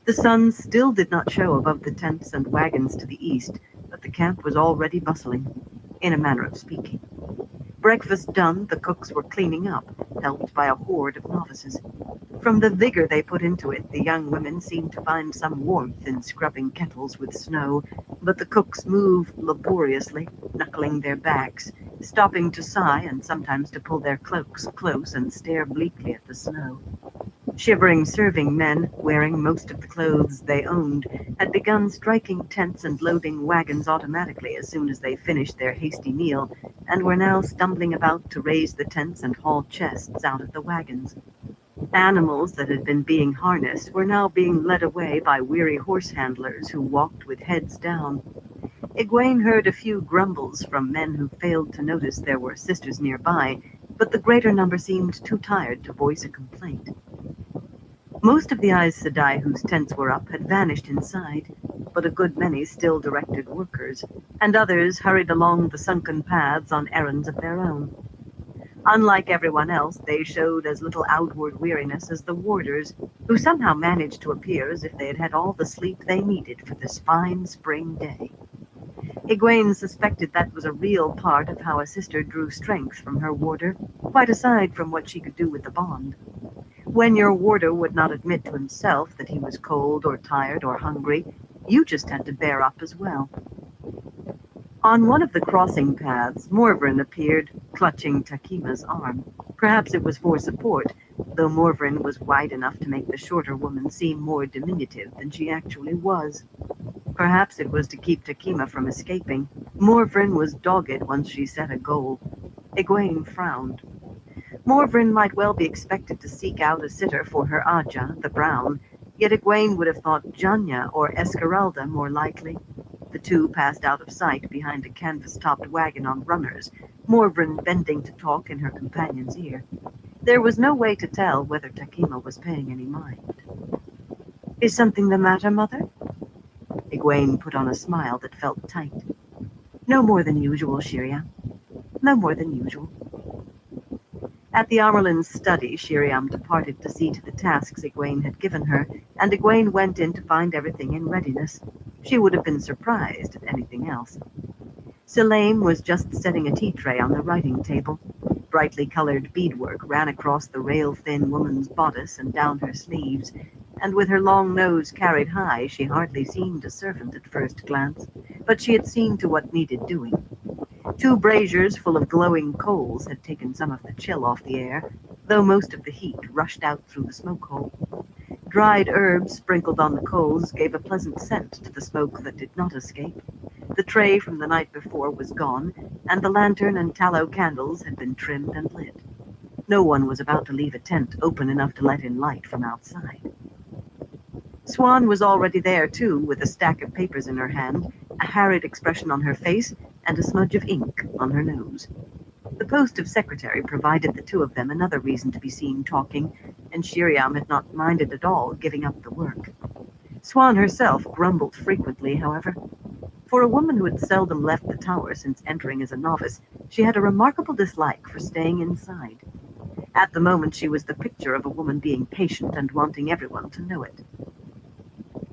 The sun still did not show above the tents and wagons to the east, but the camp was already bustling, in a manner of speaking. Breakfast done, the cooks were cleaning up, helped by a horde of novices. From the vigor they put into it, the young women seemed to find some warmth in scrubbing kettles with snow, but the cooks moved laboriously, knuckling their backs, stopping to sigh and sometimes to pull their cloaks close and stare bleakly at the snow. Shivering serving men, wearing most of the clothes they owned, had begun striking tents and loading wagons automatically as soon as they finished their hasty meal, and were now stumbling about to raise the tents and haul chests out of the wagons. Animals that had been being harnessed were now being led away by weary horse handlers who walked with heads down. Egwene heard a few grumbles from men who failed to notice there were sisters nearby, but the greater number seemed too tired to voice a complaint. Most of the Aes Sedai whose tents were up had vanished inside, but a good many still directed workers, and others hurried along the sunken paths on errands of their own. Unlike everyone else, they showed as little outward weariness as the warders, who somehow managed to appear as if they had had all the sleep they needed for this fine spring day. Egwene suspected that was a real part of how a sister drew strength from her warder, quite aside from what she could do with the bond. When your warder would not admit to himself that he was cold or tired or hungry, you just had to bear up as well. On one of the crossing paths, Morvrin appeared, clutching Takima's arm. Perhaps it was for support, though Morvrin was wide enough to make the shorter woman seem more diminutive than she actually was. Perhaps it was to keep Takima from escaping. Morvrin was dogged once she set a goal. Egwene frowned. Morvern might well be expected to seek out a sitter for her Aja, the Brown, yet Egwene would have thought Janya or Esmeralda more likely. The two passed out of sight behind a canvas-topped wagon on runners, Morvern bending to talk in her companion's ear. There was no way to tell whether Takima was paying any mind. "Is something the matter, Mother?" Egwene put on a smile that felt tight. "No more than usual, Shiriam. No more than usual." At the Amerlin's study, Shiriam departed to see to the tasks Egwene had given her, and Egwene went in to find everything in readiness. She would have been surprised at anything else. Selene was just setting a tea tray on the writing table. Brightly colored beadwork ran across the rail-thin woman's bodice and down her sleeves, and with her long nose carried high, she hardly seemed a servant at first glance, but she had seen to what needed doing. 2 braziers full of glowing coals had taken some of the chill off the air, though most of the heat rushed out through the smoke hole. Dried herbs sprinkled on the coals gave a pleasant scent to the smoke that did not escape. The tray from the night before was gone, and the lantern and tallow candles had been trimmed and lit. No one was about to leave a tent open enough to let in light from outside. Swan was already there, too, with a stack of papers in her hand, a harried expression on her face, and a smudge of ink on her nose. The post of secretary provided the two of them another reason to be seen talking, and Shiriam had not minded at all giving up the work. Swan herself grumbled frequently, however. For a woman who had seldom left the tower since entering as a novice, she had a remarkable dislike for staying inside. At the moment, she was the picture of a woman being patient and wanting everyone to know it.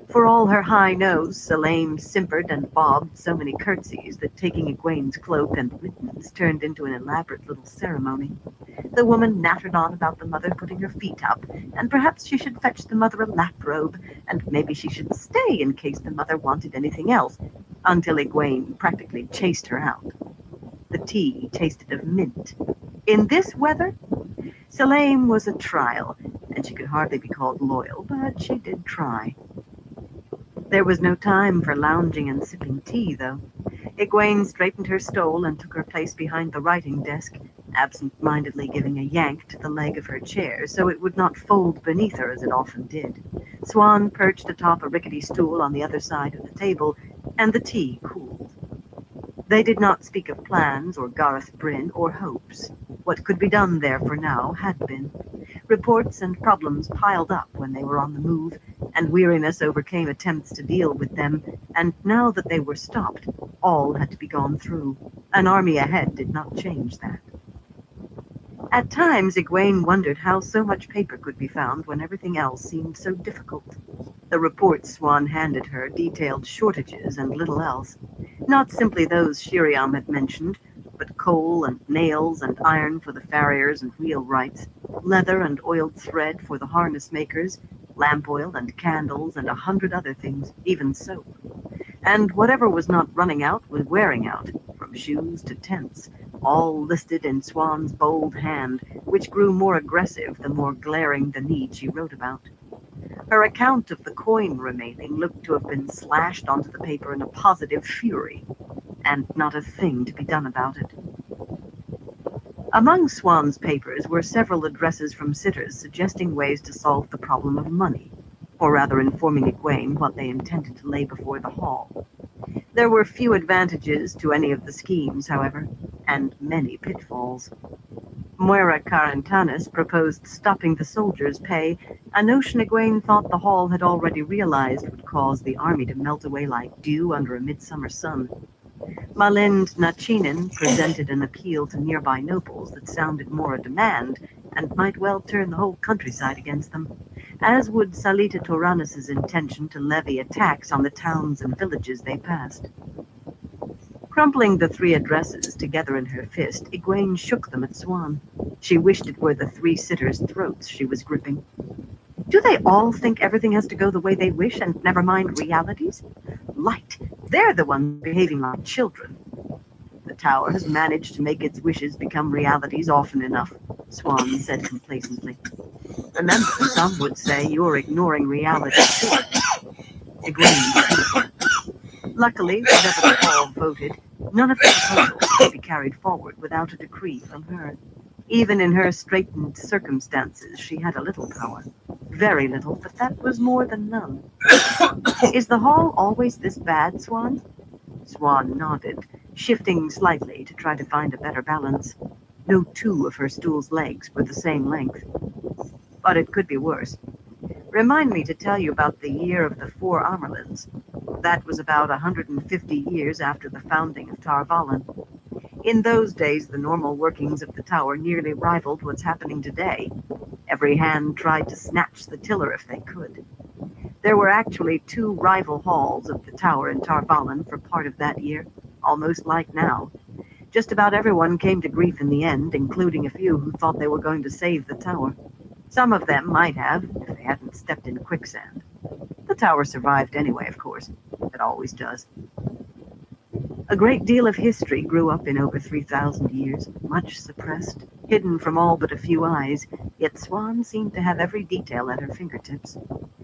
For all her high nose, Selene simpered and bobbed so many curtsies that taking Egwene's cloak and mittens turned into an elaborate little ceremony. The woman nattered on about the mother putting her feet up, and perhaps she should fetch the mother a lap robe, and maybe she should stay in case the mother wanted anything else, until Egwene practically chased her out. The tea tasted of mint. In this weather, Selene was a trial, and she could hardly be called loyal, but she did try. There was no time for lounging and sipping tea, though. Egwene straightened her stole and took her place behind the writing desk, absent-mindedly giving a yank to the leg of her chair so it would not fold beneath her as it often did. Swan perched atop a rickety stool on the other side of the table, and the tea cooled. They did not speak of plans or Gareth Bryn or hopes. What could be done there for now had been. Reports and problems piled up when they were on the move, and weariness overcame attempts to deal with them, and now that they were stopped, all had to be gone through. An army ahead did not change that. At times, Egwene wondered how so much paper could be found when everything else seemed so difficult. The reports Swan handed her detailed shortages and little else. Not simply those Shiriam had mentioned, but coal and nails and iron for the farriers and wheelwrights, leather and oiled thread for the harness makers, lamp oil and candles and 100 other things, even soap. And whatever was not running out was wearing out, from shoes to tents, all listed in Swan's bold hand, which grew more aggressive the more glaring the need she wrote about. Her account of the coin remaining looked to have been slashed onto the paper in a positive fury, and not a thing to be done about it. Among Swan's papers were several addresses from sitters suggesting ways to solve the problem of money, or rather informing Egwene what they intended to lay before the hall. There were few advantages to any of the schemes, however, and many pitfalls. Moira Carantanis proposed stopping the soldiers' pay, a notion Egwene thought the hall had already realized would cause the army to melt away like dew under a midsummer sun. Malind Nachinin presented an appeal to nearby nobles that sounded more a demand and might well turn the whole countryside against them, as would Salita Toranis's intention to levy a tax on the towns and villages they passed. Crumpling the 3 addresses together in her fist, Egwene shook them at Swan. She wished it were the 3 sitters' throats she was gripping. Do they all think everything has to go the way they wish and never mind realities? Light, they're the ones behaving like children. The tower has managed to make its wishes become realities often enough, Swan said complacently. Remember, some would say you're ignoring reality too. Egwene. Luckily, whatever the hall voted, none of the proposals could be carried forward without a decree from her. Even in her straitened circumstances, she had a little power. Very little, but that was more than none. Is the hall always this bad, Swan? Swan nodded, shifting slightly to try to find a better balance. No two of her stool's legs were the same length. But it could be worse. Remind me to tell you about the year of the Four Amerlins. That was about 150 years after the founding of Tarvalin. In those days, the normal workings of the tower nearly rivaled what's happening today. Every hand tried to snatch the tiller if they could. There were actually two rival halls of the tower in Tarvalin for part of that year, almost like now. Just about everyone came to grief in the end, including a few who thought they were going to save the tower. Some of them might have, if they hadn't stepped in quicksand. The tower survived anyway, of course. It always does. A great deal of history grew up in over 3,000 years, much suppressed, hidden from all but a few eyes, yet Swan seemed to have every detail at her fingertips.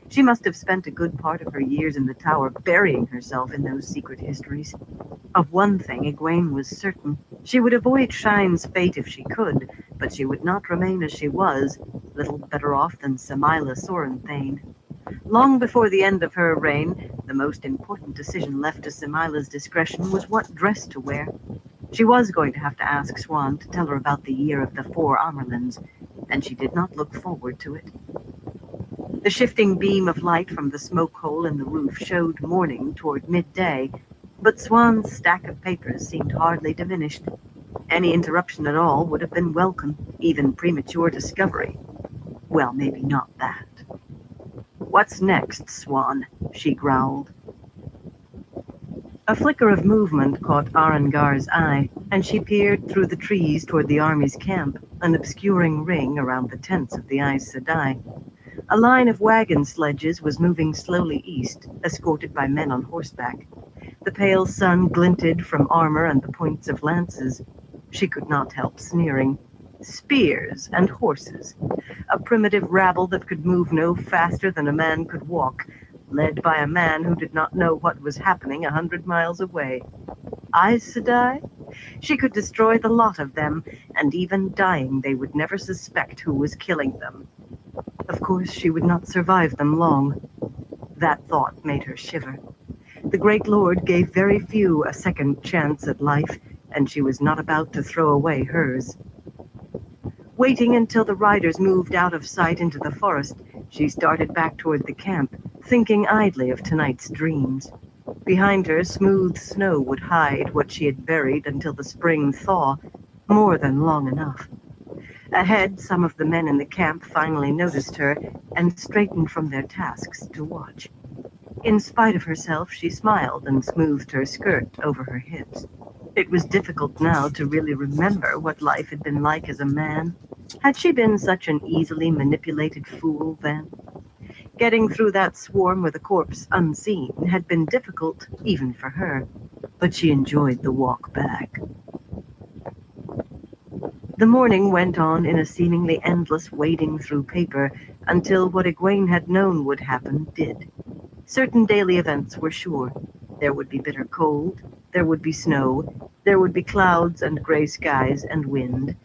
She must have spent a good part of her years in the tower burying herself in those secret histories. Of one thing, Egwene was certain. She would avoid Shine's fate if she could, but she would not remain as she was, little better off than Samila Sorenthane. Long before the end of her reign, the most important decision left to Samila's discretion was what dress to wear. She was going to have to ask Swan to tell her about the year of the Four Amerlins, and she did not look forward to it. The shifting beam of light from the smoke hole in the roof showed morning toward midday, but Swan's stack of papers seemed hardly diminished. Any interruption at all would have been welcome, even premature discovery. Well, maybe not that. "What's next, Swan?" she growled. A flicker of movement caught Arengar's eye, and she peered through the trees toward the army's camp, an obscuring ring around the tents of the Aes Sedai. A line of wagon sledges was moving slowly east, escorted by men on horseback. The pale sun glinted from armor and the points of lances. She could not help sneering. Spears and horses. A primitive rabble that could move no faster than a man could walk, led by a man who did not know what was happening 100 miles away. Aes Sedai? She could destroy the lot of them, and even dying they would never suspect who was killing them. Of course, she would not survive them long. That thought made her shiver. The Great Lord gave very few a second chance at life, and she was not about to throw away hers. Waiting until the riders moved out of sight into the forest, she started back toward the camp, thinking idly of tonight's dreams. Behind her, smooth snow would hide what she had buried until the spring thaw, more than long enough. Ahead, some of the men in the camp finally noticed her and straightened from their tasks to watch. In spite of herself, she smiled and smoothed her skirt over her hips. It was difficult now to really remember what life had been like as a man. Had she been such an easily manipulated fool then? Getting through that swarm with a corpse unseen had been difficult, even for her, but she enjoyed the walk back. The morning went on in a seemingly endless wading through paper until what Egwene had known would happen did. Certain daily events were sure. There would be bitter cold, there would be snow, there would be clouds and gray skies and wind,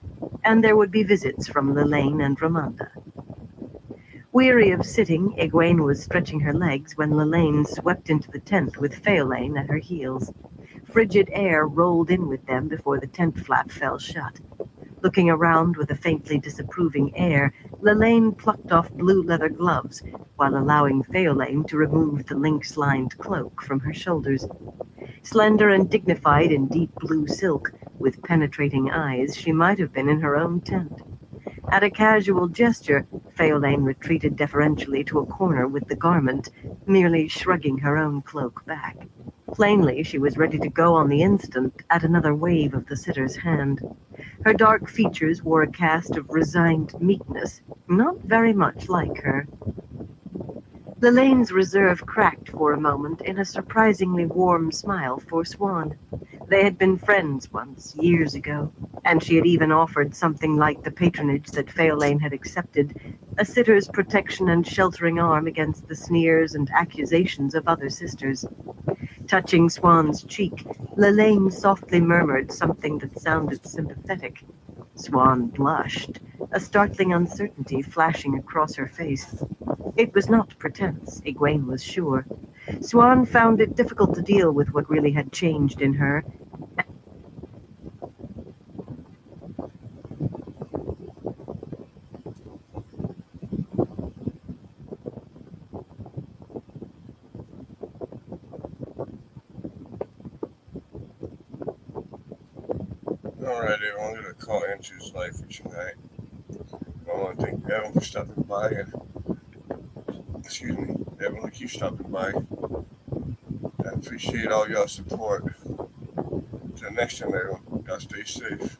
and there would be visits from Lelaine and Ramonda. Weary of sitting, Egwene was stretching her legs when Lelaine swept into the tent with Phaelane at her heels. Frigid air rolled in with them before the tent flap fell shut. Looking around with a faintly disapproving air, Lelaine plucked off blue leather gloves while allowing Phaelane to remove the lynx-lined cloak from her shoulders. Slender and dignified in deep blue silk, with penetrating eyes, she might have been in her own tent. At a casual gesture, Phaelane retreated deferentially to a corner with the garment, merely shrugging her own cloak back. Plainly, she was ready to go on the instant at another wave of the sitter's hand. Her dark features wore a cast of resigned meekness, not very much like her. Lelaine's reserve cracked for a moment in a surprisingly warm smile for Swan. They had been friends once, years ago, and she had even offered something like the patronage that Phaelane had accepted, a sitter's protection and sheltering arm against the sneers and accusations of other sisters. Touching Swan's cheek, Lelaine softly murmured something that sounded sympathetic. Swan blushed, a startling uncertainty flashing across her face. It was not pretense, Egwene was sure. Swan found it difficult to deal with what really had changed in her. Alright, everyone, I'm going to call Andrew's life for tonight. I want to thank everyone for stopping by, and everyone who keeps stopping by. I appreciate all y'all support. Till next time, everyone, y'all stay safe.